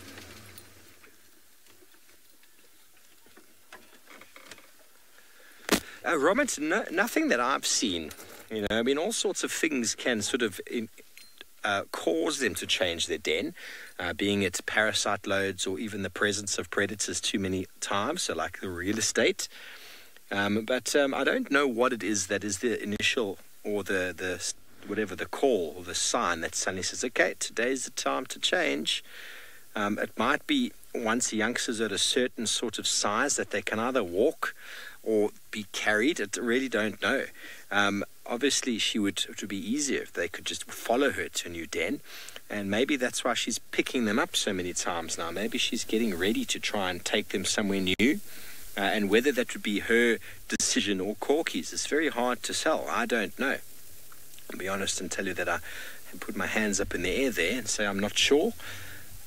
Robert, nothing that I've seen. You know, I mean, all sorts of things can sort of cause them to change their den, being it parasite loads or even the presence of predators too many times, so like the real estate. But I don't know what it is that is the initial or the whatever the call or the sign that suddenly says, okay, today's the time to change. It might be once the youngsters are at a certain sort of size that they can either walk or be carried. I really don't know. Obviously, it would be easier if they could just follow her to a new den. And maybe that's why she's picking them up so many times now. Maybe she's getting ready to try and take them somewhere new. And whether that would be her decision or Corky's, it's very hard to tell. I don't know. I'll be honest and tell you that I put my hands up in the air there and say I'm not sure.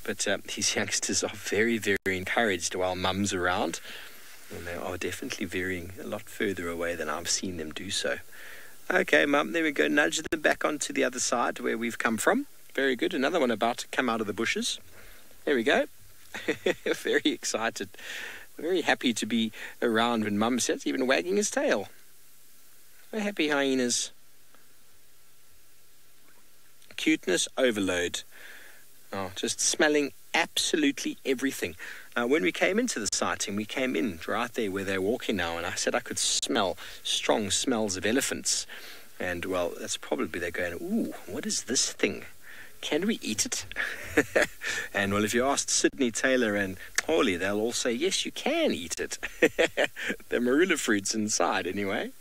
But these youngsters are very, very encouraged while Mum's around. And they are definitely veering a lot further away than I've seen them do so. Okay, Mum, there we go. Nudge them back onto the other side where we've come from. Very good. Another one about to come out of the bushes. There we go. Very excited. Very happy to be around when Mum sits, even wagging his tail. So happy hyenas. Cuteness overload. Oh, just smelling absolutely everything. When we came into the sighting, we came in right there where they're walking now, and I said I could smell strong smells of elephants. And, well, that's probably they're going, ooh, what is this thing? Can we eat it? And, well, if you asked Sydney, Taylor and Holly, they'll all say, yes, you can eat it. The marula fruit's inside, anyway.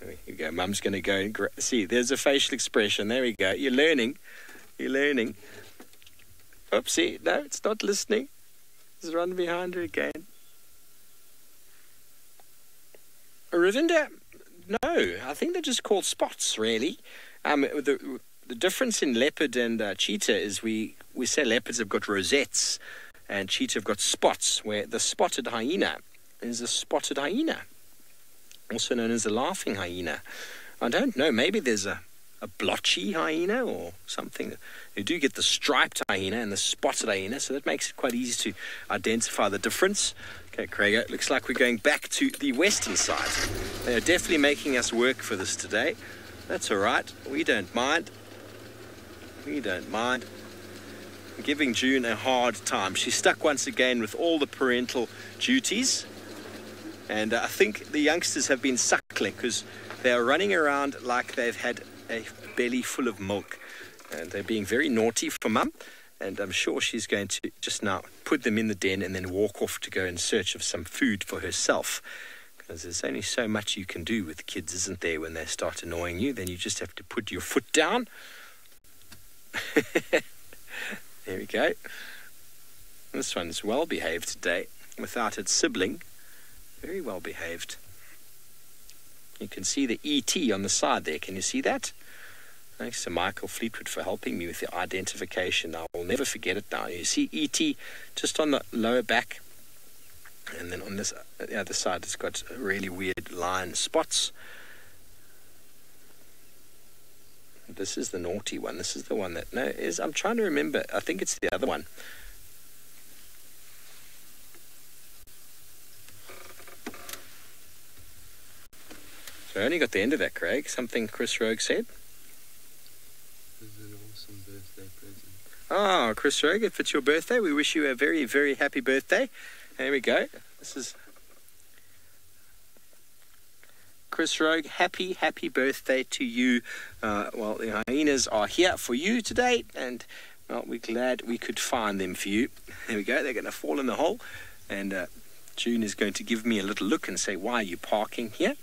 Here you go. Mum's going to go and see, there's a facial expression. There we go. You're learning. You're learning. Oopsie. No, it's not listening. Just run behind her again. Ravinda? No, I think they're just called spots, really. The difference in leopard and cheetah is we say leopards have got rosettes and cheetah have got spots, where the spotted hyena is a spotted hyena, also known as a laughing hyena. I don't know, maybe there's a blotchy hyena or something. You do get the striped hyena and the spotted hyena, so that makes it quite easy to identify the difference. Okay, Craig, it looks like we're going back to the western side. They are definitely making us work for this today. That's all right. We don't mind. We don't mind. I'm giving June a hard time. She's stuck once again with all the parental duties. And I think the youngsters have been suckling because they are running around like they've had a belly full of milk. And they're being very naughty for Mum. And I'm sure she's going to just now put them in the den and then walk off to go in search of some food for herself. Because there's only so much you can do with kids, isn't there, when they start annoying you? Then you just have to put your foot down. There we go. This one's well behaved today without its sibling. Very well behaved. You can see the ET on the side there. Can you see that? Thanks to Michael Fleetwood for helping me with the identification. I will never forget it now. You see ET just on the lower back. And then on this the other side, it's got really weird line spots. This is the naughty one. This is the one that... I'm trying to remember. I think it's the other one. So I only got the end of that, Craig. Something Chris Rogue said. This is an awesome birthday present. Oh, Chris Rogue, if it's your birthday, we wish you a very, very happy birthday. There we go. This is... Chris Rogue, happy birthday to you. Well, the hyenas are here for you today, and well, we're glad we could find them for you. There we go. They're going to fall in the hole, and June is going to give me a little look and say, why are you parking here?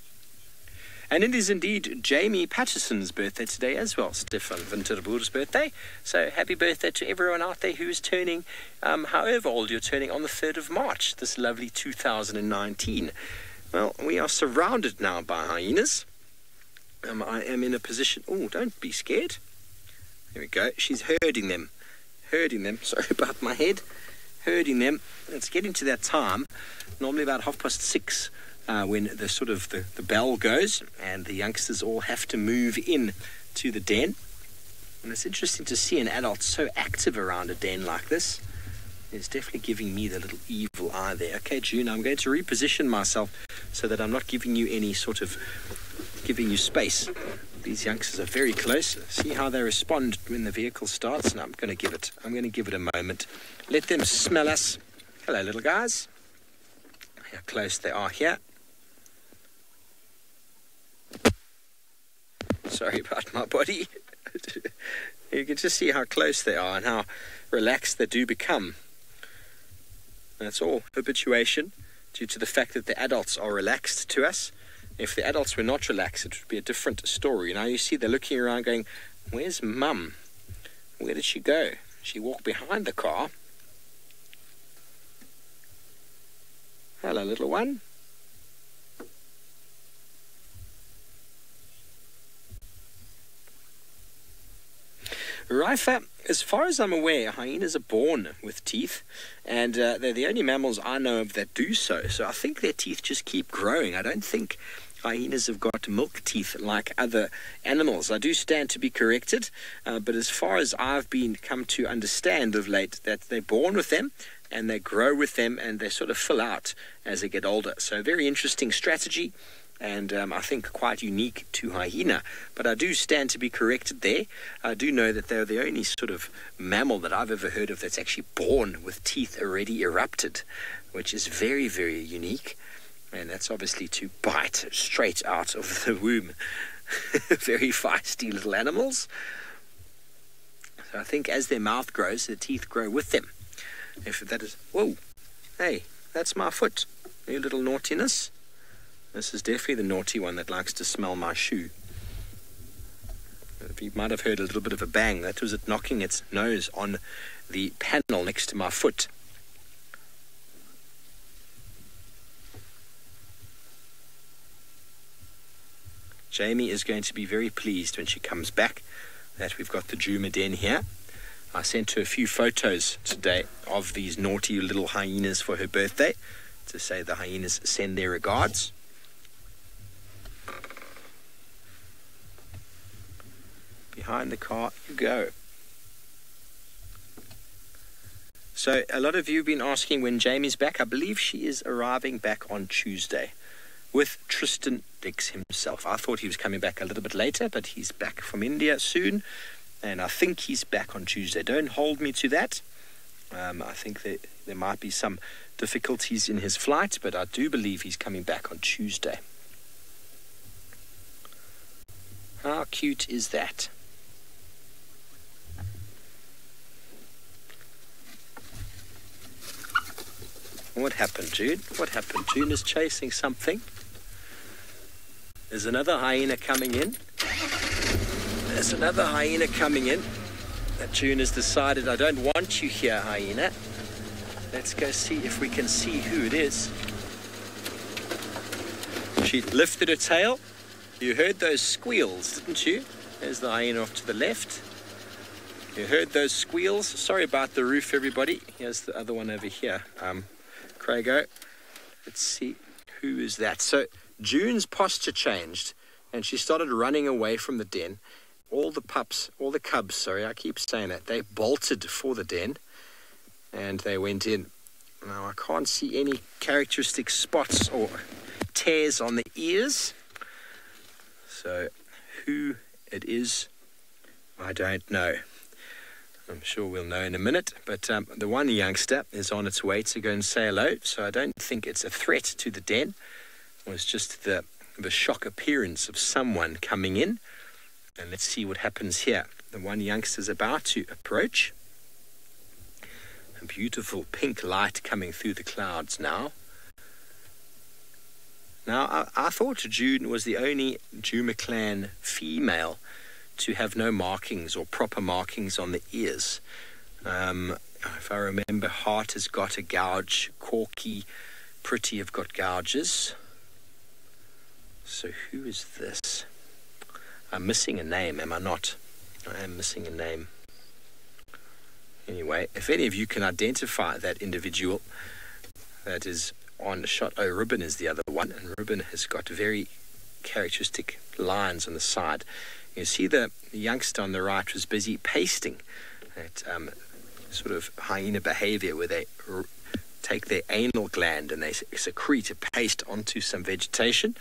And it is indeed Jamie Patterson's birthday today as well, Stefan Winterboer's birthday. So happy birthday to everyone out there who is turning, however old you're turning, on the 3rd of March, this lovely 2019. Well, we are surrounded now by hyenas. I am in a position... Oh, don't be scared. There we go. She's herding them. Sorry about my head. Herding them. It's getting to that time, normally about 6:30, when the bell goes and the youngsters all have to move in to the den. And it's interesting to see an adult so active around a den like this. It's definitely giving me the little evil eye there. Okay, June, I'm going to reposition myself so that I'm not giving you any giving you space. These youngsters are very close. See how they respond when the vehicle starts. And I'm going to give it a moment. Let them smell us. Hello, little guys. How close they are here. Sorry about my body. You can just see how close they are and how relaxed they do become. That's all habituation due to the fact that the adults are relaxed to us. If the adults were not relaxed, it would be a different story. Now you see they're looking around going, where's Mum? Where did she go? She walked behind the car. Hello, little one. Rifa, as far as I'm aware, hyenas are born with teeth, and they're the only mammals I know of that do so. So I think their teeth just keep growing. I don't think hyenas have got milk teeth like other animals. I do stand to be corrected, but as far as I've come to understand of late, that they're born with them, and they grow with them, and they sort of fill out as they get older. So a very interesting strategy. And I think quite unique to hyena. But I do stand to be corrected there. I do know that they're the only sort of mammal that I've ever heard of that's actually born with teeth already erupted, which is very, very unique. And that's obviously to bite straight out of the womb. Very feisty little animals. So I think as their mouth grows, their teeth grow with them. If that is... Whoa! Hey, that's my foot. You little naughtiness. This is definitely the naughty one that likes to smell my shoe. You might have heard a little bit of a bang. That was it knocking its nose on the panel next to my foot. Jamie is going to be very pleased when she comes back that we've got the Juma den here. I sent her a few photos today of these naughty little hyenas for her birthday to say the hyenas send their regards. Behind the car you go. So a lot of you have been asking when Jamie's back. I believe she is arriving back on Tuesday with Tristan Dix himself. I thought he was coming back a little bit later, but he's back from India soon, and I think he's back on Tuesday. Don't hold me to that. I think that there might be some difficulties in his flight, but I do believe he's coming back on Tuesday. How cute is that? What happened, June? What happened? June is chasing something. There's another hyena coming in. There's another hyena coming in. That June has decided, I don't want you here, hyena. Let's go see if we can see who it is. She lifted her tail. You heard those squeals, didn't you? There's the hyena off to the left. You heard those squeals. Sorry about the roof, everybody. Here's the other one over here. Craigo. Let's see, who is that? So June's posture changed and she started running away from the den. All the cubs, I keep saying that, they bolted for the den and they went in. Now I can't see any characteristic spots or tears on the ears. So who it is, I don't know. I'm sure we'll know in a minute, but the one youngster is on its way to go and say hello, so I don't think it's a threat to the den. It was just the shock appearance of someone coming in. And let's see what happens here. The one youngster's about to approach. A beautiful pink light coming through the clouds now. Now, I thought June was the only Juma clan female to have no markings or proper markings on the ears. If I remember, Heart has got a gouge, Corky, Pretty have got gouges. So who is this? I'm missing a name, am I not? I am missing a name. Anyway, if any of you can identify that individual that is on the shot. Oh, Ribbon is the other one, and Ribbon has got very characteristic lines on the side. You see the youngster on the right was busy pasting that sort of hyena behavior where they take their anal gland and they secrete a paste onto some vegetation,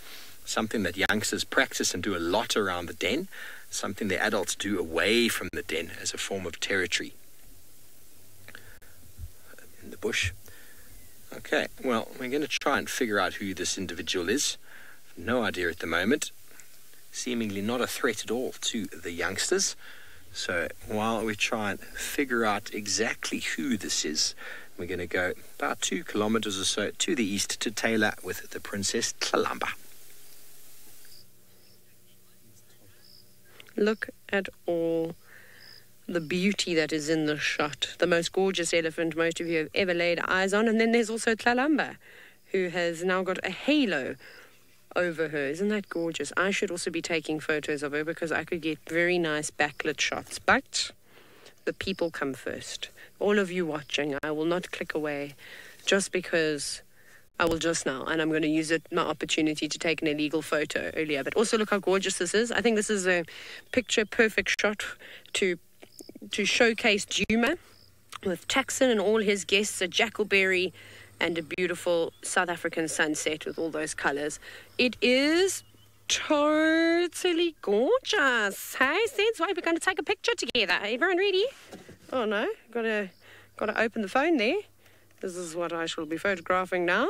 something that youngsters practice and do a lot around the den, something the adults do away from the den as a form of territory in the bush. Okay, well, we're going to try and figure out who this individual is. No idea at the moment. Seemingly not a threat at all to the youngsters. So while we try and figure out exactly who this is, we're going to go about 2 kilometers or so to the east to Taylor with the Princess Columba. Look at all the beauty that is in the shot. The most gorgeous elephant most of you have ever laid eyes on. And then there's also Columba, who has now got a halo over her. Isn't that gorgeous? I should also be taking photos of her because I could get very nice backlit shots. But the people come first. All of you watching, I will not click away just because I will just now, and I'm going to use my opportunity to take an illegal photo earlier. But also look how gorgeous this is. I think this is a picture perfect shot to showcase Juma with Taxon and all his guests, a jackalberry and a beautiful South African sunset with all those colours. It is totally gorgeous. Hey, Seds, why we're going to take a picture together. Everyone ready? Oh no, got to open the phone there. This is what I shall be photographing now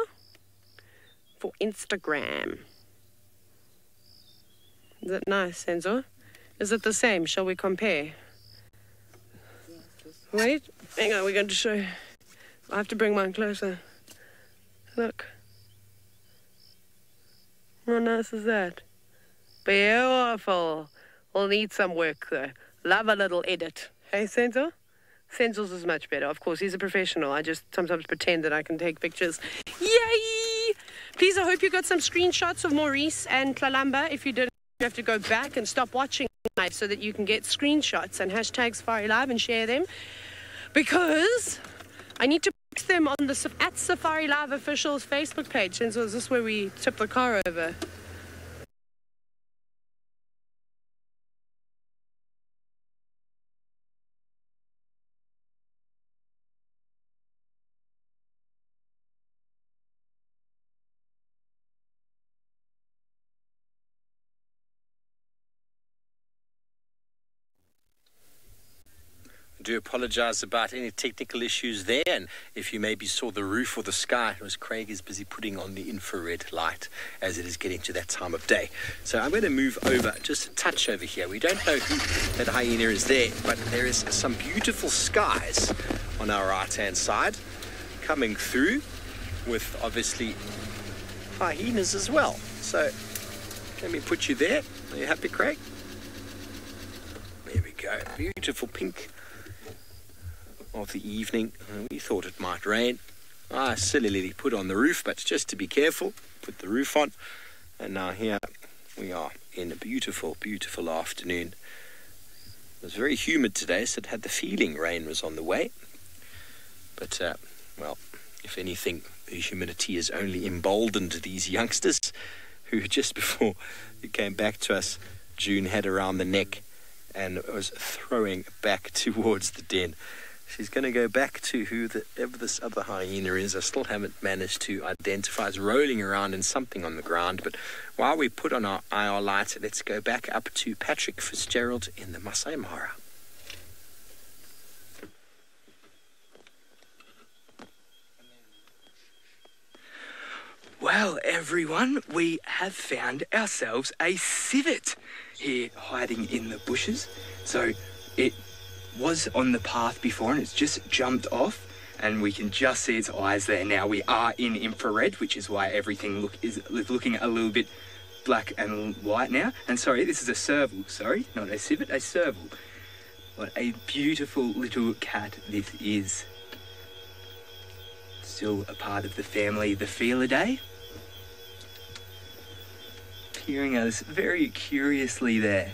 for Instagram. Is it nice, Senzo? Is it the same? Shall we compare? Wait, hang on, we're going to show. I have to bring mine closer. Look. How nice is that? Beautiful. We'll need some work though. Love a little edit. Hey, Senzo? Senzo's is much better. Of course, he's a professional. I just sometimes pretend that I can take pictures. Yay! Please, I hope you got some screenshots of Maurice and Columba. If you didn't, you have to go back and stop watching live so that you can get screenshots and hashtag Safari Live and share them. Because I need to post them on the at Safari Live official's Facebook page. Senzo, is this where we tip the car over? do apologise about any technical issues there, and if you maybe saw the roof or the sky, it was Craig is busy putting on the infrared light as it is getting to that time of day. So I'm going to move over just a touch over here. We don't know who that hyena is there, but there is some beautiful skies on our right-hand side coming through with obviously hyenas as well. So let me put you there. Are you happy, Craig? There we go. Beautiful pink of the evening. We thought it might rain. I sillily put on the roof, but just to be careful, put the roof on. And now here we are in a beautiful, beautiful afternoon. It was very humid today, so it had the feeling rain was on the way. But, well, if anything, the humidity has only emboldened these youngsters who just before they came back to us, June had around the neck and was throwing back towards the den. She's going to go back to whoever this other hyena is. I still haven't managed to identify. It's rolling around in something on the ground. But while we put on our IR light, let's go back up to Patrick Fitzgerald in the Maasai Mara. Well, everyone, we have found ourselves a civet here hiding in the bushes. So it was on the path before and it's just jumped off and we can just see its eyes there. Now we are in infrared, which is why everything is looking a little bit black and white now. And sorry, this is a serval, sorry, not a civet, a serval. What a beautiful little cat this is. Still a part of the family, the Felidae. Peering at us very curiously there.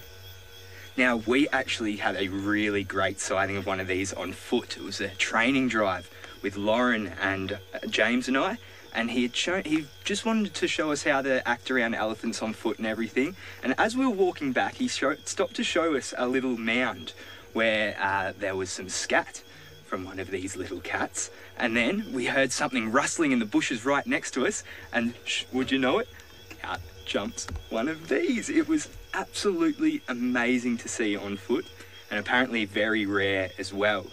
Now, we actually had a really great sighting of one of these on foot. It was a training drive with Lauren and James and I, and he just wanted to show us how to act around elephants on foot and everything. And as we were walking back, he stopped to show us a little mound where there was some scat from one of these little cats. And then we heard something rustling in the bushes right next to us, and would you know it? Out jumps one of these. It was absolutely amazing to see on foot, and apparently very rare as well.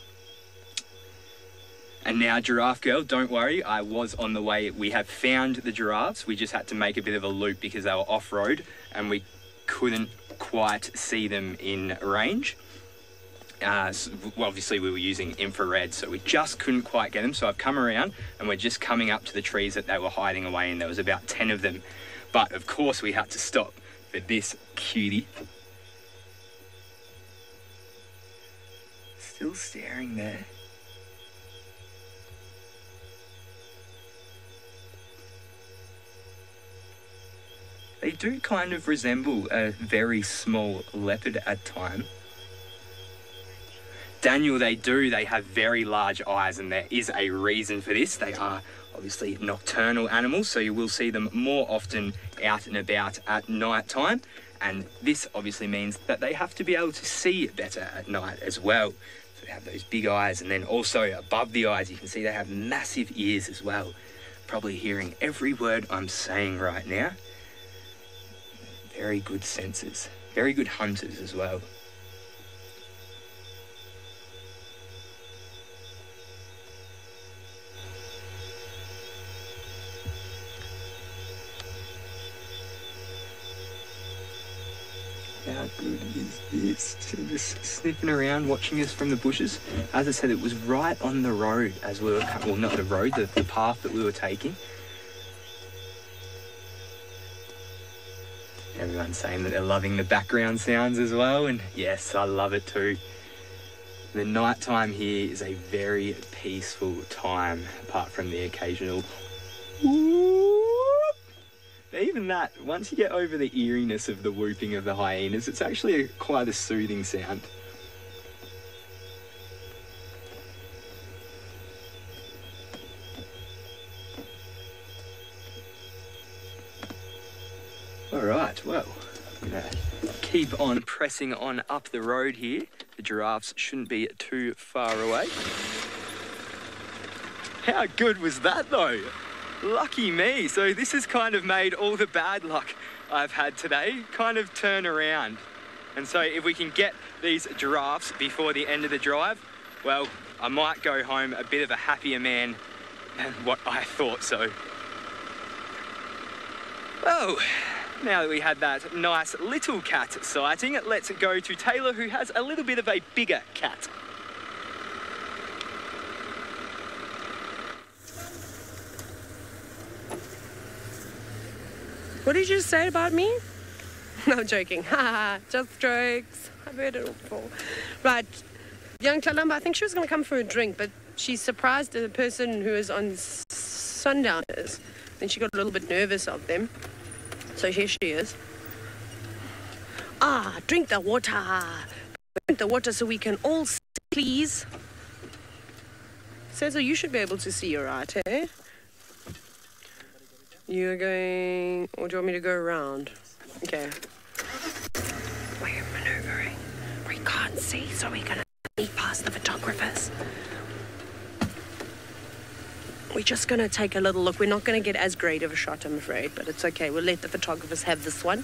And now, Giraffe Girl, don't worry, I was on the way. We have found the giraffes. We just had to make a bit of a loop because they were off-road and we couldn't quite see them in range. So, well, obviously we were using infrared, so we just couldn't quite get them. So I've come around and we're just coming up to the trees that they were hiding away in. There was about 10 of them. But of course we had to stop for this cutie. Still staring there. They do kind of resemble a very small leopard at times. Daniel, they do. They have very large eyes, and there is a reason for this. They are obviously nocturnal animals, so you will see them more often out and about at night time. And this obviously means that they have to be able to see better at night as well. So they have those big eyes, and then also above the eyes, you can see they have massive ears as well. Probably hearing every word I'm saying right now. Very good senses. Very good hunters as well. How good is this? Just sniffing around, watching us from the bushes. As I said, it was right on the road as we were, well, not the road, the path that we were taking. Everyone's saying that they're loving the background sounds as well, and yes, I love it too. The night time here is a very peaceful time, apart from the occasional whoop. Even that, once you get over the eeriness of the whooping of the hyenas, it's actually quite a soothing sound. Alright, well, I'm going to keep on pressing on up the road here. The giraffes shouldn't be too far away. How good was that though? Lucky me. So this has kind of made all the bad luck I've had today kind of turn around. And so if we can get these giraffes before the end of the drive, well, I might go home a bit of a happier man than what I thought so. Well, now that we had that nice little cat sighting, let's go to Taylor, who has a little bit of a bigger cat. What did you say about me? No, I'm joking. Haha, just jokes. I've heard it all before. Right, young Columba, I think she was going to come for a drink, but she surprised the person who was on Sundowners. Then she got a little bit nervous of them. So here she is. Ah, drink the water. Drink the water so we can all see, please. Cesar, you should be able to see all right, eh? You're going... Or do you want me to go around? Okay. We're maneuvering. We can't see, so we're going to sneak past the photographers. We're just going to take a little look. We're not going to get as great of a shot, I'm afraid, but it's okay. We'll let the photographers have this one.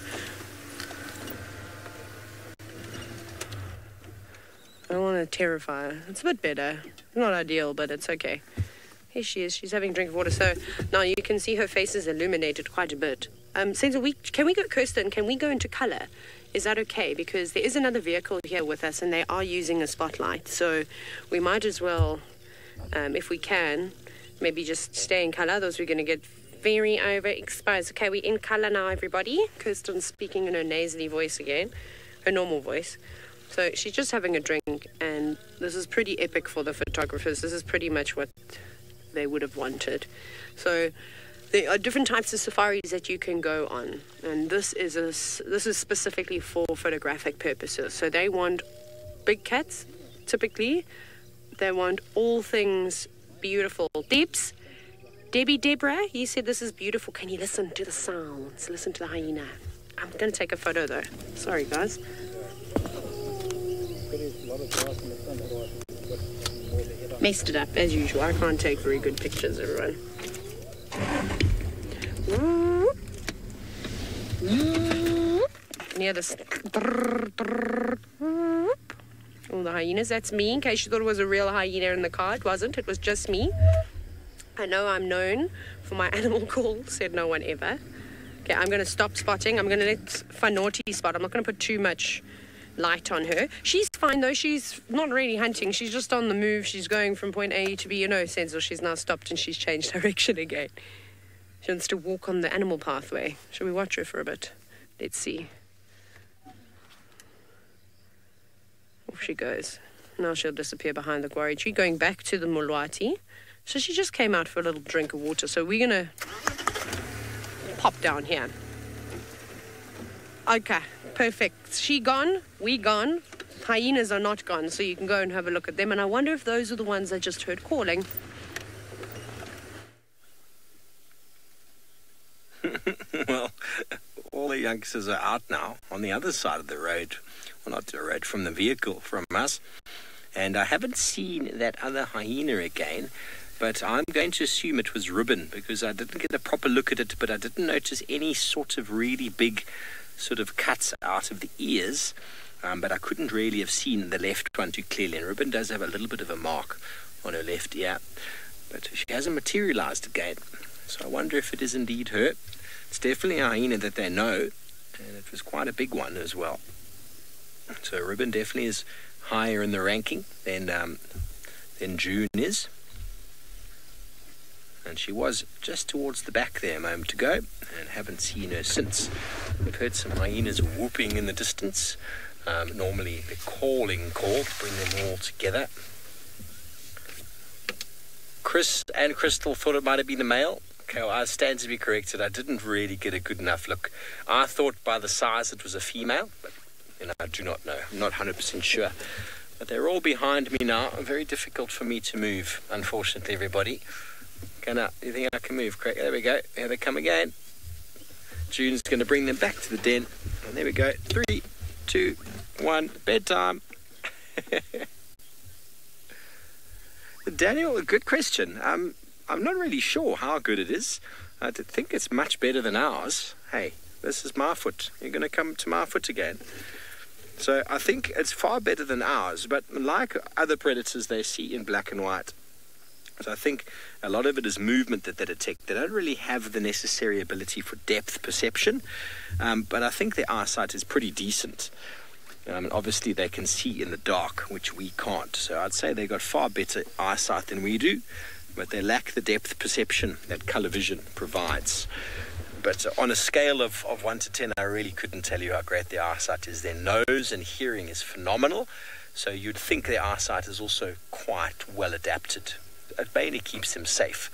I don't want to terrify her. It's a bit better. Not ideal, but it's okay. Here she is. She's having a drink of water. So now you can see her face is illuminated quite a bit. Sensor, can we go, Kirsten, can we go into colour? Is that okay? Because there is another vehicle here with us and they are using a spotlight. So we might as well, if we can, maybe just stay in colour. Otherwise we're going to get very overexposed. Okay, we're in colour now, everybody. Kirsten's speaking in her nasally voice again, her normal voice. So she's just having a drink, and this is pretty epic for the photographers. This is pretty much what they would have wanted. So there are different types of safaris that you can go on, and this is specifically for photographic purposes. So they want big cats, typically. They want all things beautiful. Deborah, you said this is beautiful. Can you listen to the sounds? Listen to the hyena. I'm going to take a photo though. Sorry, guys. Messed it up, as usual. I can't take very good pictures, everyone. Can you hear this? All the hyenas, that's me. In case you thought it was a real hyena in the car, it wasn't. It was just me. I know I'm known for my animal call, said no one ever. Okay, I'm going to stop spotting. I'm going to let Fanauti spot. I'm not going to put too much light on her. She's fine though. She's not really hunting. She's just on the move. She's going from point A to B. You know, Senzo, she's now stopped and she's changed direction again. She wants to walk on the animal pathway. Shall we watch her for a bit? Let's see. Off she goes. Now she'll disappear behind the quarry tree, going back to the Mulwati. So she just came out for a little drink of water. So we're going to pop down here. Okay, perfect. She gone, we gone. Hyenas are not gone, so you can go and have a look at them. And I wonder if those are the ones I just heard calling. Well, all the youngsters are out now on the other side of the road. Well, not the road, from the vehicle, from us. And I haven't seen that other hyena again, but I'm going to assume it was ribbon because I didn't get a proper look at it, but I didn't notice any sort of really big sort of cuts out of the ears. But I couldn't really have seen the left one too clearly. And ribbon does have a little bit of a mark on her left ear, but she hasn't materialized again. So I wonder if it is indeed her. It's definitely a hyena that they know, and it was quite a big one as well. So ribbon definitely is higher in the ranking than June is. And she was just towards the back there a moment ago, and haven't seen her since. We've heard some hyenas whooping in the distance. Normally the calling call to bring them all together. Chris and Crystal thought it might have been a male. Okay, well, I stand to be corrected. I didn't really get a good enough look. I thought by the size it was a female, but I do not know. I'm not 100% sure. But they're all behind me now. Very difficult for me to move, unfortunately, everybody. Okay, now, you think I can move? Craig? There we go. Here they come again. June's going to bring them back to the den. And there we go. 3, 2, 1, bedtime. Daniel, a good question. I'm not really sure how good it is. I think it's much better than ours. Hey, this is my foot. You're going to come to my foot again. So I think it's far better than ours, but like other predators they see in black and white. So I think a lot of it is movement that they detect. They don't really have the necessary ability for depth perception, but I think their eyesight is pretty decent. Obviously they can see in the dark, which we can't. So I'd say they've got far better eyesight than we do, but they lack the depth perception that colour vision provides. But on a scale of 1 to 10, I really couldn't tell you how great their eyesight is. Their nose and hearing is phenomenal, so you'd think their eyesight is also quite well adapted. It mainly keeps them safe.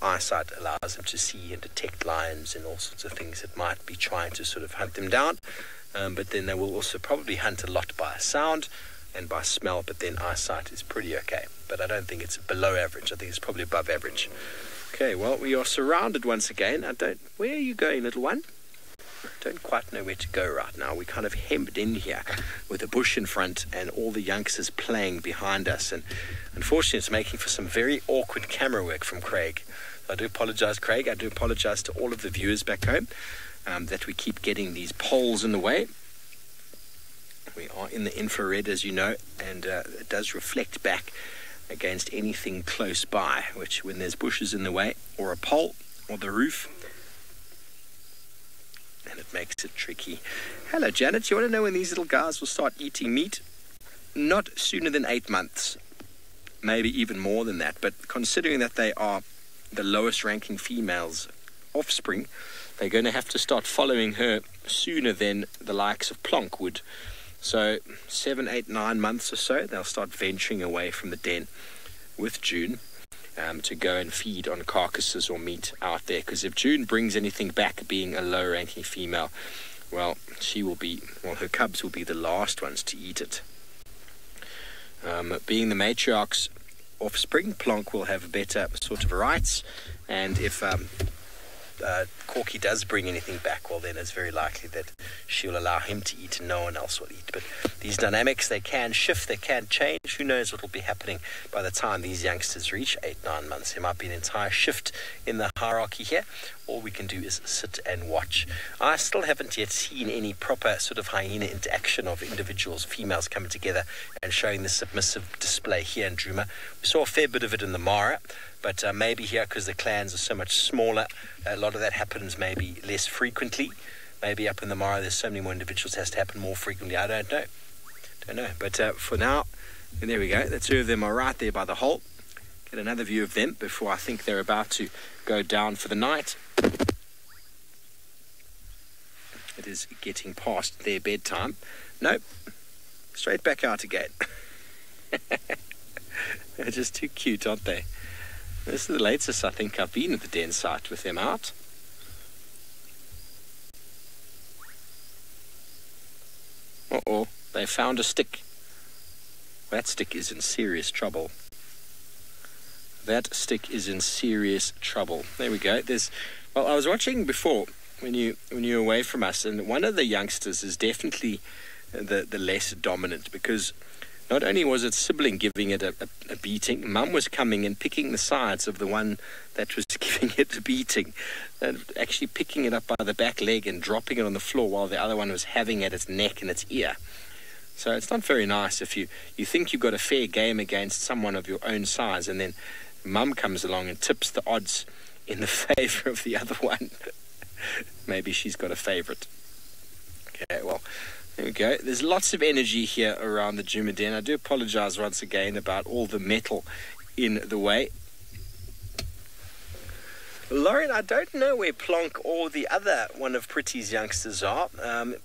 Eyesight allows them to see and detect lions and all sorts of things that might be trying to sort of hunt them down. But then they will also probably hunt a lot by sound and by smell, but then eyesight is pretty okay. But I don't think it's below average. I think it's probably above average. Okay, well, we are surrounded once again. Where are you going, little one? I don't quite know where to go right now. We're kind of hemmed in here with a bush in front and all the youngsters playing behind us. And unfortunately, it's making for some very awkward camera work from Craig. I do apologize, Craig. I do apologize to all of the viewers back home that we keep getting these poles in the way. We are in the infrared, as you know, and it does reflect back against anything close by, which when there's bushes in the way or a pole or the roof, and it makes it tricky. Hello, Janet. You want to know when these little guys will start eating meat? Not sooner than 8 months, maybe even more than that. But considering that they are the lowest ranking female's offspring, they're going to have to start following her sooner than the likes of Plonk would. So 7, 8, 9 months or so, they'll start venturing away from the den with June to go and feed on carcasses or meat out there. Because if June brings anything back being a low-ranking female, well, her cubs will be the last ones to eat it. Being the matriarch's offspring, Plonk will have better sort of rights, and if Corky does bring anything back, well then it's very likely that she'll allow him to eat and no one else will eat. But these dynamics, they can shift, they can change. Who knows what will be happening by the time these youngsters reach 8, 9 months. There might be an entire shift in the hierarchy here. All we can do is sit and watch. I still haven't yet seen any proper sort of hyena interaction of individuals, females coming together and showing the submissive display here in Djuma. We saw a fair bit of it in the Mara, but maybe here, because the clans are so much smaller, a lot of that happens maybe less frequently. Maybe up in the Mara there's so many more individuals, it has to happen more frequently. I don't know. But for now, and there we go. The two of them are right there by the hole. Get another view of them before I think they're about to go down for the night. It is getting past their bedtime. Nope. Straight back out again. They're just too cute, aren't they? This is the latest I think I've been at the den site with them out. Uh-oh, they found a stick. That stick is in serious trouble. That stick is in serious trouble. There we go. Well, I was watching before when you were away from us, and one of the youngsters is definitely the less dominant, because not only was its sibling giving it a beating, Mum was coming and picking the sides of the one that was giving it a beating, and actually picking it up by the back leg and dropping it on the floor while the other one was having at its neck and its ear. So it's not very nice if you think you've got a fair game against someone of your own size, and then Mum comes along and tips the odds in the favour of the other one. Maybe she's got a favourite. Okay, well, there we go. There's lots of energy here around the Djuma Den. I do apologise once again about all the metal in the way. Lauren, I don't know where Plonk or the other one of Pretty's youngsters are.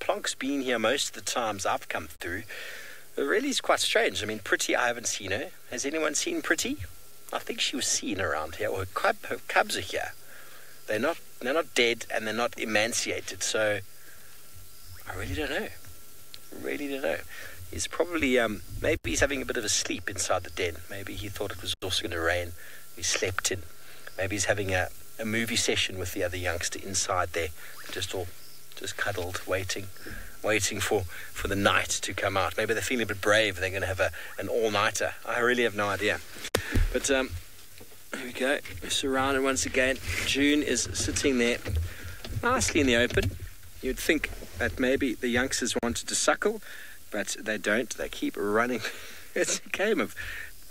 Plonk's been here most of the times I've come through. It really is quite strange. I mean, Pretty, I haven't seen her. Has anyone seen Pretty? I think she was seen around here. Or her cubs are here. They're not dead and they're not emaciated. So I really don't know. He's probably, maybe he's having a bit of a sleep inside the den. Maybe he thought it was also going to rain. He slept in. Maybe he's having a movie session with the other youngster inside there. Just cuddled, waiting for the night to come out. Maybe they're feeling a bit brave. They're going to have an all-nighter. I really have no idea. But here we go. We're surrounded once again. June is sitting there nicely in the open. You'd think that maybe the youngsters wanted to suckle, but they don't. They keep running. It's a game of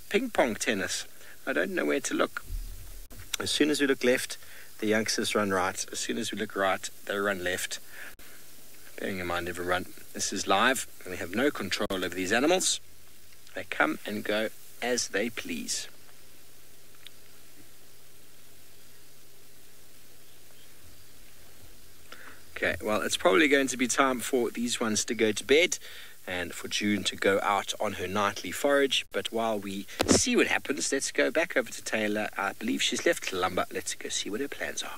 ping pong tennis. I don't know where to look. As soon as we look left, the youngsters run right. As soon as we look right, they run left. Bearing in mind everyone, this is live and we have no control over these animals. They come and go as they please. Okay, well, it's probably going to be time for these ones to go to bed and for June to go out on her nightly forage. But while we see what happens, let's go back over to Taylor. I believe she's left Columba. Let's go see what her plans are.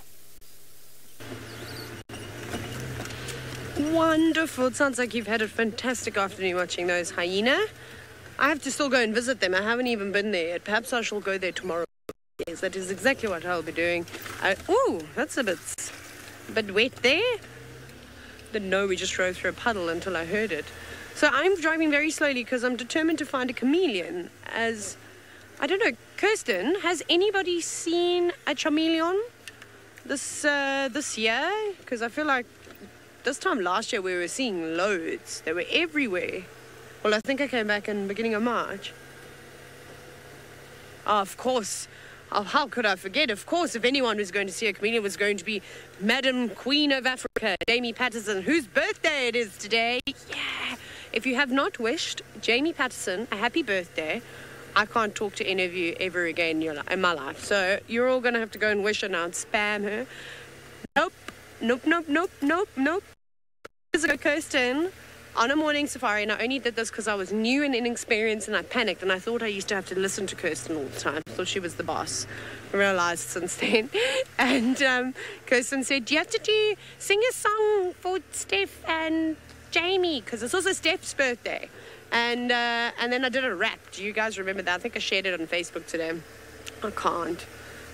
Wonderful. It sounds like you've had a fantastic afternoon watching those hyena. I have to still go and visit them. I haven't even been there yet. Perhaps I shall go there tomorrow. Yes, that is exactly what I'll be doing. Ooh, that's a bit wet there. Didn't know we just drove through a puddle until I heard it. So I'm driving very slowly because I'm determined to find a chameleon. As I don't know, Kirsten, has anybody seen a chameleon this year? Because I feel like this time last year we were seeing loads. They were everywhere. Well, I think I came back in the beginning of March. Oh, of course. Oh, how could I forget? Of course, if anyone was going to see a chameleon, it was going to be Madam Queen of Africa, Jamie Patterson, whose birthday it is today. Yeah. If you have not wished Jamie Patterson a happy birthday, I can't talk to any of you ever again in my life. So you're all going to have to go and wish her now and spam her. Nope. Years ago, Kirsten, on a morning safari, and I only did this because I was new and inexperienced and I panicked and I thought I used to have to listen to Kirsten all the time. I thought she was the boss. I realized since then. And Kirsten said, do you have to sing a song for Steph and Jamie? Because it's also Steph's birthday. And then I did a rap. Do you guys remember that? I think I shared it on Facebook today. I can't.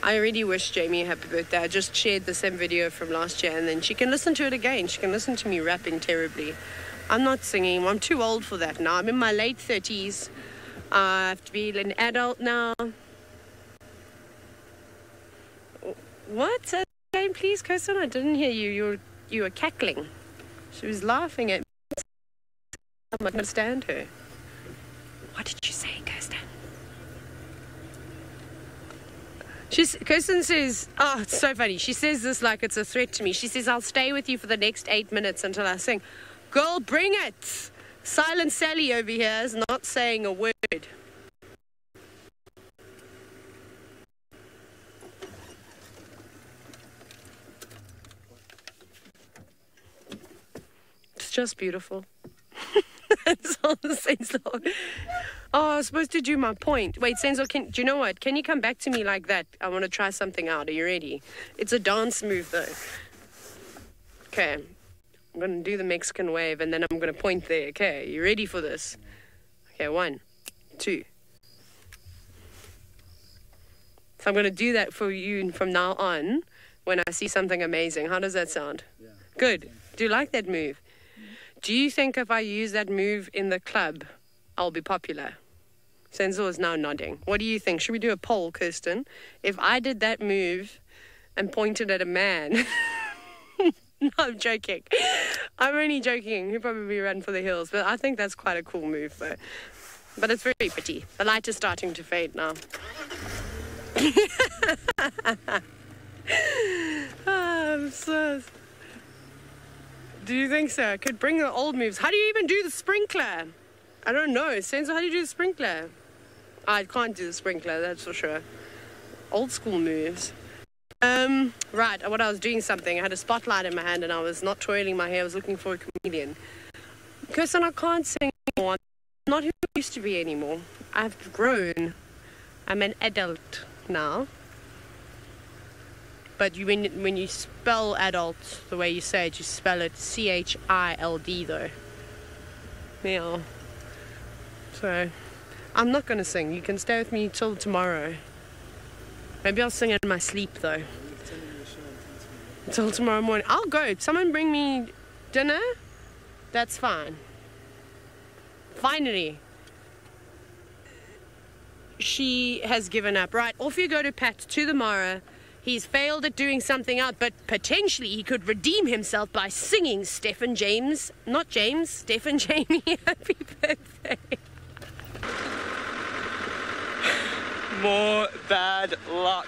I already wish Jamie a happy birthday. I just shared the same video from last year and then she can listen to it again. She can listen to me rapping terribly. I'm not singing. I'm too old for that now. I'm in my late 30s. I have to be an adult now. What? Say that again, please, Kirsten? I didn't hear you. You were cackling. She was laughing at me. I don't understand her. What did you say, Kirsten? Kirsten says, oh, it's so funny. She says this like it's a threat to me. She says, I'll stay with you for the next 8 minutes until I sing. Girl, bring it! Silent Sally over here is not saying a word. It's just beautiful. That's all the Senzo. Oh, I was supposed to do my point. Wait, Senzo, do you know what? Can you come back to me like that? I want to try something out. Are you ready? It's a dance move, though. Okay. I'm going to do the Mexican wave, and then I'm going to point there. Okay, you ready for this? Okay, 1, 2. So I'm going to do that for you from now on when I see something amazing. How does that sound? Yeah. Good. Do you like that move? Do you think if I use that move in the club, I'll be popular? Senzo is now nodding. What do you think? Should we do a poll, Kirsten? If I did that move and pointed at a man... No, I'm joking. I'm only joking. He'll probably run for the hills. But I think that's quite a cool move, though. But it's very pretty. The light is starting to fade now. I'm so... Do you think so? I could bring the old moves. How do you even do the sprinkler? I don't know. Senzo, how do you do the sprinkler? I can't do the sprinkler, that's for sure. Old school moves. Right, what I was doing something. I had a spotlight in my hand and I was not twirling my hair. I was looking for a chameleon. Kirsten, I can't sing anymore. I'm not who I used to be anymore. I've grown. I'm an adult now. But when you spell adult the way you say it, you spell it CHILD though. Yeah. So, I'm not going to sing. You can stay with me till tomorrow. Maybe I'll sing it in my sleep though. Until tomorrow morning. I'll go. Someone bring me dinner. That's fine. Finally. She has given up. Right, off you go to Pat, to the Mara. He's failed at doing something else, but potentially he could redeem himself by singing Stephen Jamie happy birthday. More bad luck.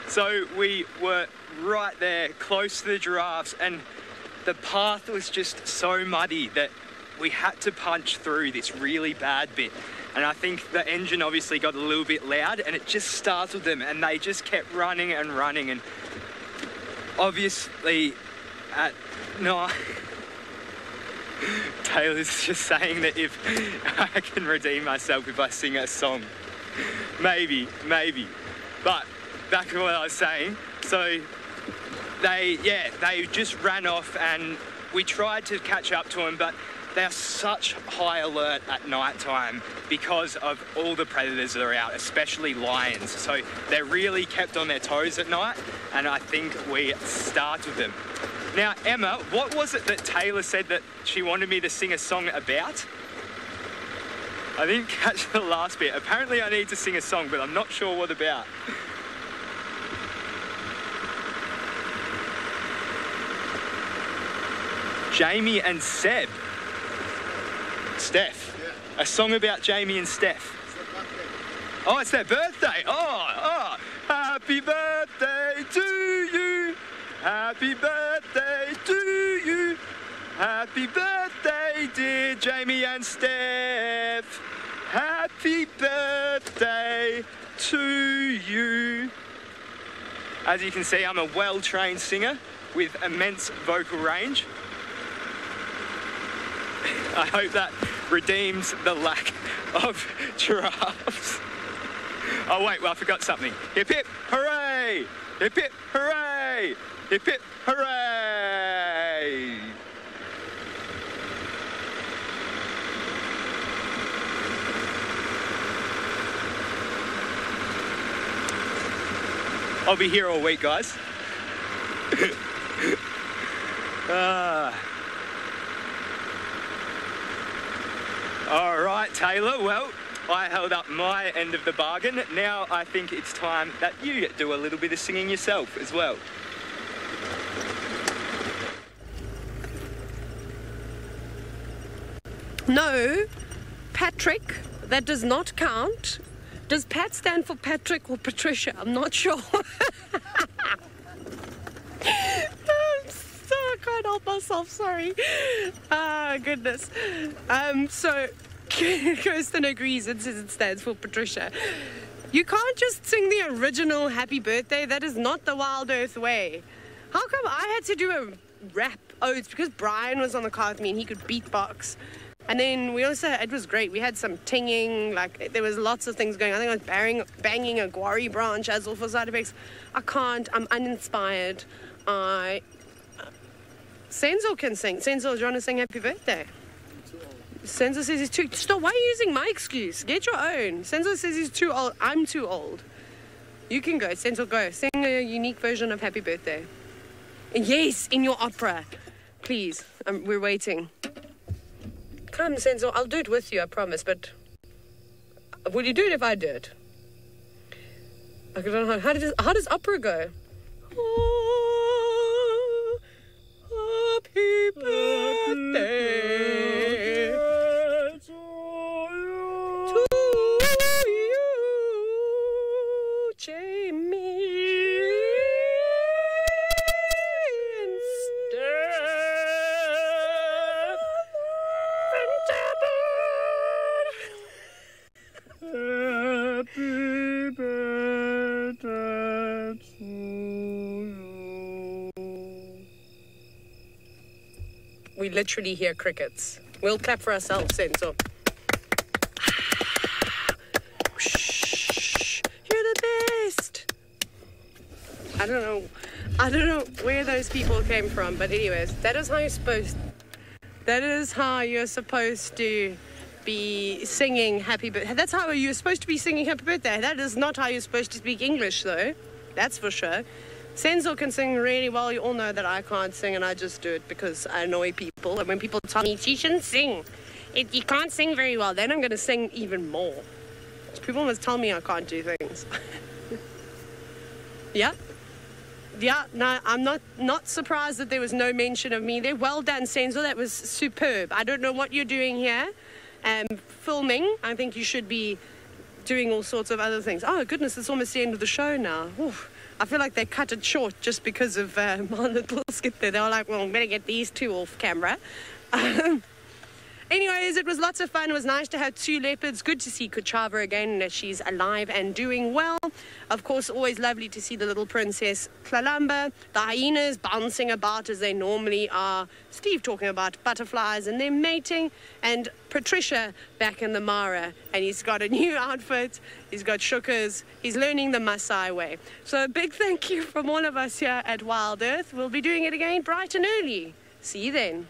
So we were right there, close to the giraffes, and the path was just so muddy that we had to punch through this really bad bit. And I think the engine obviously got a little bit loud and it just startled them, and they just kept running and running. And obviously at night, Taylor's just saying that if I can redeem myself if I sing a song. Maybe. But back to what I was saying. So they just ran off, and we tried to catch up to them, but they're such high alert at night time because of all the predators that are out, especially lions. So they're really kept on their toes at night, and I think we startled them. Now, Emma, what was it that Taylor said that she wanted me to sing a song about? I didn't catch the last bit. Apparently I need to sing a song, but I'm not sure what about. Jamie and Seb. Steph. Yeah. A song about Jamie and Steph. Oh, it's their birthday. Oh. Happy birthday to you. Happy birthday to you. Happy birthday, dear Jamie and Steph. Happy birthday to you. As you can see, I'm a well-trained singer with immense vocal range. I hope that redeems the lack of giraffes. Oh wait, well I forgot something. Hip hip hooray! Hip hip hooray! Hip hip hooray! I'll be here all week, guys. All right, Taylor, well, I held up my end of the bargain. Now I think it's time that you do a little bit of singing yourself as well. No, Patrick, that does not count. Does Pat stand for Patrick or Patricia? I'm not sure. I can't help myself, sorry. Ah, goodness. So, Kirsten agrees and says it stands for Patricia. You can't just sing the original happy birthday. That is not the Wild Earth way. How come I had to do a rap? Oh, it's because Brian was on the car with me and he could beatbox. And then we also, it was great. We had some tinging, like there was lots of things going on. I think I was banging a guari branch as well for side effects. I can't, I'm uninspired. Senzo can sing. Senzo, do you want to sing happy birthday? Senzo says he's too... Stop, why are you using my excuse? Get your own. Senzo says he's too old. I'm too old. You can go. Senzo, go. Sing a unique version of happy birthday. Yes, in your opera. Please. We're waiting. Come, Senzo. I'll do it with you, I promise, but... Will you do it if I do it? I don't know. How does opera go? Oh, happy birthday to you, Jamie and Steph and Leopard. Happy birthday to you. We literally hear crickets. We'll clap for ourselves, Senzo. You're the best. I don't know where those people came from, but anyways, that is how you're supposed to be singing happy birthday. That's how you're supposed to be singing happy birthday. That is not how you're supposed to speak English, though. That's for sure. Senzo can sing really well. You all know that I can't sing, and I just do it because I annoy people. And when people tell me, she shouldn't sing, you can't sing very well, then I'm going to sing even more. People must tell me I can't do things. Yeah? Yeah, no, I'm not surprised that there was no mention of me there. Well done, Senzo. That was superb. I don't know what you're doing here. Filming. I think you should be doing all sorts of other things. Oh, goodness, it's almost the end of the show now. Oof. I feel like they cut it short just because of my little skit there. They were like, well, I'm going to get these two off camera. Anyways, it was lots of fun. It was nice to have two leopards. Good to see Kuchava again, and that she's alive and doing well. Of course, always lovely to see the little princess Columba. The hyenas bouncing about as they normally are. Steve talking about butterflies and them mating. And Patricia back in the Mara. And he's got a new outfit. He's got shukers. He's learning the Maasai way. So a big thank you from all of us here at Wild Earth. We'll be doing it again bright and early. See you then.